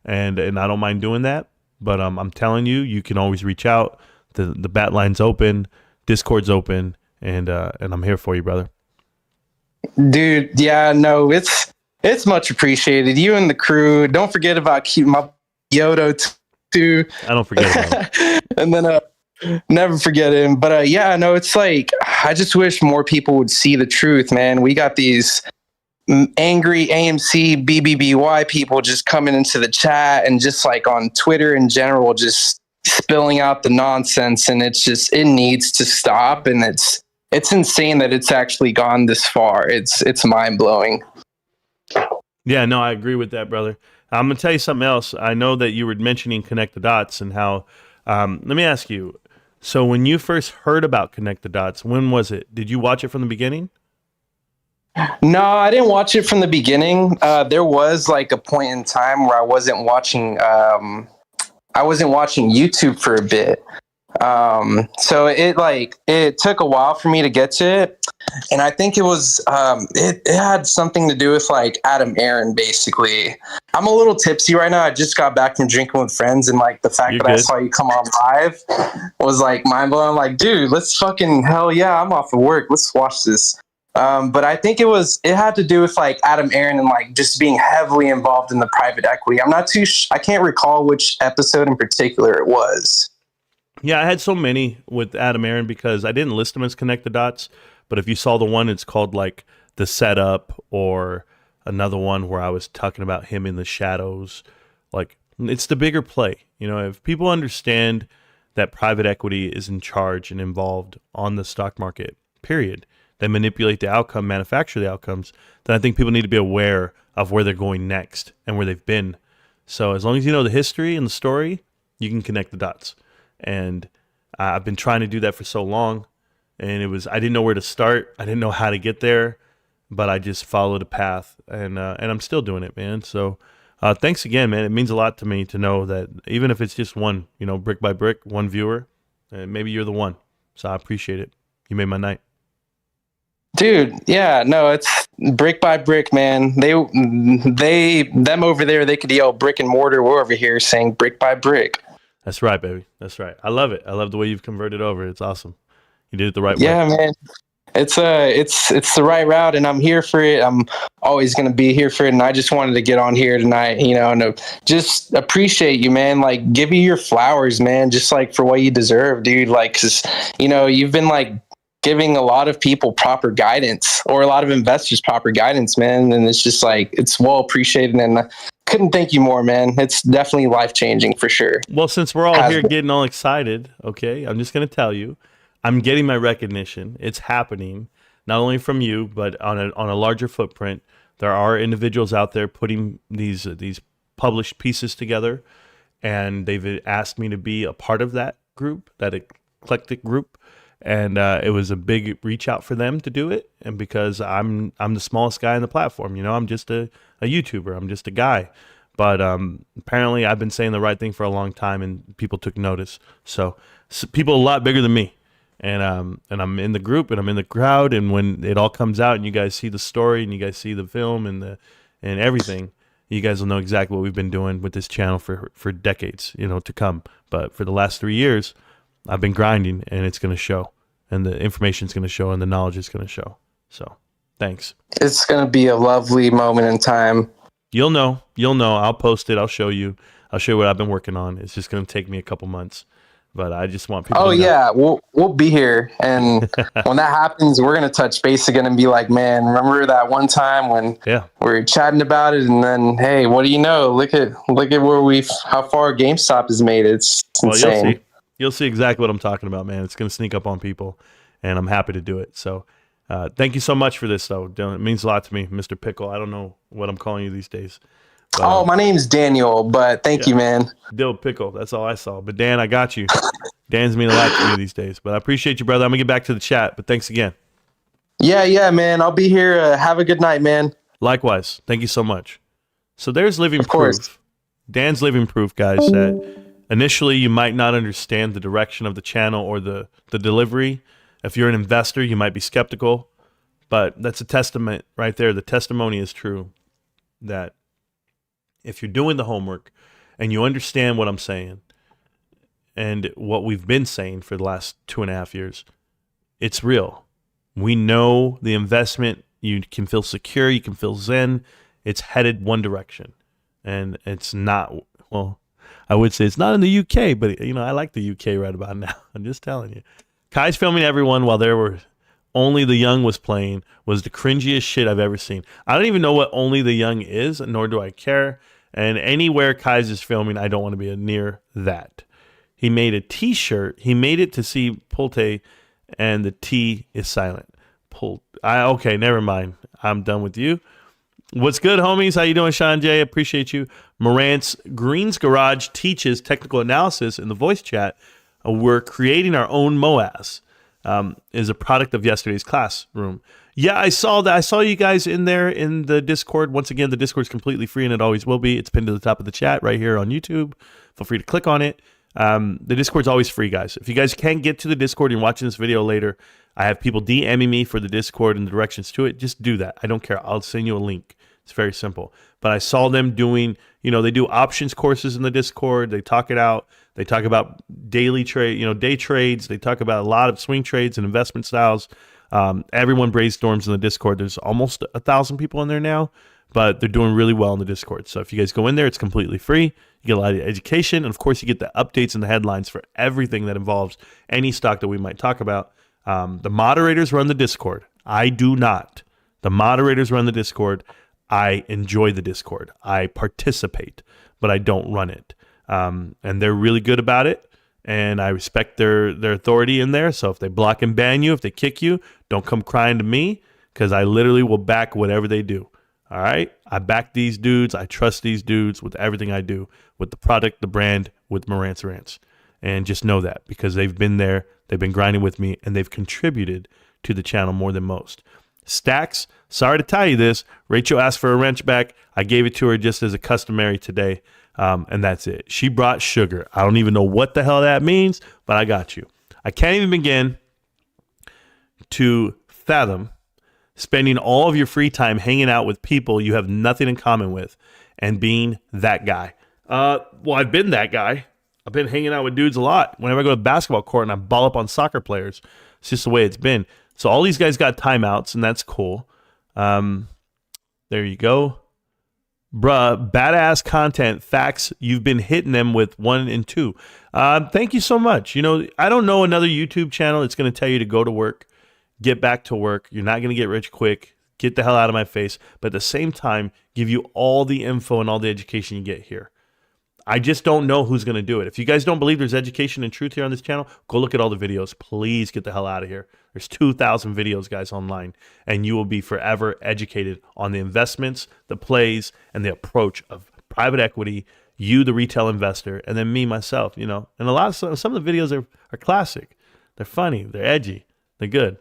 Speaker 2: And I don't mind doing that. But I'm telling you, you can always reach out. The bat line's open. Discord's open. And I'm here for you, brother.
Speaker 3: Dude, yeah, no, it's much appreciated. You and the crew. Don't forget about my Yodo too.
Speaker 2: I don't forget about him.
Speaker 3: And then never forget him. But yeah, no, it's like I just wish more people would see the truth, man. We got these angry AMC BBBY people just coming into the chat and just like on Twitter in general, just spilling out the nonsense, and it needs to stop. And it's insane that it's actually gone this far. It's mind blowing.
Speaker 2: Yeah, no, I agree with that, brother. I'm going to tell you something else. I know that you were mentioning Connect the Dots and how, let me ask you. So when you first heard about Connect the Dots, when was it? Did you watch it from the beginning?
Speaker 3: No, I didn't watch it from the beginning. There was like a point in time where I wasn't watching YouTube for a bit. So it took a while for me to get to it. And I think it was, it had something to do with like Adam Aaron, basically. I'm a little tipsy right now. I just got back from drinking with friends, and like the fact I saw you come on live was like mind blowing. Like, dude, let's fucking, hell yeah, I'm off of work. Let's watch this. But I think it had to do with like Adam Aaron and like just being heavily involved in the private equity. I'm not I can't recall which episode in particular it was.
Speaker 2: Yeah, I had so many with Adam Aaron because I didn't list them as connect the dots. But if you saw the one, it's called like the setup, or another one where I was talking about him in the shadows. Like, it's the bigger play. You know, if people understand that private equity is in charge and involved on the stock market, period, they manipulate the outcome, manufacture the outcomes, then I think people need to be aware of where they're going next and where they've been. So as long as you know the history and the story, you can connect the dots. And I've been trying to do that for so long, and I didn't know where to start. I didn't know how to get there, but I just followed a path, and I'm still doing it, man. So thanks again, man. It means a lot to me to know that even if it's just one, brick by brick, one viewer, maybe you're the one. So I appreciate it. You made my night.
Speaker 3: Dude, yeah, no, it's brick by brick, man. Them over there, they could yell brick and mortar. We're over here saying brick by brick.
Speaker 2: That's right, baby. That's right. I love it. I love the way you've converted over. It's awesome. You did it the right way.
Speaker 3: Yeah, man. It's the right route, and I'm here for it. I'm always going to be here for it, and I just wanted to get on here tonight, and just appreciate you, man. Like, give you your flowers, man, just like for what you deserve, dude. Like, 'cause you've been like giving a lot of people proper guidance, or a lot of investors proper guidance, man, and it's just like, it's well appreciated, and I couldn't thank you more, man. It's definitely life-changing for sure.
Speaker 2: Well, since we're all here getting all excited, okay, I'm just going to tell you, I'm getting my recognition. It's happening, not only from you, but on a larger footprint. There are individuals out there putting these published pieces together, and they've asked me to be a part of that group, that eclectic group. And it was a big reach out for them to do it. And because I'm the smallest guy on the platform, I'm just a YouTuber. I'm just a guy. But apparently I've been saying the right thing for a long time, and people took notice. So people a lot bigger than me. And I'm in the group, and I'm in the crowd. And when it all comes out and you guys see the story and you guys see the film and everything, you guys will know exactly what we've been doing with this channel for decades, to come. But for the last 3 years, I've been grinding, and it's going to show, and the information is going to show, and the knowledge is going to show. So thanks.
Speaker 3: It's going to be a lovely moment in time.
Speaker 2: You'll know. I'll post it. I'll show you what I've been working on. It's just going to take me a couple months, but I just want people to know.
Speaker 3: Yeah, we'll be here, and when that happens, we're going to touch base again and be like, man, remember that one time when we were chatting about it, and then, hey, what do you know? Look at where how far GameStop has made it. It's insane.
Speaker 2: You'll see exactly what I'm talking about, man. It's going to sneak up on people, and I'm happy to do it. So thank you so much for this, though, Dylan. It means a lot to me, Mr. Pickle. I don't know what I'm calling you these days. But,
Speaker 3: my name's Daniel, but thank you, man.
Speaker 2: Dill Pickle, that's all I saw. But Dan, I got you. Dan's mean a lot to me these days. But I appreciate you, brother. I'm going to get back to the chat, but thanks again.
Speaker 3: Yeah, man. I'll be here. Have a good night, man.
Speaker 2: Likewise. Thank you so much. So there's living proof. Dan's living proof, guys, that initially, you might not understand the direction of the channel or the delivery. If you're an investor, you might be skeptical, but that's a testament right there. The testimony is true that if you're doing the homework and you understand what I'm saying and what we've been saying for the last 2.5 years, it's real. We know the investment. You can feel secure. You can feel zen. It's headed one direction, and it's not, well, I would say it's not in the UK, but I like the UK right about now. I'm just telling you. Kai's filming everyone while there were Only the Young was playing was the cringiest shit I've ever seen. I don't even know what Only the Young is, nor do I care. And anywhere Kai's is filming, I don't want to be near that. He made a T-shirt. He made it to see Pulte, and the T is silent. Okay, never mind. I'm done with you. What's good, homies? How you doing, Sean J? Appreciate you. Marantz Green's Garage teaches technical analysis in the voice chat. We're creating our own MOAS. Is a product of yesterday's classroom. Yeah, I saw that. I saw you guys in there in the Discord. Once again, the Discord's completely free, and it always will be. It's pinned to the top of the chat right here on YouTube. Feel free to click on it. The Discord's always free, guys. If you guys can't get to the Discord and you're watching this video later, I have people DMing me for the Discord and the directions to it. Just do that. I don't care. I'll send you a link. It's very simple. But I saw them doing, they do options courses in the Discord. They talk it out. They talk about daily trade, day trades. They talk about a lot of swing trades and investment styles. Everyone brainstorms in the Discord. There's almost 1,000 people in there now. but they're doing really well in the Discord. So if you guys go in there, it's completely free. You get a lot of education, and of course, you get the updates and the headlines for everything that involves any stock that we might talk about. The moderators run the Discord. I do not. The moderators run the Discord. I enjoy the Discord. I participate, but I don't run it. And they're really good about it, and I respect their authority in there. So if they block and ban you, if they kick you, don't come crying to me, because I literally will back whatever they do. All right? I back these dudes. I trust these dudes with everything I do, with the product, the brand, with Marantz Rantz. And just know that, because they've been there, they've been grinding with me, and they've contributed to the channel more than most. Stacks, sorry to tell you this, Rachel asked for a wrench back. I gave it to her just as a customary today, and that's it. She brought sugar. I don't even know what the hell that means, but I got you. I can't even begin to fathom spending all of your free time hanging out with people you have nothing in common with and being that guy. Well, I've been that guy. I've been hanging out with dudes a lot. Whenever I go to the basketball court and I ball up on soccer players, it's just the way it's been. So all these guys got timeouts, and that's cool. There you go. Bruh, badass content, facts. You've been hitting them with 1 and 2. Thank you so much. You know, I don't know another YouTube channel that's going to tell you to go to work, get back to work. You're not going to get rich quick. Get the hell out of my face. But at the same time, give you all the info and all the education you get here. I just don't know who's going to do it. If you guys don't believe there's education and truth here on this channel, go look at all the videos. Please get the hell out of here. There's 2,000 videos, guys, online, and you will be forever educated on the investments, the plays, and the approach of private equity, you, the retail investor, and then me, myself, you know. And a lot of some of the videos are classic. They're funny. They're edgy. They're good.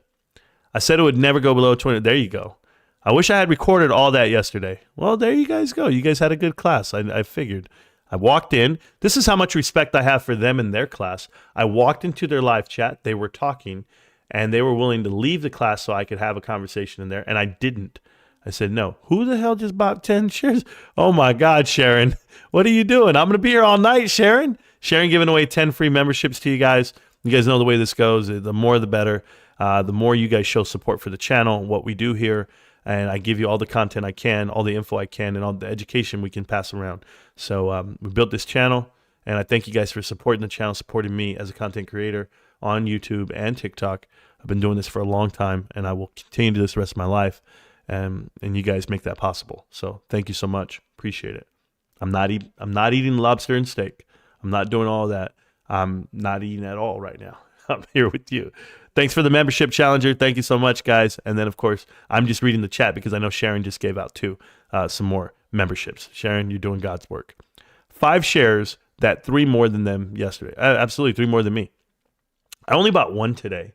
Speaker 2: I said it would never go below 20. There you go. I wish I had recorded all that yesterday. Well, there you guys go. You guys had a good class. I figured. I walked in. This is how much respect I have for them in their class. I walked into their live chat. They were talking, and they were willing to leave the class so I could have a conversation in there, and I didn't. I said, no. Who the hell just bought 10 shares? Oh, my God, Sharon. What are you doing? I'm going to be here all night, Sharon. Sharon giving away 10 free memberships to you guys. You guys know the way this goes. The more, the better. The more you guys show support for the channel and what we do here. And I give you all the content I can, all the info I can, and all the education we can pass around. So we built this channel, and I thank you guys for supporting the channel, supporting me as a content creator on YouTube and TikTok. I've been doing this for a long time, and I will continue to do this the rest of my life. And you guys make that possible. So thank you so much. Appreciate it. I'm not eating lobster and steak. I'm not doing all that. I'm not eating at all right now. I'm here with you. Thanks for the membership, Challenger. Thank you so much, guys. And then, of course, I'm just reading the chat because I know Sharon just gave out some more memberships. Sharon, you're doing God's work. 5 shares, that 3 more than them yesterday. Absolutely, 3 more than me. I only bought 1 today,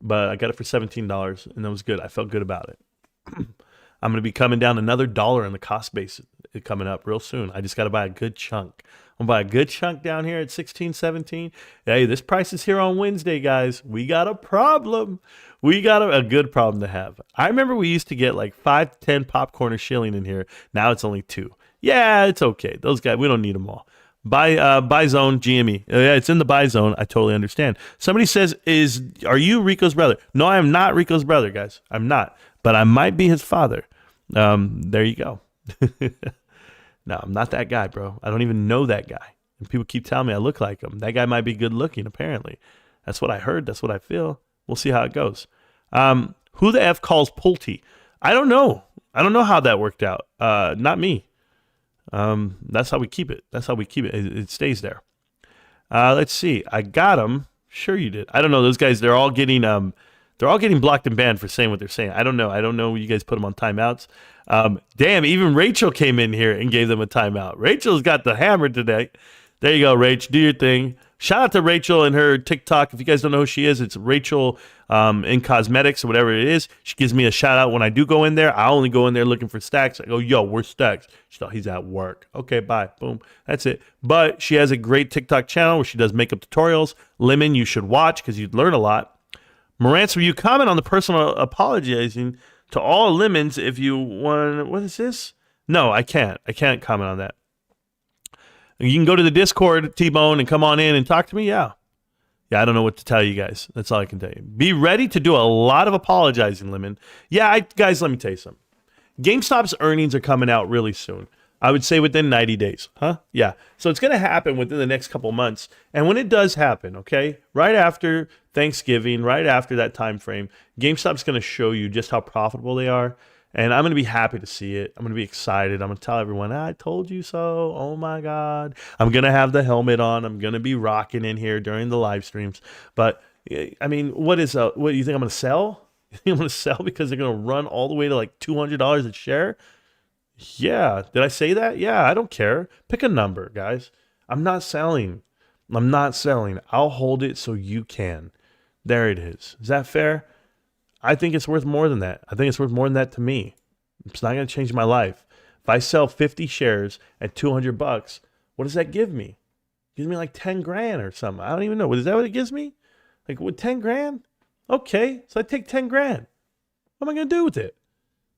Speaker 2: but I got it for $17, and that was good. I felt good about it. I'm going to be coming down another $1 on the cost base coming up real soon. I just got to buy a good chunk. I'm going to buy a good chunk down here at 16, 17. Hey, this price is here on Wednesday, guys. We got a problem. We got a good problem to have. I remember we used to get like 5 to 10 popcorn or shilling in here. Now it's only 2. Yeah, it's okay. Those guys, we don't need them all. Buy zone GME. Yeah, it's in the buy zone. I totally understand. Somebody says, are you Rico's brother? No, I am not Rico's brother, guys. I'm not. But I might be his father. There you go. No, I'm not that guy, bro. I don't even know that guy. And people keep telling me I look like him. That guy might be good looking, apparently. That's what I heard. That's what I feel. We'll see how it goes. Who the F calls Pulte? I don't know. I don't know how that worked out. Not me. That's how we keep it. That's how we keep it. It stays there. Let's see. I got him. Sure you did. I don't know. Those guys, they're all getting blocked and banned for saying what they're saying. I don't know. You guys put them on timeouts. Damn, even Rachel came in here and gave them a timeout. Rachel's got the hammer today. There you go, Rach. Do your thing. Shout out to Rachel and her TikTok. If you guys don't know who she is, it's Rachel in cosmetics or whatever it is. She gives me a shout out when I do go in there. I only go in there looking for Stacks. I go, yo, where's Stacks? She thought he's at work. Okay, bye. Boom. That's it. But she has a great TikTok channel where she does makeup tutorials. Lemon, you should watch because you'd learn a lot. Marantz, will you comment on the personal apologizing to all lemons if you want? What is this? No, I can't. I can't comment on that. You can go to the Discord, T-Bone, and come on in and talk to me. Yeah, I don't know what to tell you guys. That's all I can tell you. Be ready to do a lot of apologizing, Lemon. Yeah, guys, let me tell you something. GameStop's earnings are coming out really soon. I would say within 90 days. Huh? Yeah. So it's going to happen within the next couple months. And when it does happen, okay, right after Thanksgiving, right after that time frame, GameStop's going to show you just how profitable they are. And I'm going to be happy to see it. I'm going to be excited. I'm going to tell everyone, I told you so. Oh my God. I'm going to have the helmet on. I'm going to be rocking in here during the live streams. But I mean, what do you think I'm going to sell? You think I'm going to sell because they're going to run all the way to like $200 a share? Yeah. Did I say that? Yeah, I don't care. Pick a number, guys. I'm not selling. I'll hold it so you can. There it is. Is that fair? I think it's worth more than that. I think it's worth more than that to me. It's not going to change my life. If I sell 50 shares at $200, what does that give me? It gives me like 10 grand or something. I don't even know. Is that what it gives me? Like with 10 grand? Okay. So I take 10 grand. What am I going to do with it?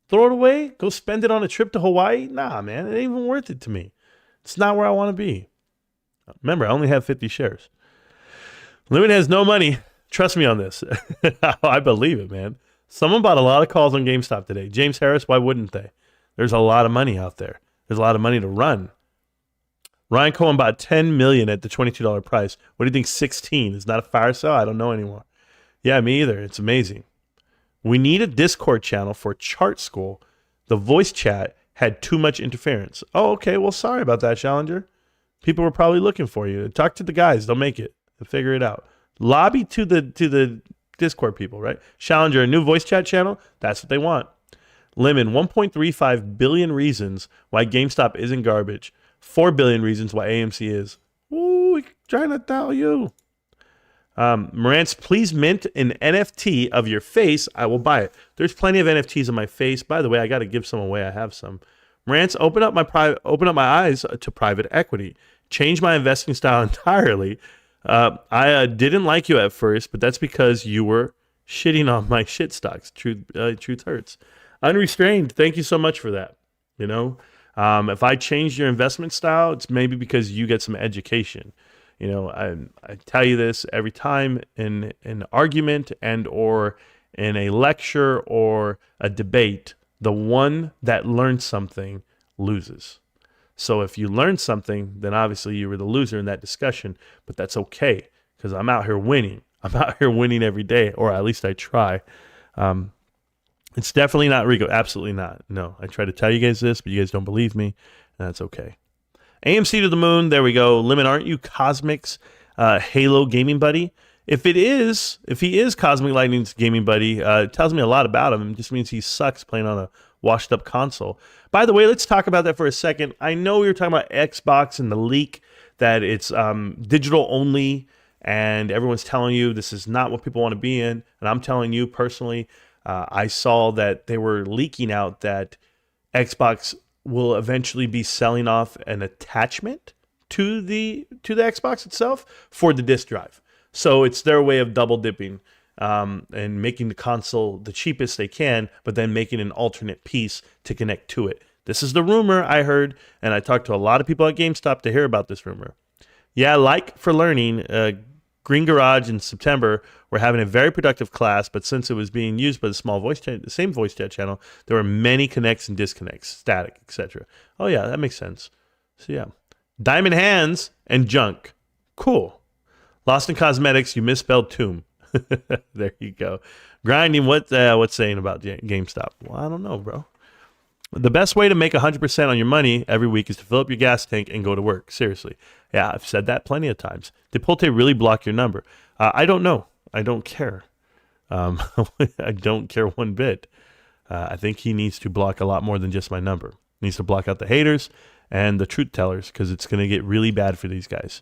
Speaker 2: Throw it away? Go spend it on a trip to Hawaii? Nah, man. It ain't even worth it to me. It's not where I want to be. Remember, I only have 50 shares. Limit has no money. Trust me on this. I believe it, man. Someone bought a lot of calls on GameStop today. James Harris, why wouldn't they? There's a lot of money out there. There's a lot of money to run. Ryan Cohen bought $10 million at the $22 price. What do you think 16 is not a fire sale? I don't know anymore. Yeah, me either. It's amazing. We need a Discord channel for chart school. The voice chat had too much interference. Oh, okay. Well, sorry about that, Challenger. People were probably looking for you. Talk to the guys. They'll make it. They'll figure it out. Lobby to the Discord people, right? Challenger, a new voice chat channel. That's what they want. Lemon, 1.35 billion reasons why GameStop isn't garbage. 4 billion reasons why AMC is. Ooh, trying to tell you. Marantz, please mint an NFT of your face. I will buy it. There's plenty of NFTs of my face. By the way, I got to give some away. I have some. Marantz, open up my eyes to private equity. Change my investing style entirely. I didn't like you at first, but that's because you were shitting on my shit stocks. Truth hurts. Unrestrained. Thank you so much for that. You know, if I changed your investment style, it's maybe because you get some education. You know, I tell you this every time in an argument and or in a lecture or a debate, the one that learns something loses. So if you learn something, then obviously you were the loser in that discussion, but that's okay because I'm out here winning. I'm out here winning every day, or at least I try. It's definitely not Rico. Absolutely not. No, I try to tell you guys this, but you guys don't believe me, and that's okay. AMC to the moon. There we go. Lemon, aren't you Cosmic's Halo gaming buddy? If he is Cosmic Lightning's gaming buddy, it tells me a lot about him. It just means he sucks playing on a washed up console. By the way, let's talk about that for a second. I know we were talking about Xbox and the leak that it's digital only, and everyone's telling you this is not what people want to be in. And I'm telling you personally, I saw that they were leaking out that Xbox will eventually be selling off an attachment to the Xbox itself for the disk drive. So it's their way of double dipping. And making the console the cheapest they can, but then making an alternate piece to connect to it. This is the rumor I heard, and I talked to a lot of people at GameStop to hear about this rumor. Yeah, like for learning, Green Garage in September, we're having a very productive class, but since it was being used by the same voice chat channel, there were many connects and disconnects, static, etc. Oh yeah, that makes sense. So yeah. Diamond Hands and Junk. Cool. Lost in Cosmetics, you misspelled tomb. There you go. Grinding, what's saying about GameStop? Well, I don't know, bro. The best way to make 100% on your money every week is to fill up your gas tank and go to work. Seriously. Yeah, I've said that plenty of times. Did Pulte really block your number? I don't know. I don't care. I don't care one bit. I think he needs to block a lot more than just my number. He needs to block out the haters and the truth tellers because it's going to get really bad for these guys.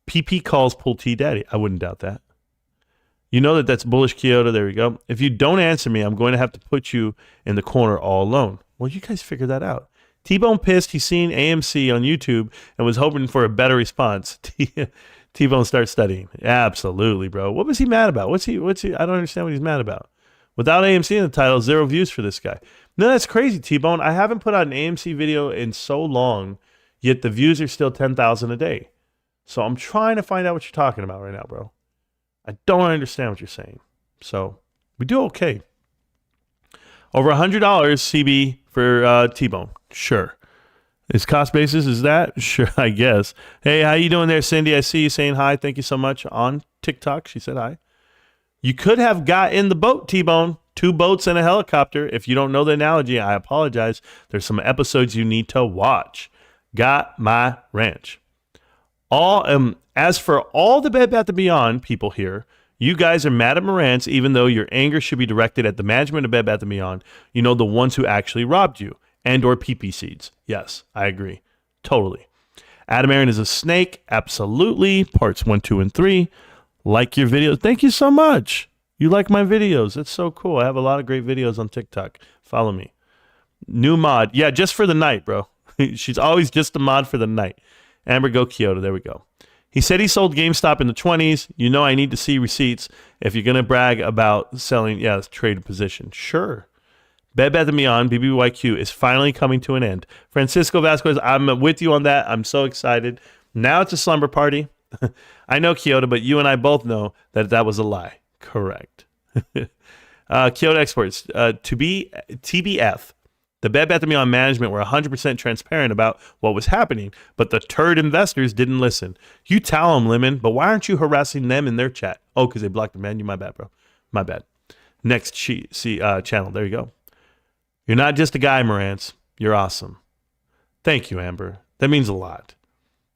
Speaker 2: PP calls Pulte daddy. I wouldn't doubt that. You know that's bullish Kyoto. There we go. If you don't answer me, I'm going to have to put you in the corner all alone. Well, you guys figure that out. T-Bone pissed. He's seen AMC on YouTube and was hoping for a better response. T-Bone starts studying. Absolutely, bro. What was he mad about? What's he? I don't understand what he's mad about. Without AMC in the title, 0 views for this guy. No, that's crazy, T-Bone. I haven't put out an AMC video in so long, yet the views are still 10,000 a day. So I'm trying to find out what you're talking about right now, bro. I don't understand what you're saying. So we do okay. Over $100 CB for T-Bone. Sure. His cost basis is that? Sure, I guess. Hey, how you doing there, Cindy? I see you saying hi. Thank you so much on TikTok. She said hi. You could have got in the boat, T-Bone. 2 boats and a helicopter. If you don't know the analogy, I apologize. There's some episodes you need to watch. Got my ranch. As for all the Bed Bath & Beyond people here, you guys are mad at Marantz, even though your anger should be directed at the management of Bed Bath & Beyond. You know, the ones who actually robbed you and or PP seeds. Yes, I agree. Totally. Adam Aaron is a snake. Absolutely. Parts 1, 2, and 3. Like your video. Thank you so much. You like my videos. That's so cool. I have a lot of great videos on TikTok. Follow me. New mod. Yeah, just for the night, bro. She's always just a mod for the night. Amber, go Kyoto. There we go. He said he sold GameStop in the 20s. You know I need to see receipts if you're going to brag about selling, trade position. Sure. Bed Bath & Beyond, BBBYQ, is finally coming to an end. Francisco Vasquez, I'm with you on that. I'm so excited. Now it's a slumber party. I know, Kyoto, but you and I both know that was a lie. Correct. Kyoto Exports, to be TBF. The Bed Bath & Beyond management were 100% transparent about what was happening, but the turd investors didn't listen. You tell them, Lemon, but why aren't you harassing them in their chat? Oh, because they blocked the menu. My bad, bro. My bad. Next channel. There you go. You're not just a guy, Marantz. You're awesome. Thank you, Amber. That means a lot.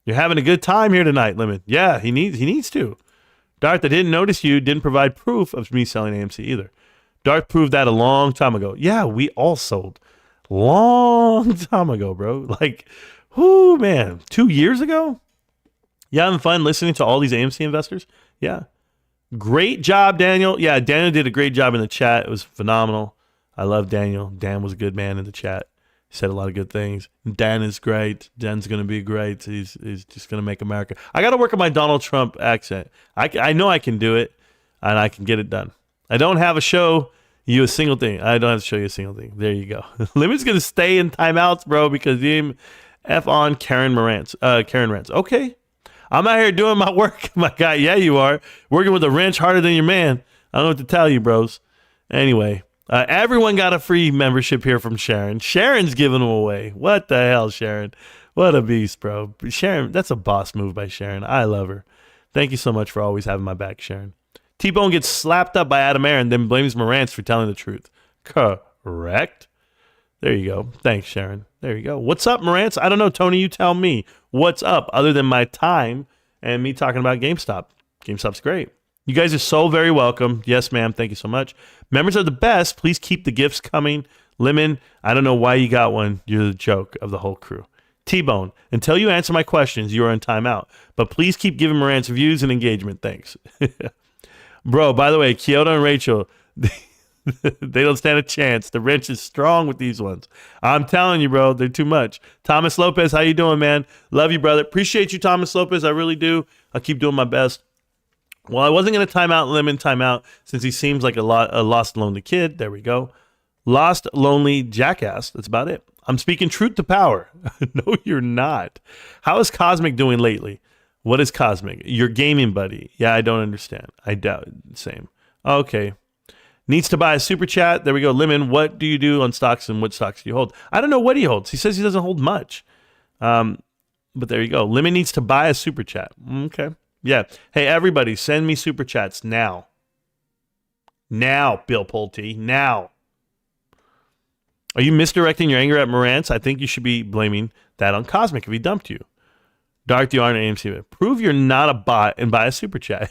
Speaker 2: You're having a good time here tonight, Lemon. Yeah, he needs to. Darth, I didn't notice you didn't provide proof of me selling AMC either. Darth proved that a long time ago. Yeah, we all sold. Long time ago, bro. Like, whoo, man. 2 years ago? You having fun listening to all these AMC investors? Yeah. Great job, Daniel. Yeah, Daniel did a great job in the chat. It was phenomenal. I love Daniel. Dan was a good man in the chat. He said a lot of good things. Dan is great. Dan's going to be great. He's just going to make America. I got to work on my Donald Trump accent. I know I can do it, and I can get it done. I don't have a show you a single thing. I don't have to show you a single thing. There you go. Limit's going to stay in timeouts, bro, because you F on Karen Marantz. Karen Rantz. Okay. I'm out here doing my work, my guy. Yeah, you are. Working with a wrench harder than your man. I don't know what to tell you, bros. Anyway, everyone got a free membership here from Sharon. Sharon's giving them away. What the hell, Sharon? What a beast, bro. Sharon, that's a boss move by Sharon. I love her. Thank you so much for always having my back, Sharon. T-Bone gets slapped up by Adam Aaron, then blames Marantz for telling the truth. Correct. There you go. Thanks, Sharon. There you go. What's up, Marantz? I don't know, Tony. You tell me. What's up other than my time and me talking about GameStop? GameStop's great. You guys are so very welcome. Yes, ma'am. Thank you so much. Members are the best. Please keep the gifts coming. Lemon, I don't know why you got one. You're the joke of the whole crew. T-Bone, until you answer my questions, you are in timeout. But please keep giving Marantz views and engagement. Thanks. Bro, by the way, Kyoto and Rachel, they don't stand a chance. The wrench is strong with these ones. I'm telling you, bro, they're too much. Thomas Lopez, how you doing, man? Love you, brother. Appreciate you, Thomas Lopez. I really do. I'll keep doing my best. Well, I wasn't going to time out Lemon timeout since he seems like a lost, lonely kid. There we go. Lost, lonely jackass. That's about it. I'm speaking truth to power. No, you're not. How is Cosmic doing lately? What is Cosmic? Your gaming buddy. Yeah, I don't understand. I doubt it. Same. Okay. Needs to buy a super chat. There we go. Lemon, what do you do on stocks and what stocks do you hold? I don't know what he holds. He says he doesn't hold much. But there you go. Lemon needs to buy a super chat. Okay. Yeah. Hey, everybody, send me super chats now. Now, Bill Pulte. Now. Are you misdirecting your anger at Marantz? I think you should be blaming that on Cosmic if he dumped you. Dark, you aren't an AMC. Prove you're not a bot and buy a super chat.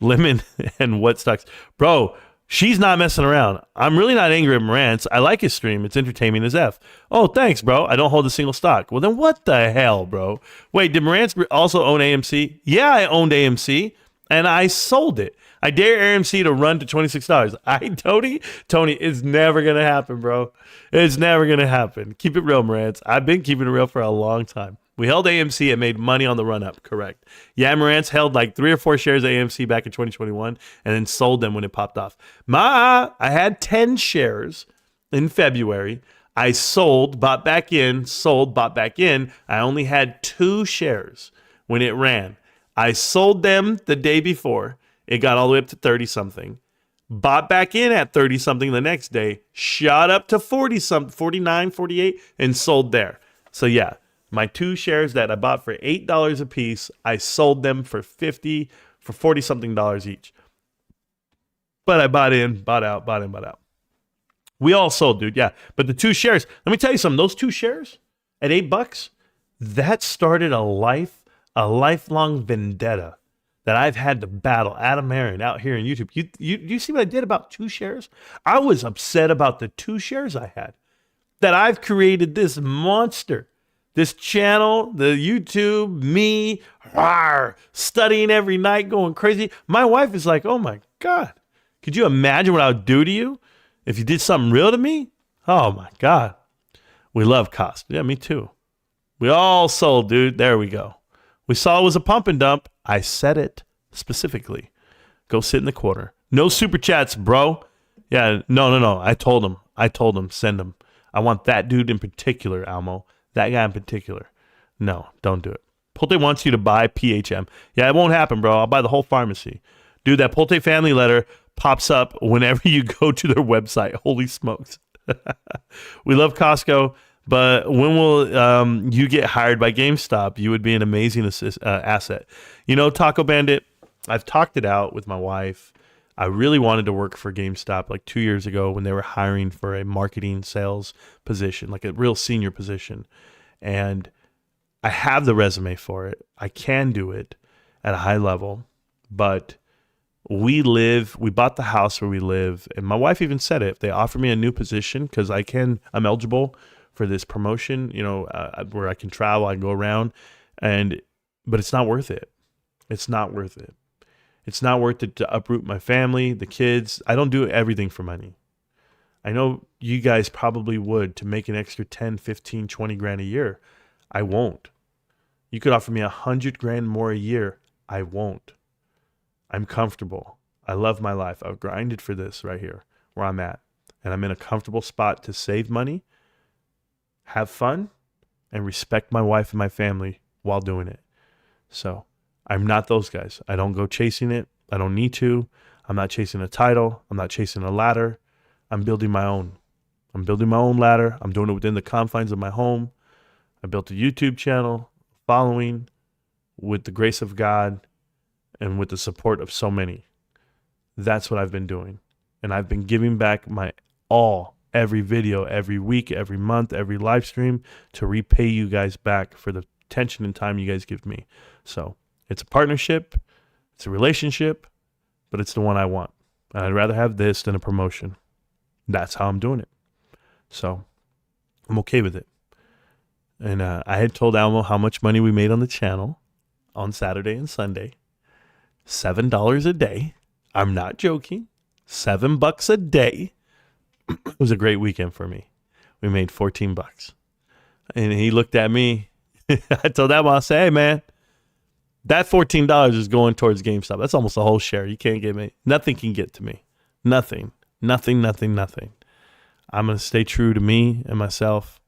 Speaker 2: Lemon and what stocks. Bro, she's not messing around. I'm really not angry at Marantz. I like his stream. It's entertaining as F. Oh, thanks, bro. I don't hold a single stock. Well, then what the hell, bro? Wait, did Marantz also own AMC? Yeah, I owned AMC, and I sold it. I dare AMC to run to $26. Tony, it's never going to happen, bro. It's never going to happen. Keep it real, Marantz. I've been keeping it real for a long time. We held AMC and made money on the run-up, correct. Yeah, Marantz held like 3 or 4 shares of AMC back in 2021 and then sold them when it popped off. I had 10 shares in February. I sold, bought back in, sold, bought back in. I only had 2 shares when it ran. I sold them the day before. It got all the way up to 30-something. bought back in at 30 something the next day, shot up to 40 something, 49, 48, and sold there. So yeah, my 2 shares that I bought for $8 a piece, I sold them for 40 something dollars each. But I bought in, bought out, bought in, bought out. We all sold, dude. Yeah. But the 2 shares, let me tell you something, those 2 shares at $8, that started a lifelong vendetta that I've had to battle Adam Aaron out here on YouTube. You see what I did about 2 shares? I was upset about the 2 shares I had. That I've created this monster, this channel, the YouTube, me, studying every night, going crazy. My wife is like, oh my God, could you imagine what I would do to you if you did something real to me? Oh my God. We love cost. Yeah, me too. We all sold, dude. There we go. We saw it was a pump and dump. I said it specifically. Go sit in the corner. No super chats, bro. Yeah, no. I told him, send him. I want that dude in particular, Almo. That guy in particular. No, don't do it. Polte wants you to buy PHM. Yeah, it won't happen, bro. I'll buy the whole pharmacy. Dude, that Polte family letter pops up whenever you go to their website. Holy smokes. We love CosTco. But when will you get hired by GameStop? You would be an amazing asset. You know, Taco Bandit, I've talked it out with my wife. I really wanted to work for GameStop like 2 years ago when they were hiring for a marketing sales position, like a real senior position. And I have the resume for it. I can do it at a high level. But we bought the house where we live. And my wife even said it. If they offer me a new position, because I'm eligible for this promotion, where I can travel, I can go around, but it's not worth it. It's not worth it. It's not worth it to uproot my family, the kids. I don't do everything for money. I know you guys probably would to make an extra 10, 15, 20 grand a year. I won't. You could offer me 100 grand more a year. I won't. I'm comfortable. I love my life. I've grinded for this right here where I'm at. And I'm in a comfortable spot to save money, have fun, and respect my wife and my family while doing it. So I'm not those guys. I don't go chasing it. I don't need to. I'm not chasing a title. I'm not chasing a ladder. I'm building my own. I'm building my own ladder. I'm doing it within the confines of my home. I built a YouTube channel, following, with the grace of God and with the support of so many. That's what I've been doing. And I've been giving back my all, every video, every week, every month, every live stream, to repay you guys back for the attention and time you guys give me. So it's a partnership, it's a relationship, but it's the one I want. And I'd rather have this than a promotion. That's how I'm doing it. So I'm okay with it. And I had told Almo how much money we made on the channel on Saturday and Sunday. $7 a day. I'm not joking. $7 a day. It was a great weekend for me. We made $14. And he looked at me. I told Almo, I said, hey, man, that $14 is going towards GameStop. That's almost a whole share. You can't get me. Nothing can get to me. Nothing. I'm going to stay true to me and myself.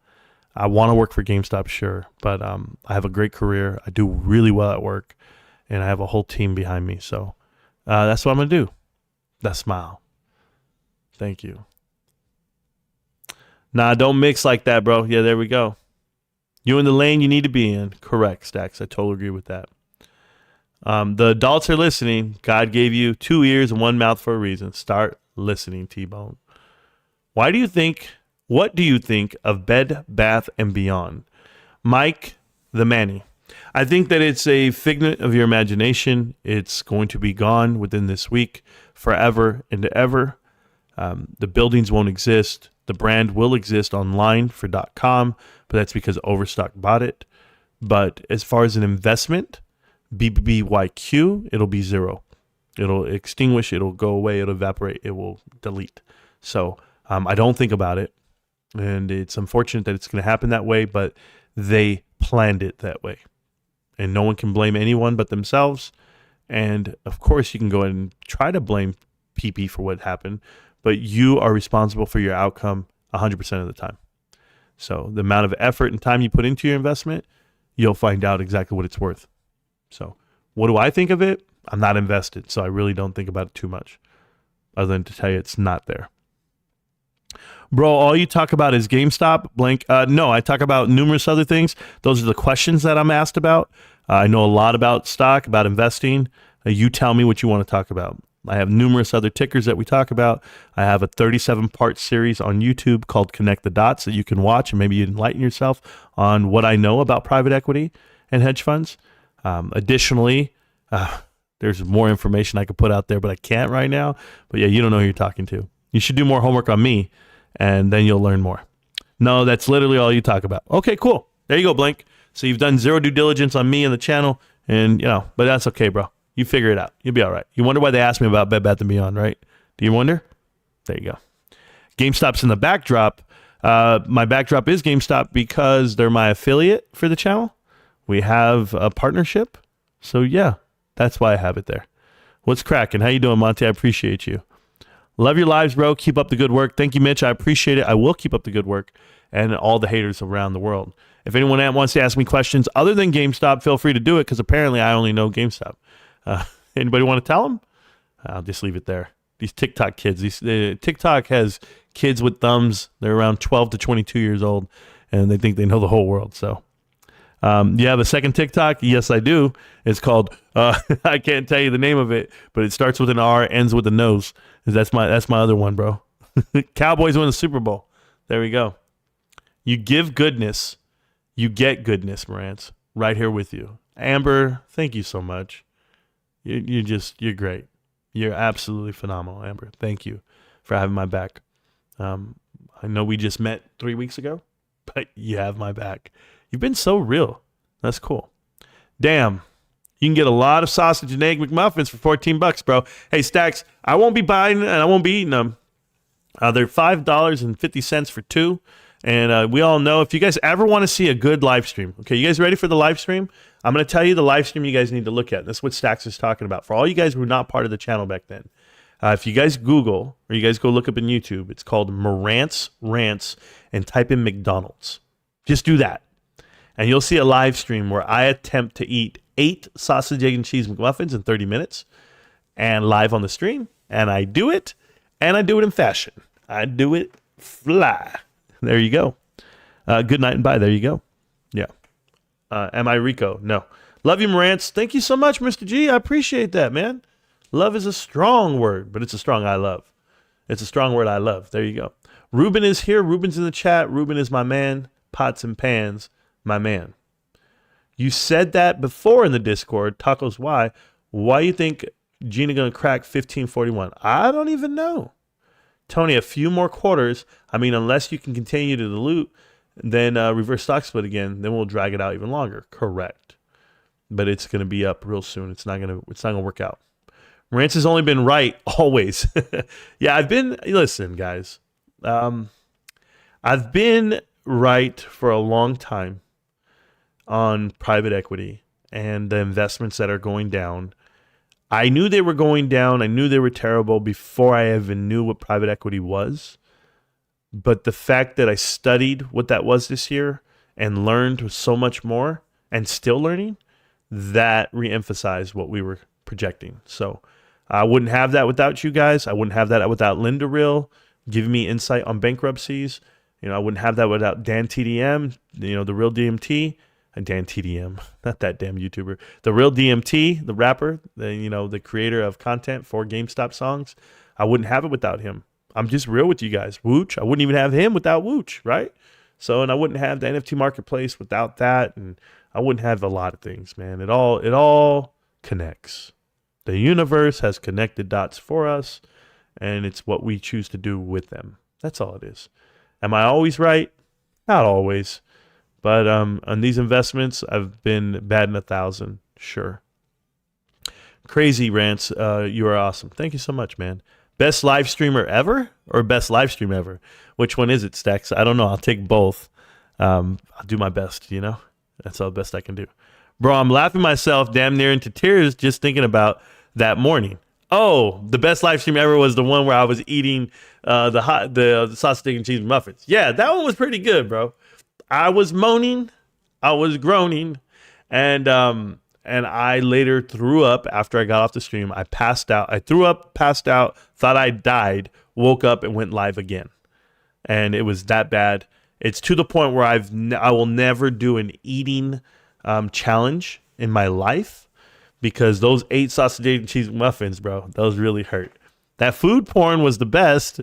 Speaker 2: I want to work for GameStop, sure. But I have a great career. I do really well at work. And I have a whole team behind me. So that's what I'm going to do. That smile. Thank you. Nah, don't mix like that, bro. Yeah, there we go. You in the lane you need to be in. Correct, Stacks. I totally agree with that. The adults are listening. God gave you 2 ears and 1 mouth for a reason. Start listening, T-Bone. What do you think of Bed Bath & Beyond? Mike the Manny. I think that it's a figment of your imagination. It's going to be gone within this week, forever and ever. The buildings won't exist. The brand will exist online for .com, but that's because Overstock bought it. But as far as an investment, BBBYQ, it'll be zero. It'll extinguish, it'll go away, it'll evaporate, it will delete. So I don't think about it. And it's unfortunate that it's going to happen that way, but they planned it that way. And no one can blame anyone but themselves. And of course, you can go ahead and try to blame PP for what happened, but you are responsible for your outcome 100% of the time. So the amount of effort and time you put into your investment, you'll find out exactly what it's worth. So what do I think of it? I'm not invested, so I really don't think about it too much. other than to tell you it's not there. Bro, all you talk about is GameStop, blank. No, I talk about numerous other things. Those are the questions that I'm asked about. I know a lot about stock, about investing. You tell me what you want to talk about. I have numerous other tickers that we talk about. I have a 37-part series on YouTube called Connect the Dots that you can watch and maybe enlighten yourself on what I know about private equity and hedge funds. Additionally, there's more information I could put out there, but I can't right now. But yeah, you don't know who you're talking to. You should do more homework on me, and then you'll learn more. No, that's literally all you talk about. Okay, cool. There you go, Blink. So you've done zero due diligence on me and the channel, and but that's okay, bro. You figure it out. You'll be all right. You wonder why they asked me about Bed Bath & Beyond, right? Do you wonder? There you go. GameStop's in the backdrop. My backdrop is GameStop because they're my affiliate for the channel. We have a partnership. So yeah, that's why I have it there. What's cracking? How you doing, Monty? I appreciate you. Love your lives, bro. Keep up the good work. Thank you, Mitch. I appreciate it. I will keep up the good work and all the haters around the world. If anyone wants to ask me questions other than GameStop, feel free to do it because apparently I only know GameStop. Anybody want to tell them? I'll just leave it there. These TikTok kids. TikTok has kids with thumbs. They're around 12 to 22 years old, and they think they know the whole world. So, you have a second TikTok? Yes, I do. It's called. I can't tell you the name of it, but it starts with an R, ends with a nose. That's my other one, bro. Cowboys win the Super Bowl. There we go. You give goodness, you get goodness, Marantz. Right here with you, Amber. Thank you so much. You're great. You're absolutely phenomenal, Amber. Thank you for having my back. I know we just met 3 weeks ago, but you have my back. You've been so real. That's cool. Damn. You can get a lot of sausage and egg McMuffins for $14, bro. Hey, Stacks, I won't be buying and I won't be eating them. They're $5.50 for two. And we all know if you guys ever want to see a good live stream, okay, you guys ready for the live stream? I'm going to tell you the live stream you guys need to look at. That's what Stacks is talking about. For all you guys who were not part of the channel back then, if you guys Google or you guys go look up in YouTube, it's called Marantz Rantz and type in McDonald's. Just do that. And you'll see a live stream where I attempt to eat 8 sausage, egg, and cheese McMuffins in 30 minutes and live on the stream. And I do it, and I do it in fashion. I do it fly. There you go. Good night and bye. There you go. Yeah. Am I Rico? No. Love you, Marantz. Thank you so much, Mr. G. I appreciate that, man. Love is a strong word, but it's a strong I love. It's a strong word I love. There you go. Ruben is here. Ruben's in the chat. Ruben is my man. Pots and pans, my man. You said that before in the Discord. Tacos, why? Why you think Gina going to crack 1541? I don't even know. Tony, a few more quarters. I mean, unless you can continue to dilute, then reverse stock split again, then we'll drag it out even longer. Correct. But it's going to be up real soon. It's not going to work out. Marantz has only been right always. Yeah, listen, guys. I've been right for a long time on private equity and the investments that are going down. I knew they were going down. I knew they were terrible before I even knew what private equity was. But the fact that I studied what that was this year and learned so much more and still learning, that reemphasized what we were projecting. So I wouldn't have that without you guys. I wouldn't have that without Linda Real giving me insight on bankruptcies. I wouldn't have that without Dan TDM, the real DMT. Dan TDM, not that damn YouTuber. The real DMT, the rapper, the creator of content for GameStop songs. I wouldn't have it without him. I'm just real with you guys. Wooch, I wouldn't even have him without Wooch, right? So, and I wouldn't have the NFT marketplace without that, and I wouldn't have a lot of things, man. It all connects. The universe has connected dots for us, and it's what we choose to do with them. That's all it is. Am I always right? Not always. But on these investments, I've been batting 1,000, sure. Crazy Rants, you are awesome. Thank you so much, man. Best live streamer ever or best live stream ever? Which one is it, Stacks? I don't know. I'll take both. I'll do my best, That's all the best I can do. Bro, I'm laughing myself damn near into tears just thinking about that morning. Oh, the best live stream ever was the one where I was eating the sausage, egg, and cheese muffins. Yeah, that one was pretty good, bro. I was moaning, I was groaning, and And I later threw up after I got off the stream. I passed out. I threw up, passed out, thought I died, woke up and went live again. And it was that bad. It's to the point where I will never do an eating challenge in my life because those 8 sausage egg and cheese muffins, bro, those really hurt. That food porn was the best.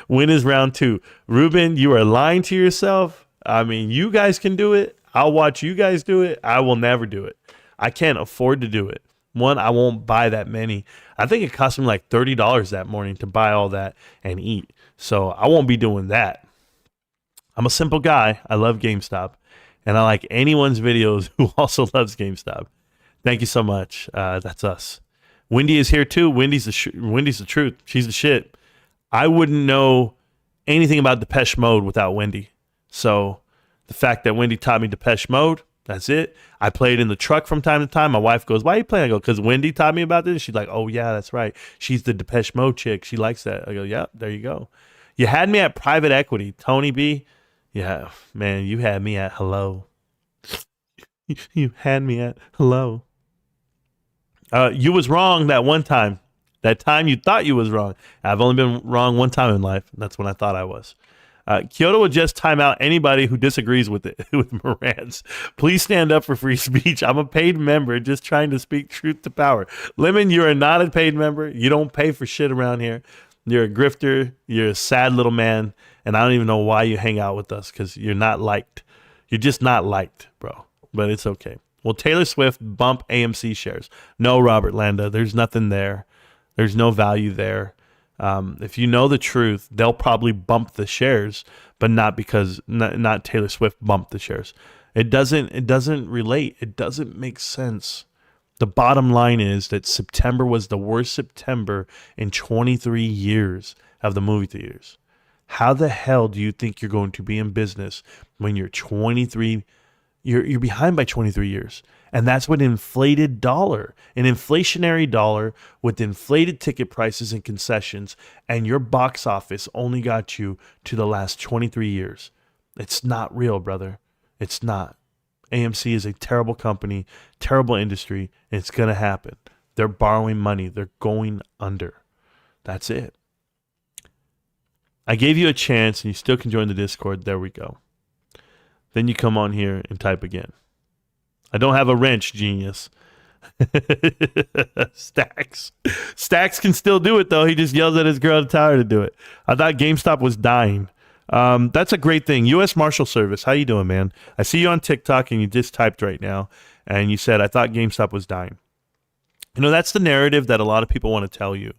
Speaker 2: Win is round 2. Ruben, you are lying to yourself. I mean, you guys can do it. I'll watch you guys do it. I will never do it. I can't afford to do it. One, I won't buy that many. I think it cost me like $30 that morning to buy all that and eat. So I won't be doing that. I'm a simple guy. I love GameStop. And I like anyone's videos who also loves GameStop. Thank you so much. That's us. Wendy is here too. Wendy's the truth. She's the shit. I wouldn't know anything about Depeche Mode without Wendy. So the fact that Wendy taught me Depeche Mode, that's it. I play it in the truck from time to time. My wife goes, why are you playing? I go, because Wendy taught me about this. She's like, oh, yeah, that's right. She's the Depeche Mode chick. She likes that. I go, yeah, there you go. You had me at private equity. Tony B, yeah, man, you had me at hello. You had me at hello. You was wrong that one time. That time you thought you was wrong. I've only been wrong one time in life. And that's when I thought I was. Kyoto will just time out anybody who disagrees with it, with Marantz. Please stand up for free speech. I'm a paid member just trying to speak truth to power. Lemon, you are not a paid member. You don't pay for shit around here. You're a grifter. You're a sad little man. And I don't even know why you hang out with us because you're not liked. You're just not liked, bro. But it's okay. Will Taylor Swift bump AMC shares? No, Robert Landa. There's nothing there. There's no value there. If you know the truth, they'll probably bump the shares, but not because not Taylor Swift bumped the shares. It doesn't relate. It doesn't make sense. The bottom line is that September was the worst September in 23 years of the movie theaters. How the hell do you think you're going to be in business when you're 23? You're behind by 23 years. And that's what inflated dollar, an inflationary dollar with inflated ticket prices and concessions, and your box office only got you to the last 23 years. It's not real, brother. It's not. AMC is a terrible company, terrible industry, and it's going to happen. They're borrowing money. They're going under. That's it. I gave you a chance, and you still can join the Discord. There we go. Then you come on here and type again. I don't have a wrench, genius. Stacks can still do it, though. He just yells at his girl to tell her to do it. I thought GameStop was dying. That's a great thing. U.S. Marshal Service, how you doing, man? I see you on TikTok, and you just typed right now, and you said, I thought GameStop was dying. You know, that's the narrative that a lot of people want to tell you.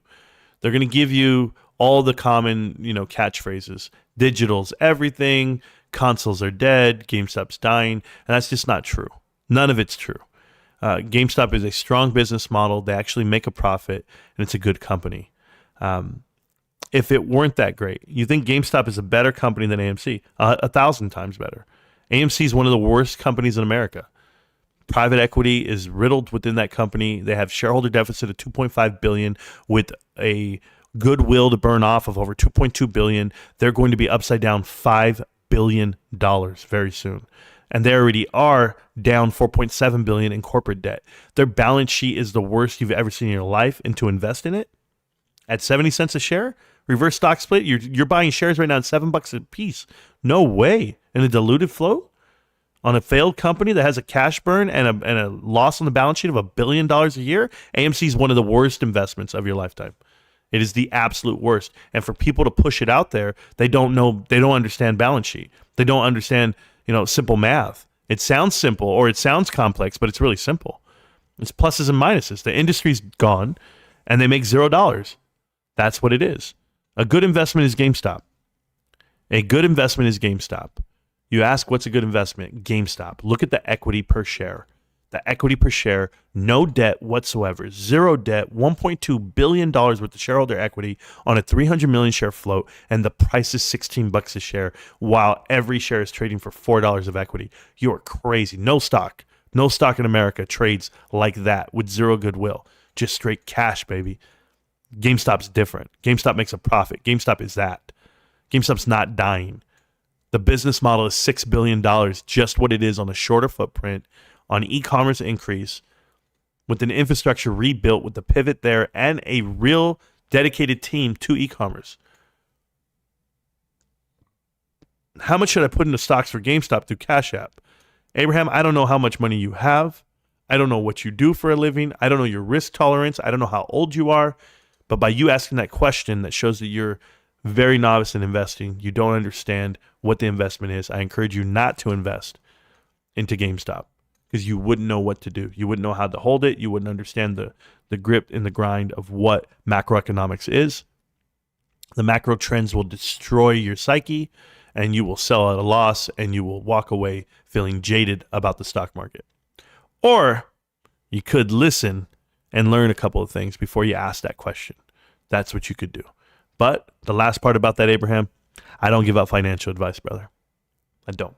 Speaker 2: They're going to give you all the common, catchphrases. Digital's everything. Consoles are dead. GameStop's dying. And that's just not true. None of it's true. GameStop is a strong business model. They actually make a profit, and it's a good company. If it weren't that great, you think GameStop is a better company than AMC? 1,000 times better. AMC is one of the worst companies in America. Private equity is riddled within that company. They have shareholder deficit of $2.5 billion with a goodwill to burn off of over $2.2 billion. They're going to be upside down $5 billion very soon. And they already are down $4.7 billion in corporate debt. Their balance sheet is the worst you've ever seen in your life. And to invest in it at 70 cents a share, reverse stock split, you're buying shares right now at $7 a piece. No way. In a diluted float on a failed company that has a cash burn and a loss on the balance sheet of $1 billion a year, AMC is one of the worst investments of your lifetime. It is the absolute worst. And for people to push it out there, they don't understand balance sheet. They don't understand, simple math. It sounds simple or it sounds complex, but it's really simple. It's pluses and minuses. The industry's gone and they make $0. That's what it is. A good investment is GameStop. A good investment is GameStop. You ask, what's a good investment? GameStop. Look at the equity per share. The equity per share, no debt whatsoever, zero debt, $1.2 billion worth of shareholder equity on a 300 million share float, and the price is $16 a share, while every share is trading for $4 of equity. You are crazy. No stock in America trades like that with zero goodwill. Just straight cash, baby. GameStop's different. GameStop makes a profit. GameStop is that. GameStop's not dying. The business model is $6 billion, just what it is on a shorter footprint, on e-commerce increase, with an infrastructure rebuilt with the pivot there and a real dedicated team to e-commerce. How much should I put into stocks for GameStop through Cash App? Abraham, I don't know how much money you have. I don't know what you do for a living. I don't know your risk tolerance. I don't know how old you are. But by you asking that question, that shows that you're very novice in investing. You don't understand what the investment is. I encourage you not to invest into GameStop because you wouldn't know what to do. You wouldn't know how to hold it. You wouldn't understand the grip and the grind of what macroeconomics is. The macro trends will destroy your psyche, and you will sell at a loss, and you will walk away feeling jaded about the stock market. Or you could listen and learn a couple of things before you ask that question. That's what you could do. But the last part about that, Abraham, I don't give out financial advice, brother. I don't.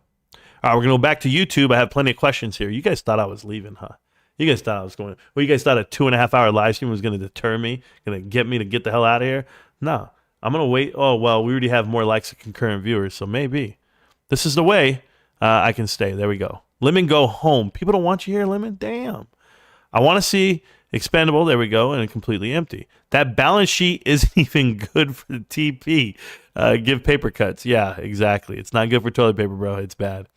Speaker 2: All right, we're going to go back to YouTube. I have plenty of questions here. You guys thought I was leaving, huh? You guys thought I was going. Well, you guys thought a 2.5-hour live stream was going to deter me, going to get me to get the hell out of here? No. I'm going to wait. Oh, well, we already have more likes and concurrent viewers, so maybe. This is the way I can stay. There we go. Lemon, go home. People don't want you here, Lemon? Damn. I want to see expendable. There we go. And completely empty. That balance sheet isn't even good for the TP. Give paper cuts. Yeah, exactly. It's not good for toilet paper, bro. It's bad.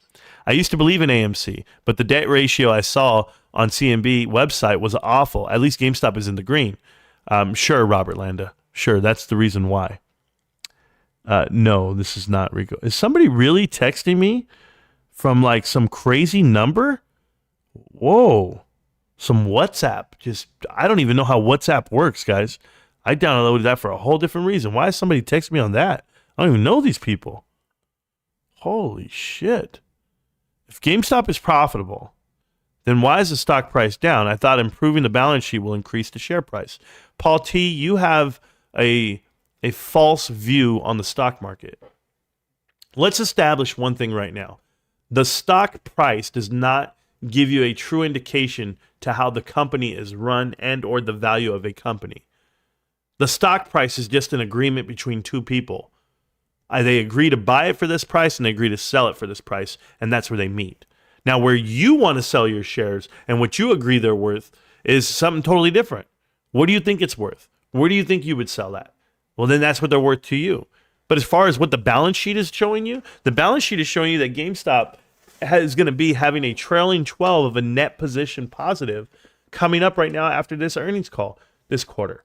Speaker 2: I used to believe in AMC, but the debt ratio I saw on CMB website was awful. At least GameStop is in the green. Sure, Robert Landa. Sure, that's the reason why. No, this is not Rico. Is somebody really texting me from like some crazy number? Whoa. Some WhatsApp. I don't even know how WhatsApp works, guys. I downloaded that for a whole different reason. Why is somebody texting me on that? I don't even know these people. Holy shit. If GameStop is profitable, then why is the stock price down? I thought improving the balance sheet will increase the share price. Paul T., you have a false view on the stock market. Let's establish one thing right now. The stock price does not give you a true indication to how the company is run and or the value of a company. The stock price is just an agreement between two people. They agree to buy it for this price and they agree to sell it for this price, and that's where they meet. Now, where you want to sell your shares and what you agree they're worth is something totally different. What do you think it's worth? Where do you think you would sell at? Well, then that's what they're worth to you. But as far as what the balance sheet is showing you, the balance sheet is showing you that GameStop is going to be having a trailing 12 of a net position positive coming up right now after this earnings call this quarter.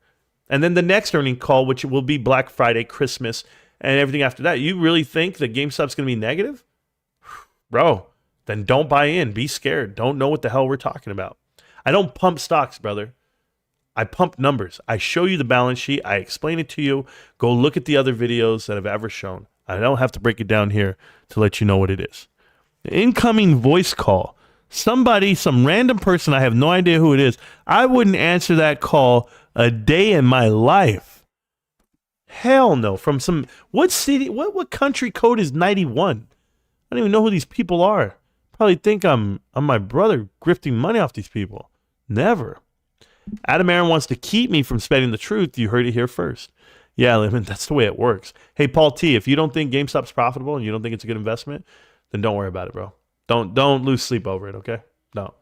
Speaker 2: And then the next earnings call, which will be Black Friday, Christmas, and everything after that. You really think that GameStop's going to be negative? Bro, then don't buy in. Be scared. Don't know what the hell we're talking about. I don't pump stocks, brother. I pump numbers. I show you the balance sheet. I explain it to you. Go look at the other videos that I've ever shown. I don't have to break it down here to let you know what it is. Incoming voice call. Somebody, some random person, I have no idea who it is. I wouldn't answer that call a day in my life. Hell no. From some, what city, what country code is 91? I don't even know who these people are. Probably think I'm my brother grifting money off these people. Never. Adam Aaron wants to keep me from spending the truth. You heard it here first. Yeah, Lemon, that's the way it works. Hey, Paul T., if you don't think GameStop's profitable and you don't think it's a good investment, then don't worry about it, bro. Don't lose sleep over it, okay? No.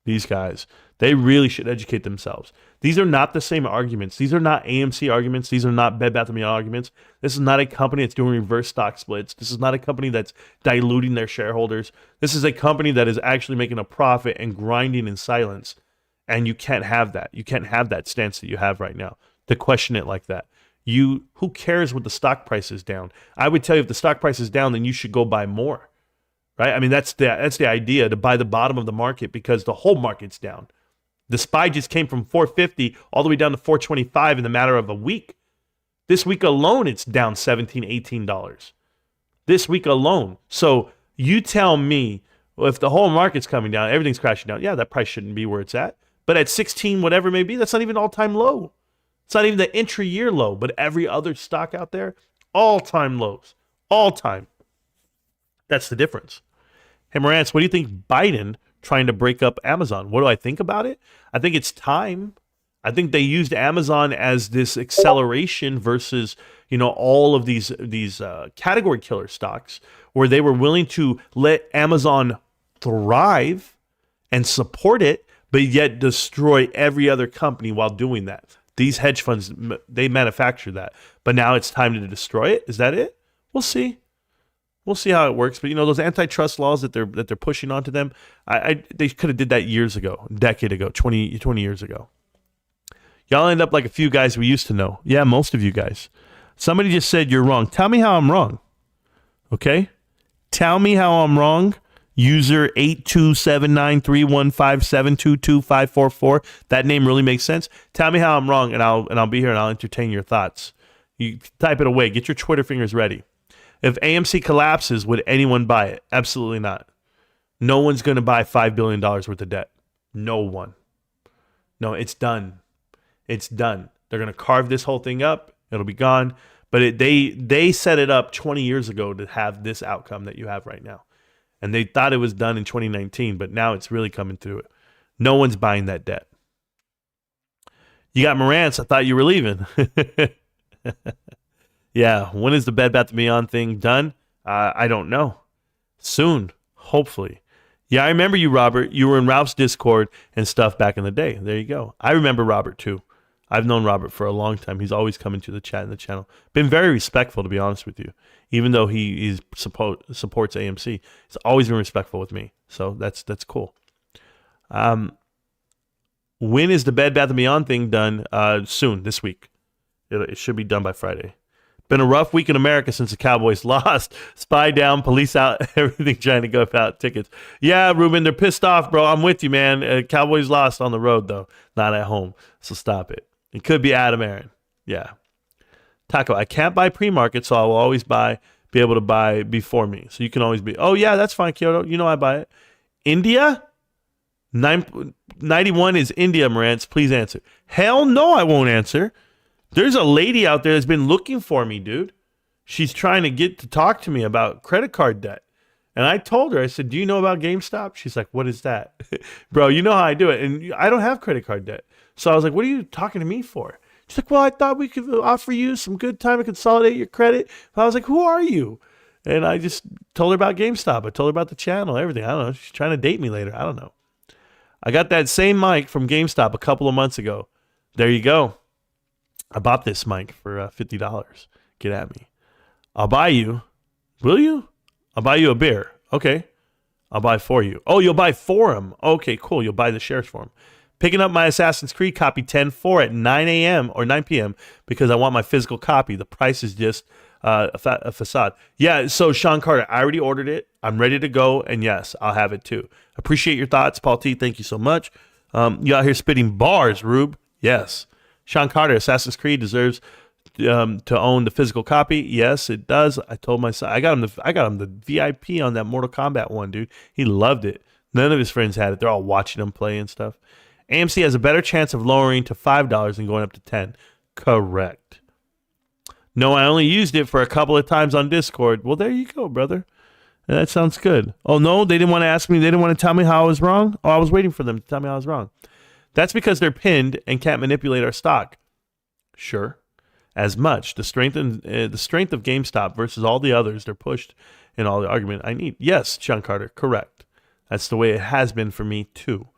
Speaker 2: These guys, they really should educate themselves. These are not the same arguments. These are not AMC arguments. These are not Bed Bath & Beyond arguments. This is not a company that's doing reverse stock splits. This is not a company that's diluting their shareholders. This is a company that is actually making a profit and grinding in silence. And you can't have that. You can't have that stance that you have right now to question it like that. Who cares what the stock price is down? I would tell you if the stock price is down, then you should go buy more, right? I mean, that's the idea, to buy the bottom of the market because the whole market's down. The SPY just came from 450 all the way down to 425 in the matter of a week. This week alone, it's down $17, $18. This week alone. So you tell me, well, if the whole market's coming down, everything's crashing down, yeah, that price shouldn't be where it's at. But at 16, whatever it may be, that's not even all-time low. It's not even the intra-year low, but every other stock out there, all-time lows. All-time. That's the difference. Hey, Marantz, what do you think Biden trying to break up Amazon? What do I think about it? I think it's time. I think they used Amazon as this acceleration versus, all of these category killer stocks where they were willing to let Amazon thrive and support it but yet destroy every other company while doing that. These hedge funds, they manufacture that, but now it's time to destroy it. Is that it? We'll see. We'll see how it works. But those antitrust laws that they're pushing onto them, they could have did that years ago, a decade ago, 20 years ago. Y'all end up like a few guys we used to know. Yeah, most of you guys. Somebody just said you're wrong. Tell me how I'm wrong. Okay? Tell me how I'm wrong. User 8279315722544. That name really makes sense. Tell me how I'm wrong, and I'll be here and I'll entertain your thoughts. You type it away. Get your Twitter fingers ready. If AMC collapses, would anyone buy it? Absolutely not. No one's going to buy $5 billion worth of debt. No one. No, it's done. It's done. They're going to carve this whole thing up. It'll be gone. But they set it up 20 years ago to have this outcome that you have right now. And they thought it was done in 2019, but now it's really coming through it. No one's buying that debt. You got Marantz. I thought you were leaving. Yeah, when is the Bed Bath & Beyond thing done? I don't know. Soon, hopefully. Yeah, I remember you, Robert. You were in Ralph's Discord and stuff back in the day. There you go. I remember Robert, too. I've known Robert for a long time. He's always coming to the chat and the channel. Been very respectful, to be honest with you. Even though he supports AMC, he's always been respectful with me. So that's cool. When is the Bed Bath & Beyond thing done? Soon, this week. It should be done by Friday. Been a rough week in America since the Cowboys lost. Spy down, police out, everything trying to go out tickets. Yeah, Ruben, they're pissed off, bro. I'm with you, man. Cowboys lost on the road, though, not at home. So stop it. It could be Adam Aaron. Yeah. Taco, I can't buy pre-market, so I will always be able to buy before me. So you can always be, oh, yeah, that's fine, Kyoto. You know I buy it. India? 91 is India, Marantz. Please answer. Hell no, I won't answer. There's a lady out there that's been looking for me, dude. She's trying to get to talk to me about credit card debt. And I told her, I said, do you know about GameStop? She's like, what is that? Bro, you know how I do it. And I don't have credit card debt. So I was like, what are you talking to me for? She's like, well, I thought we could offer you some good time to consolidate your credit. I was like, who are you? And I just told her about GameStop. I told her about the channel, everything. I don't know. She's trying to date me later. I don't know. I got that same mic from GameStop a couple of months ago. There you go. I bought this mic for $50. Get at me. I'll buy you. Will you? I'll buy you a beer. Okay. I'll buy for you. Oh, you'll buy for him. Okay, cool. You'll buy the shares for him. Picking up my Assassin's Creed copy 10-4 at 9 a.m. or 9 p.m. because I want my physical copy. The price is just a facade. Yeah, so Sean Carter, I already ordered it. I'm ready to go. And yes, I'll have it too. Appreciate your thoughts, Paul T. Thank you so much. You out here spitting bars, Rube. Yes. Sean Carter, Assassin's Creed deserves to own the physical copy. Yes, it does. I told my son, I got him the VIP on that Mortal Kombat one, dude. He loved it. None of his friends had it. They're all watching him play and stuff. AMC has a better chance of lowering to $5 than going up to $10. Correct. No, I only used it for a couple of times on Discord. Well, there you go, brother. That sounds good. Oh, no, they didn't want to ask me. They didn't want to tell me how I was wrong. Oh, I was waiting for them to tell me I was wrong. That's because they're pinned and can't manipulate our stock. Sure. As much. The strength of GameStop versus all the others, they're pushed in all the argument I need. Yes, Sean Carter, correct. That's the way it has been for me, too.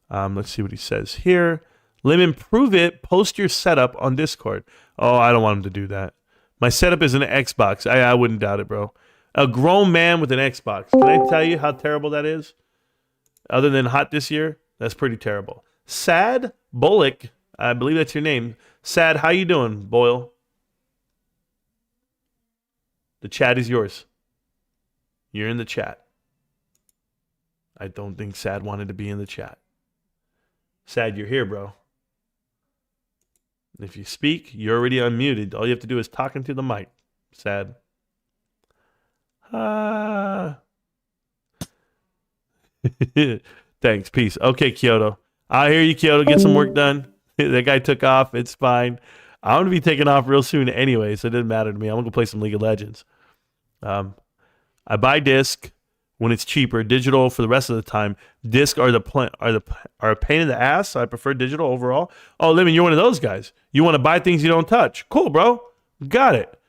Speaker 2: Let's see what he says here. Lemon, prove it. Post your setup on Discord. Oh, I don't want him to do that. My setup is an Xbox. I wouldn't doubt it, bro. A grown man with an Xbox. Can I tell you how terrible that is? Other than hot this year, that's pretty terrible. Sad Bullock, I believe that's your name. Sad, how you doing, Boyle? The chat is yours. You're in the chat. I don't think Sad wanted to be in the chat. Sad, you're here, bro. If you speak, you're already unmuted. All you have to do is talk into the mic. Sad. Thanks, peace. Okay, Kyoto. I hear you, Kyoto. Get some work done. That guy took off. It's fine. I'm going to be taking off real soon anyway, so it doesn't matter to me. I'm going to go play some League of Legends. I buy disc when it's cheaper. Digital for the rest of the time. Disc are a pain in the ass, so I prefer digital overall. Oh, Lemon, you're one of those guys. You want to buy things you don't touch. Cool, bro. Got it.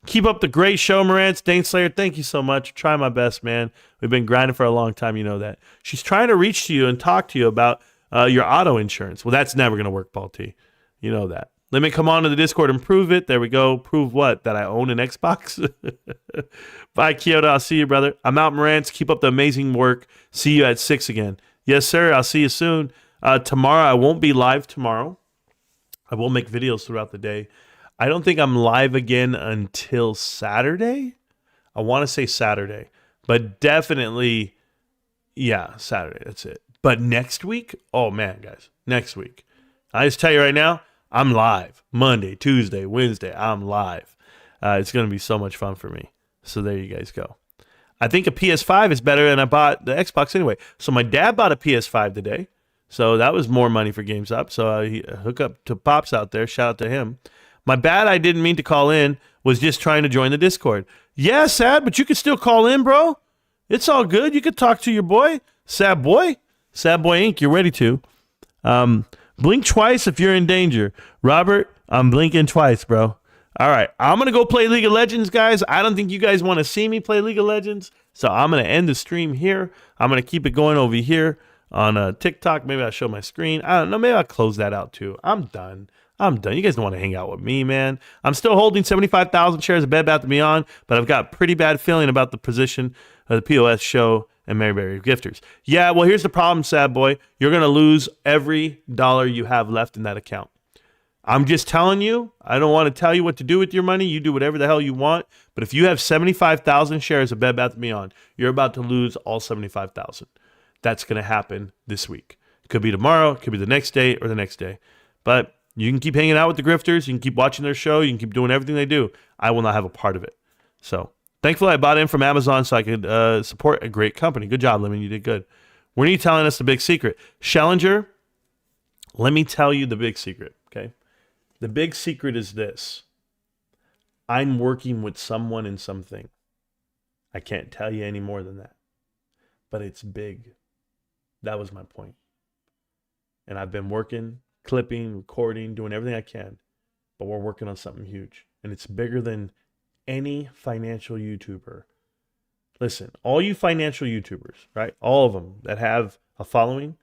Speaker 2: Keep up the great show, Marantz. Dane Slayer, thank you so much. Try my best, man. We've been grinding for a long time. You know that. She's trying to reach to you and talk to you about your auto insurance. Well, that's never going to work, Paul T. You know that. Let me come on to the Discord and prove it. There we go. Prove what? That I own an Xbox? Bye, Kyoto. I'll see you, brother. I'm out, Marantz. Keep up the amazing work. See you at 6 again. Yes, sir. I'll see you soon. Tomorrow, I won't be live tomorrow. I will make videos throughout the day. I don't think I'm live again until Saturday. I want to say Saturday. But definitely, yeah, Saturday. That's it. But next week? Oh, man, guys. Next week. I just tell you right now, I'm live. Monday, Tuesday, Wednesday, I'm live. It's going to be so much fun for me. So there you guys go. I think a PS5 is better than I bought the Xbox anyway. So my dad bought a PS5 today. So that was more money for GameStop. So I hook up to Pops out there. Shout out to him. My bad, I didn't mean to call in, was just trying to join the Discord. Yeah, Sad, but you can still call in, bro. It's all good. You could talk to your boy, Sad Boy Inc. You're ready to. Blink twice if you're in danger. Robert, I'm blinking twice, bro. All right, I'm going to go play League of Legends, guys. I don't think you guys want to see me play League of Legends, so I'm going to end the stream here. I'm going to keep it going over here on TikTok. Maybe I'll show my screen. I don't know. Maybe I'll close that out, too. I'm done. You guys don't want to hang out with me, man. I'm still holding 75,000 shares of Bed Bath & Beyond, but I've got a pretty bad feeling about the position of the POS show and Maryberry Gifters. Yeah, well, here's the problem, Sad Boy. You're going to lose every dollar you have left in that account. I'm just telling you, I don't want to tell you what to do with your money. You do whatever the hell you want. But if you have 75,000 shares of Bed Bath & Beyond, you're about to lose all 75,000. That's going to happen this week. It could be tomorrow. It could be the next day or the next day. But you can keep hanging out with the grifters. You can keep watching their show. You can keep doing everything they do. I will not have a part of it. So thankfully, I bought in from Amazon so I could support a great company. Good job, Lemon. You did good. When are you telling us the big secret? Schellinger, let me tell you the big secret, okay? The big secret is this. I'm working with someone in something. I can't tell you any more than that. But it's big. That was my point. And I've been working, clipping, recording, doing everything I can. But we're working on something huge. And it's bigger than any financial YouTuber. Listen, all you financial YouTubers, right? All of them that have a following,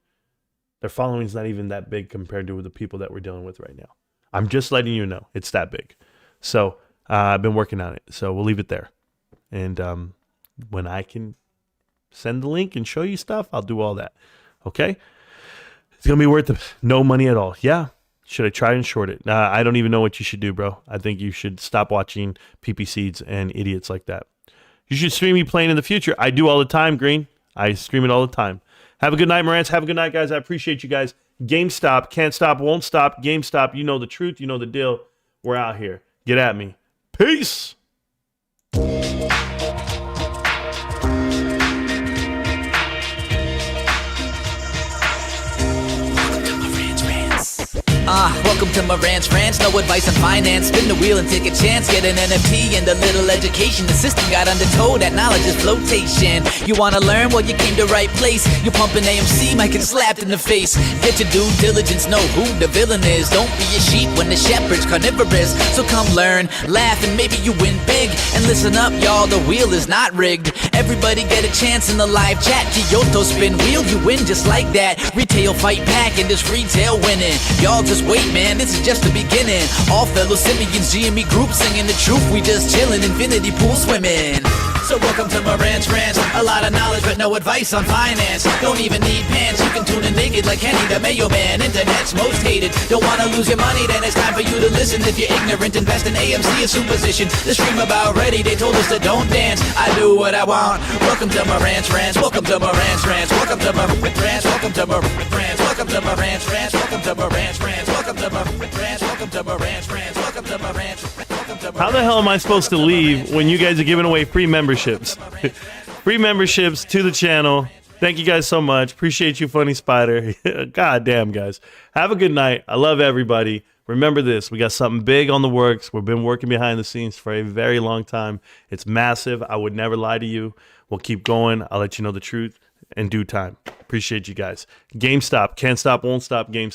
Speaker 2: their following is not even that big compared to the people that we're dealing with right now. I'm just letting you know it's that big. So I've been working on it. So we'll leave it there. And when I can send the link and show you stuff, I'll do all that. Okay? It's going to be worth no money at all. Yeah. Should I try and short it? I don't even know what you should do, bro. I think you should stop watching PP Seeds and idiots like that. You should stream me playing in the future. I do all the time, Green. I stream it all the time. Have a good night, Marantz. Have a good night, guys. I appreciate you guys. GameStop, can't stop, won't stop. GameStop, you know the truth. You know the deal. We're out here. Get at me. Peace.
Speaker 1: Welcome to Marantz Rantz, no advice on finance. Spin the wheel and take a chance. Get an NFT and a little education. The system got undertold, that knowledge is flotation. You wanna learn? Well, you came to right place. You're pumping AMC, might get slapped in the face. Get your due diligence, know who the villain is. Don't be a sheep when the shepherd's carnivorous. So come learn, laugh, and maybe you win big. And listen up, y'all, the wheel is not rigged. Everybody get a chance in the live chat. Kyoto spin wheel, you win just like that. Retail fight back and this retail winning. Y'all just wait, man, this is just the beginning. All fellow simians, GME group singing the truth. We just chillin', infinity pool swimming. So welcome to Marantz Rantz. A lot of knowledge but no advice on finance. Don't even need pants, you can tune in naked like Henny the Mayo Man. Internet's most hated. Don't wanna lose your money, then it's time for you to listen. If you're ignorant, invest in AMC, a superstition. The stream about ready, they told us to don't dance. I do what I want. Welcome to Marantz Rantz. Welcome to Marantz Rantz. Welcome to Marantz Rantz. Welcome to Marantz Rantz. Welcome to Marantz Rantz. Welcome to Marantz Rantz. Welcome to Marantz Rantz. Welcome to Marantz Rantz. Welcome to Marantz Rantz.
Speaker 2: How the hell am I supposed to leave when you guys are giving away free memberships? Free memberships to the channel. Thank you guys so much. Appreciate you, Funny Spider. God damn, guys. Have a good night. I love everybody. Remember this. We got something big on the works. We've been working behind the scenes for a very long time. It's massive. I would never lie to you. We'll keep going. I'll let you know the truth in due time. Appreciate you guys. GameStop. Can't stop, won't stop. GameStop.